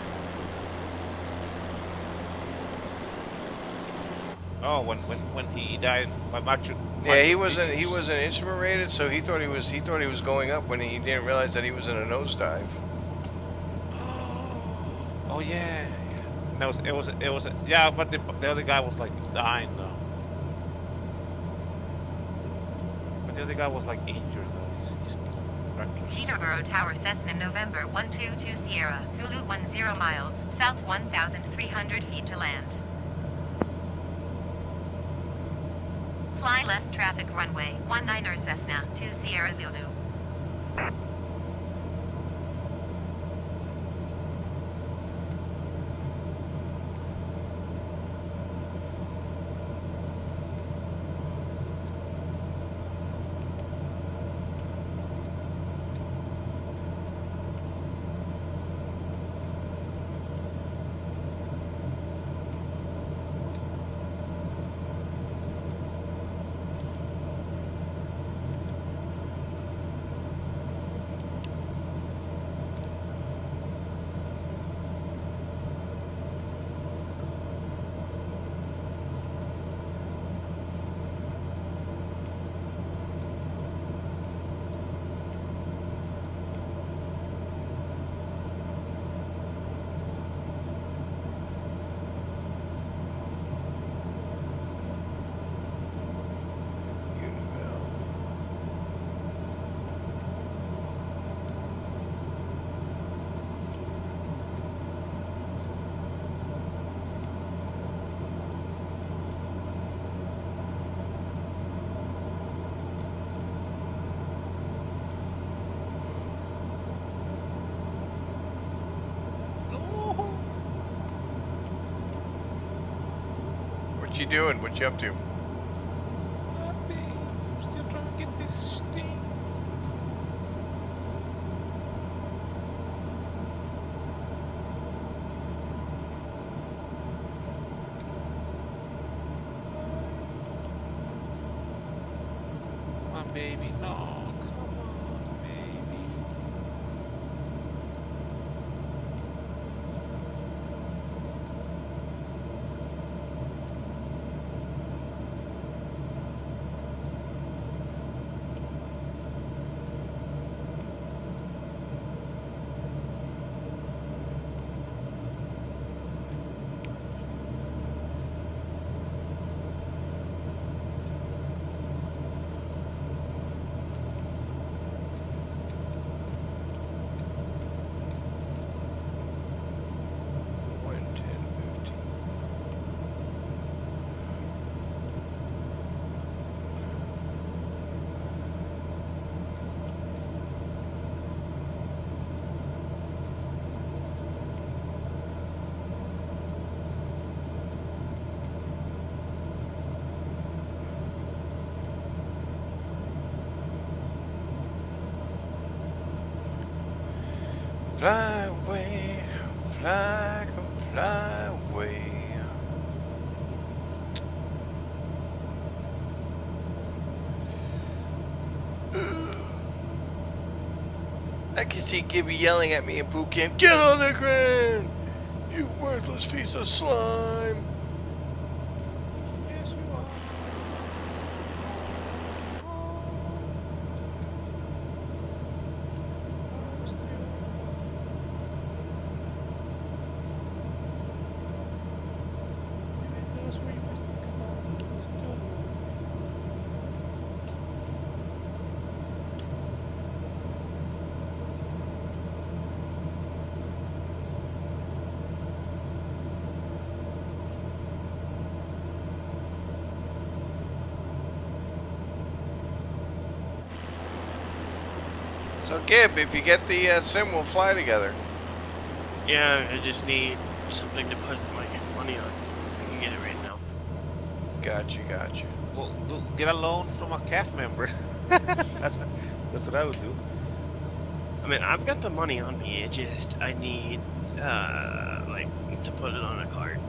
Oh, when he died by Machu. Yeah, he wasn't instrument rated, so he thought he was going up when he didn't realize that he was in a nosedive. Oh yeah. No, it was yeah, but the other guy was like dying though. But the other guy was like injured though. He's reckless. Teterboro Tower, Cessna, November 122 Sierra, Zulu 10 miles, south 1,300 feet to land. Fly left traffic runway 19 Cessna, 2 Sierra Zulu. What you doing? What you up to? Nothing. I'm still trying to get this thing. Come on, baby. No, come on, baby. Fly away, fly, come fly away. I can see Gibby yelling at me in boot camp. Get on the ground, you worthless piece of slime. Yes, you are. So Gib, if you get the sim, we'll fly together. Yeah, I just need something to put my money on. I can get it right now. Gotcha. Well, get a loan from a CAF member. that's what I would do. I mean, I've got the money on me. It just I need like to put it on a card.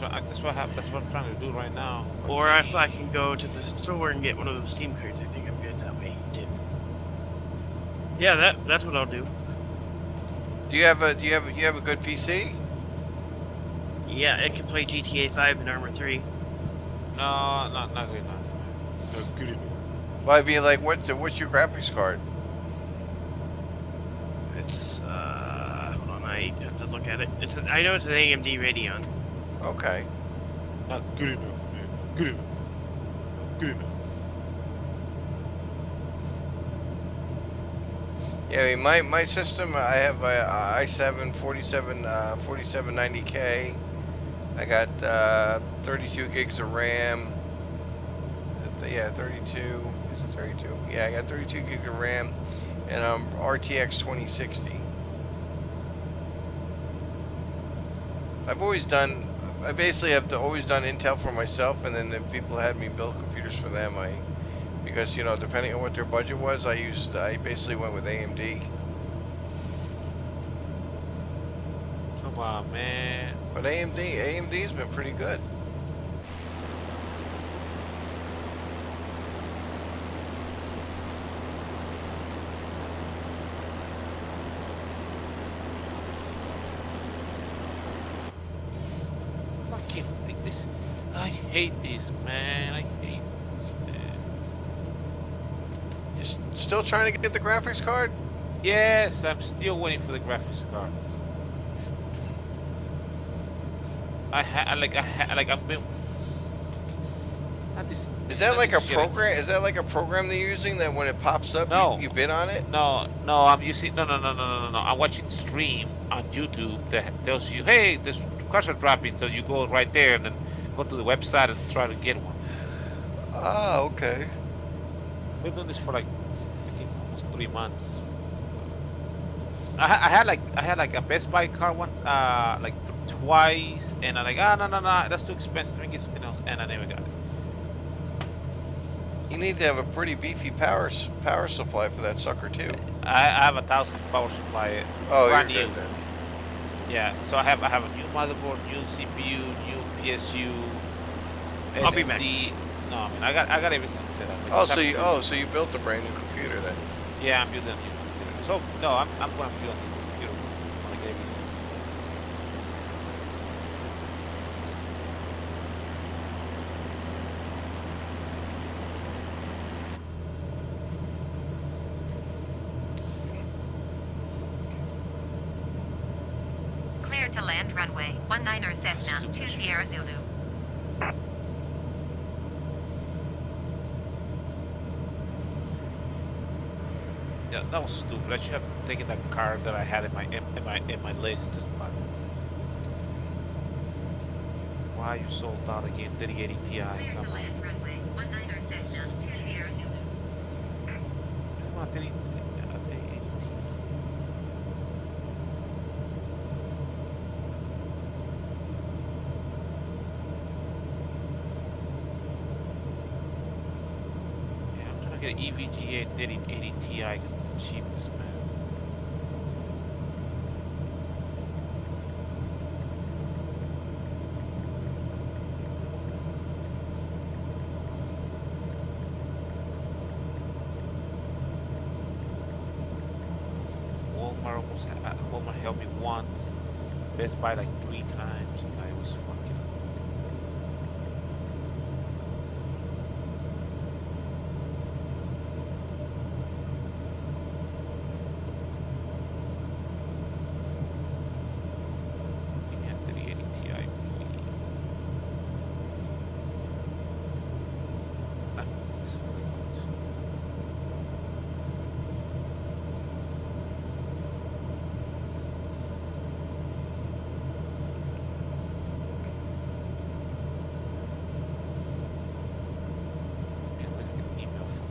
That's what I'm trying to do right now. Or if I can go to the store and get one of those Steam cards, I think I'm good that way too. Yeah, that's what I'll do. Do you have a good PC? Yeah, it can play GTA 5 and Armor 3. No, not good enough. Not good enough. Well, I mean, like, what's your graphics card? It's hold on, I have to look at it. I know it's an AMD Radeon. Okay. Not good enough, man. Good enough. Good enough. Yeah, I mean, my system, I have a i7 4790K. I got 32 gigs of RAM. Yeah, 32. Is it 32? Yeah, I got 32 gigs of RAM, and RTX 2060. I basically have always done Intel for myself, and then if people had me build computers for them, because you know, depending on what their budget was, I basically went with AMD. Come on, man. But AMD's been pretty good. Fucking think this. I hate this, man. I hate this, man. You still trying to get the graphics card? Yes, I'm still waiting for the graphics card. I've been. Is that like a program? Is that like a program they're using that when it pops up, No. you bid on it? No, I'm using no. I'm watching stream on YouTube that tells you, hey, this cars are dropping, so you go right there and then go to the website and try to get one. Ah, okay. We've done this for like I think almost 3 months. I had like a Best Buy car one like twice, and I'm like, ah, no, that's too expensive. Let me get something else, and I never got it. You need to have a pretty beefy power supply for that sucker too. I have 1,000 power supply, Oh, brand you're new. good then. Yeah, so I have a new motherboard, new CPU, new PSU, SSD. I'll be back. No, I mean I got everything set up. I Oh, just have to- so you built a brand new computer then? Yeah, I'm building a new computer. So no, I'm going to build a new computer when I get everything. Clear to land runway 19er Cessna 2 Sierra Zulu. Yeah, that was stupid. I should have taken that car that I had in my list. Just why you sold out again? 3080 Ti. Clear Come to on. land runway 19er Cessna 2 Sierra Zulu. Come on, 3080 Ti. Yeah, I'm trying to get an EVGA 3080 Ti because it's the cheapest, man. Walmart helped me once. Best Buy like 3 times. I was fucking. Give me a 3080 Ti, please. Ah, this is what I want. Man, where's an email from?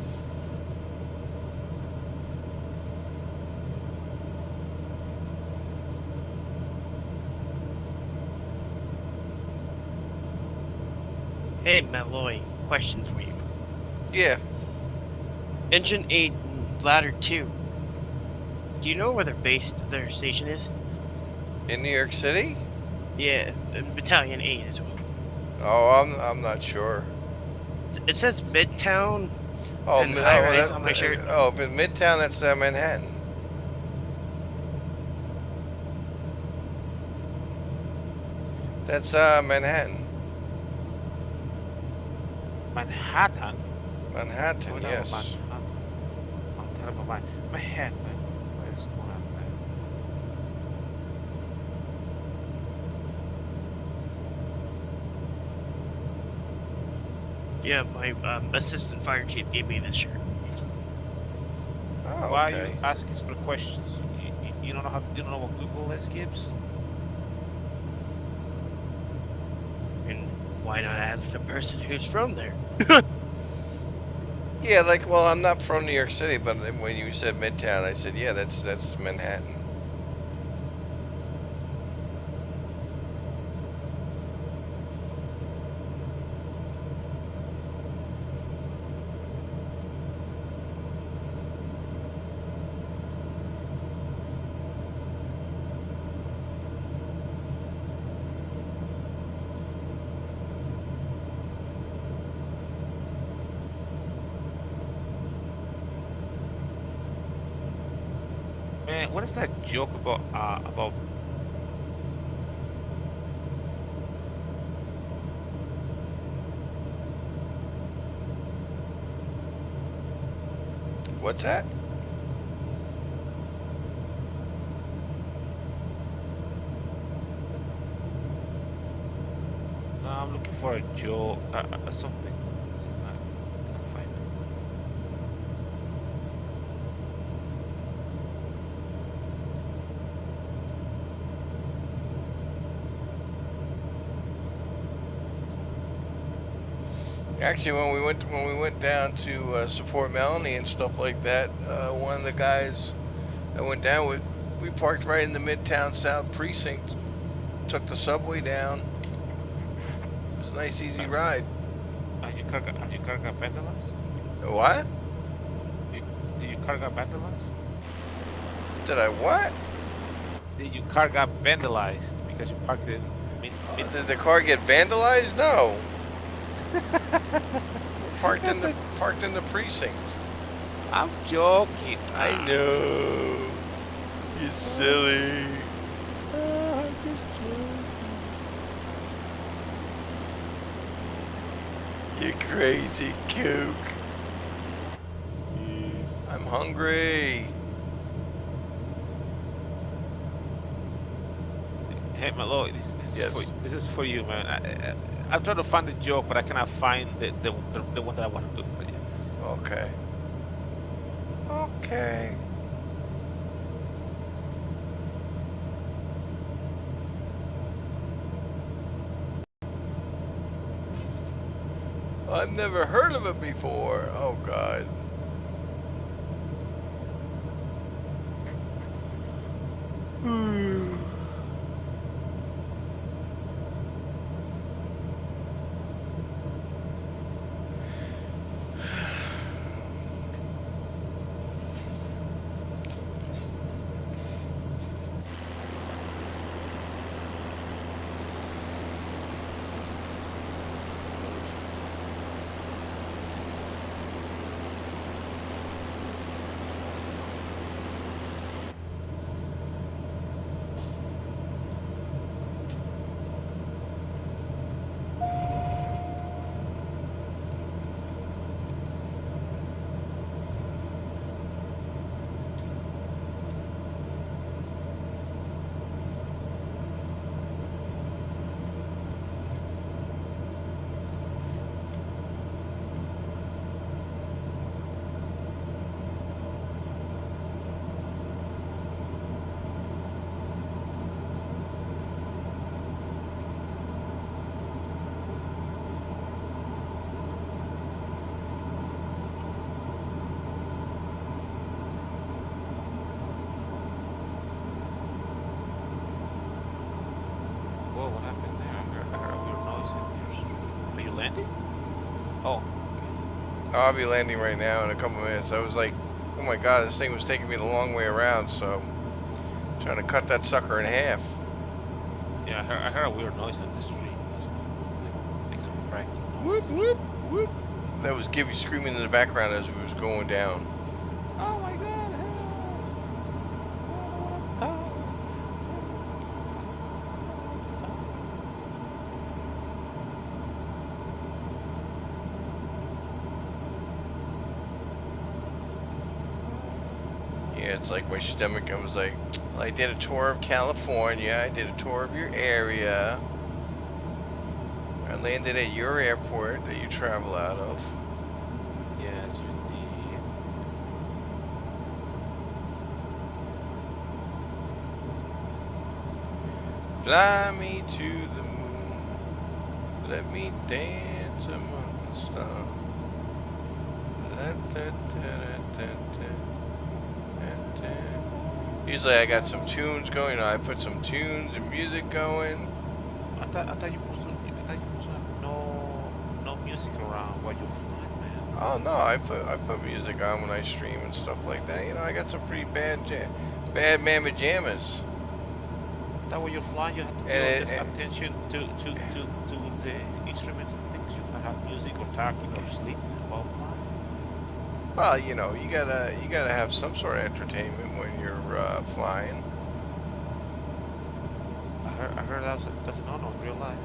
Hey, Malloy, question for you. Yeah. Engine 8 and Ladder 2. Do you know where their station is? In New York City? Yeah, Battalion 8 as well. Oh, I'm not sure. It says Midtown. Oh, And high rise on my shirt. Oh, but Midtown, that's Manhattan. That's Manhattan. Manhattan. Manhattan, Oh, no, yes. Manhattan. I'm telling you, my head, man. What is going on, man? Yeah, my assistant fire chief gave me this shirt. Oh, Why are okay. you asking for questions? You don't know you don't know what Google is, Gibbs? And why not ask the person who's from there? Yeah, like, well, I'm not from New York City, but when you said Midtown, I said, yeah, that's Manhattan. Man, what is that joke about? What's that? No, I'm looking for a joke, something. I can't find it. Actually, when we went down to support Melanie and stuff like that, one of the guys I went down with, we parked right in the Midtown South precinct, took the subway down. It was a nice, easy ride. Are you car got vandalized? What? Did your car got vandalized? Did I what? Did your car got vandalized because you parked it in Did the car get vandalized? No. parked in the precinct. I'm joking. I know. You silly. I'm just joking. You crazy kook. Yes. I'm hungry. Hey, Malo, this is for you, man. I'm trying to find the joke, but I cannot find the one that I want to do for you. Okay. Okay. I've never heard of it before. Oh, God. Whoa, what happened there? I heard a weird noise in your street. Are you landing? Oh. I'll be landing right now in a couple minutes. I was like, oh my God, this thing was taking me the long way around, so I'm trying to cut that sucker in half. Yeah, I heard a weird noise in the street. Like some cracking Whoop, noises. whoop, whoop. That was Gibby screaming in the background as we was going down. Oh my God! Help! Yeah, it's like my stomach. I was like, I did a tour of California. I did a tour of your area. I landed at your airport that you travel out of. Yes, you did. Fly me to the moon. Let me dance among the stars. Usually I got some tunes going. I put some tunes and music going. I thought you supposed to have no music around while you're flying, man. Oh no, I put music on when I stream and stuff like that. You know, I got some pretty bad mamma jammas. That way you're flying, you have to pay attention to the instruments and things. You can have music or talking or sleeping while flying. Well, you know, you gotta have some sort of entertainment when you're flying. I heard that's a no-no in real life.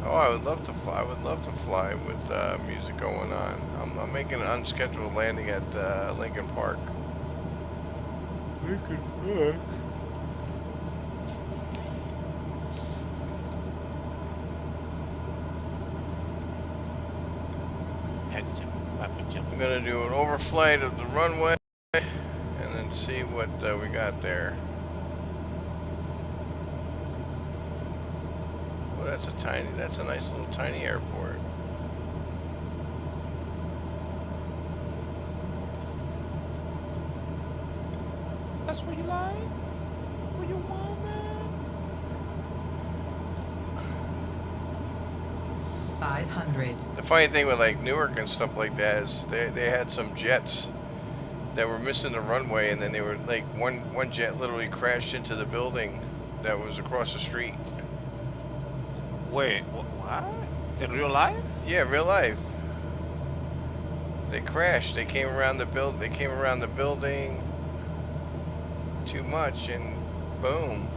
Oh, I would love to fly. I would love to fly with music going on. I'm making an unscheduled landing at Lincoln Park. Lincoln Park. I'm gonna do an overflight of the runway and then see what we got there. Well, that's a nice little tiny airport. That's where you lie? 500. The funny thing with like Newark and stuff like that is they had some jets that were missing the runway, and then they were like one jet literally crashed into the building that was across the street. Wait, what? In real life? Yeah, real life. They crashed. They came around the build. They came around the building too much, and boom.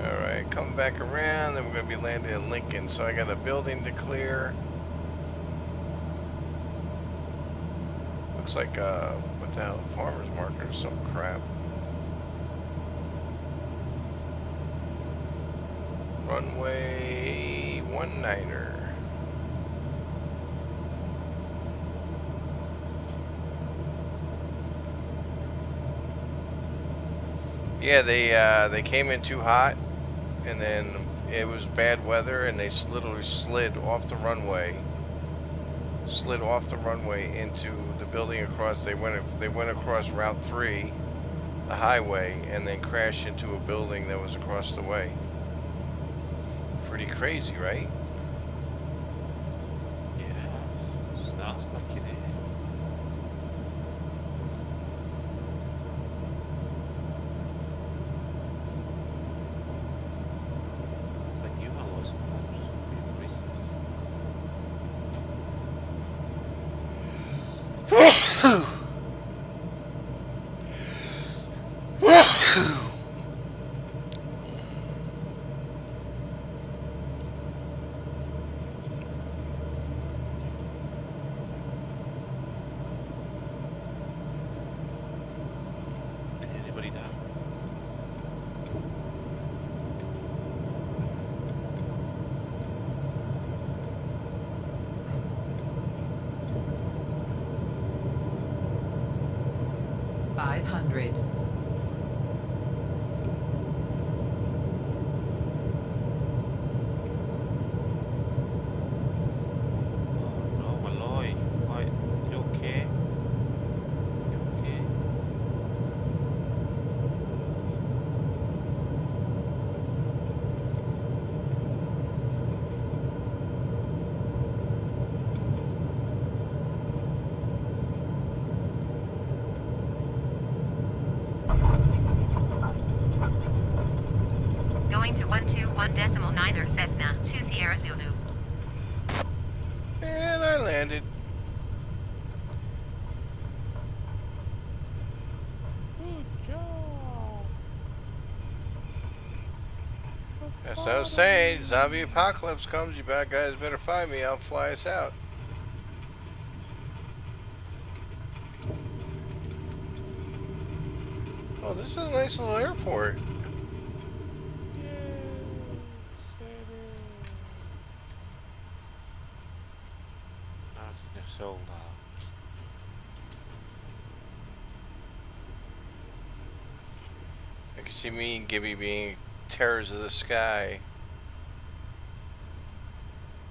All right, coming back around. Then we're gonna be landing in Lincoln. So I got a building to clear. Looks like what the hell? Farmer's market or some crap. Runway 19er. Yeah, they came in too hot, and then it was bad weather, and they literally slid off the runway. Slid off the runway into the building across. They went across Route 3, the highway, and then crashed into a building that was across the way. Pretty crazy, right? Yeah, sounds like it is. But you always supposed to be Christmas. Anybody down? $500. Oh no, Malloy. Why? You okay? You okay? Going to 121.9er Cessna, 2 Sierra Zulu. And I landed. Good job. That's what I was saying. Zombie apocalypse comes. You bad guys better find me. I'll fly us out. Oh, this is a nice little airport. They're sold out. I can see me and Gibby being terrors of the sky.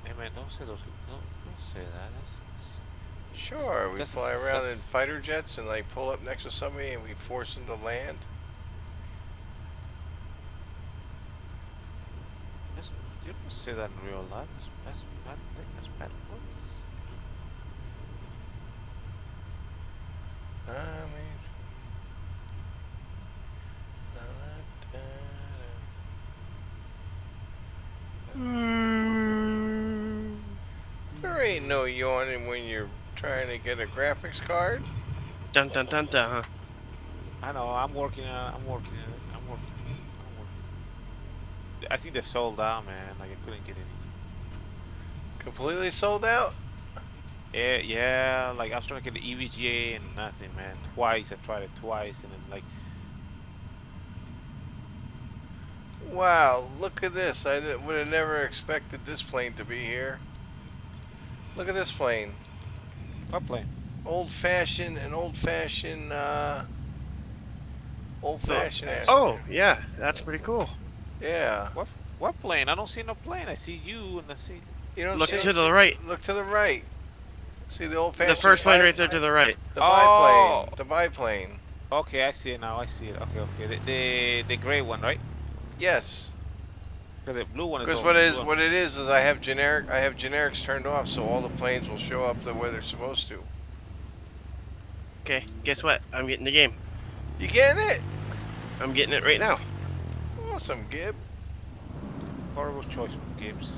Hey man, don't say those. Don't say that. That's Sure, we That's- fly around that's- in fighter jets and like pull up next to somebody and we force them to land. you don't say that in real life. That's bad. That's bad words. I mean, there ain't no yawning when you're trying to get a graphics card. Dun dun dun dun. I know. I'm working on it. I'm working on it. I'm working. I think they sold out, man. Like I couldn't get anything. Completely sold out? Yeah. Like I was trying to get the EVGA and nothing, man. Twice. I tried it twice, and then like. Wow, look at this. I would have never expected this plane to be here. Look at this plane. What plane? Old-fashioned ass. Oh, yeah, that's pretty cool. Yeah. What plane? I don't see no plane. I see you, and I see. You don't Look see, to the right. Look to the right. See the old-fashioned. The first plane right there to the right. The Oh. biplane. The biplane. Okay, I see it now. I see it. Okay. The gray one, right? Yes. The blue one is Because always what it is I have generics turned off, so all the planes will show up the way they're supposed to. Okay, guess what? I'm getting the game. You getting it? I'm getting it right now. Awesome, Gib. horrible choice of games.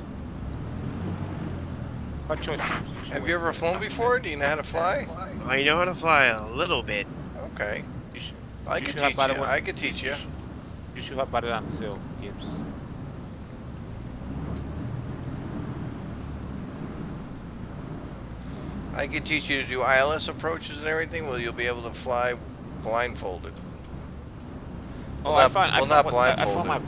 What choice? Have you ever flown before? Do you know how to fly? I know how to fly a little bit. Okay. I could should teach have you. better one. I could teach you. You should have better on sale games. I could teach you to do ILS approaches and everything. Well, you'll be able to fly blindfolded. Oh, well, I found. Well, I not found blindfolded. I found my.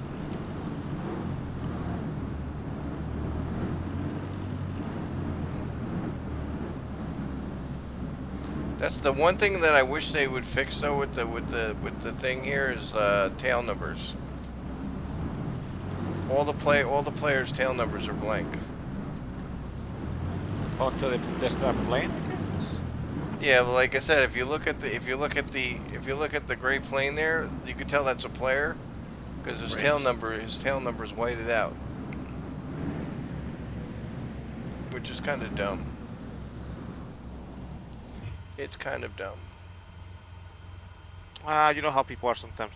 That's the one thing that I wish they would fix though with the thing here is tail numbers. All the players' tail numbers are blank. Until they start playing. Yeah, but like I said, if you look at the gray plane there, you can tell that's a player because his tail number is whited out, which is kind of dumb. It's kind of dumb. You know how people are sometimes.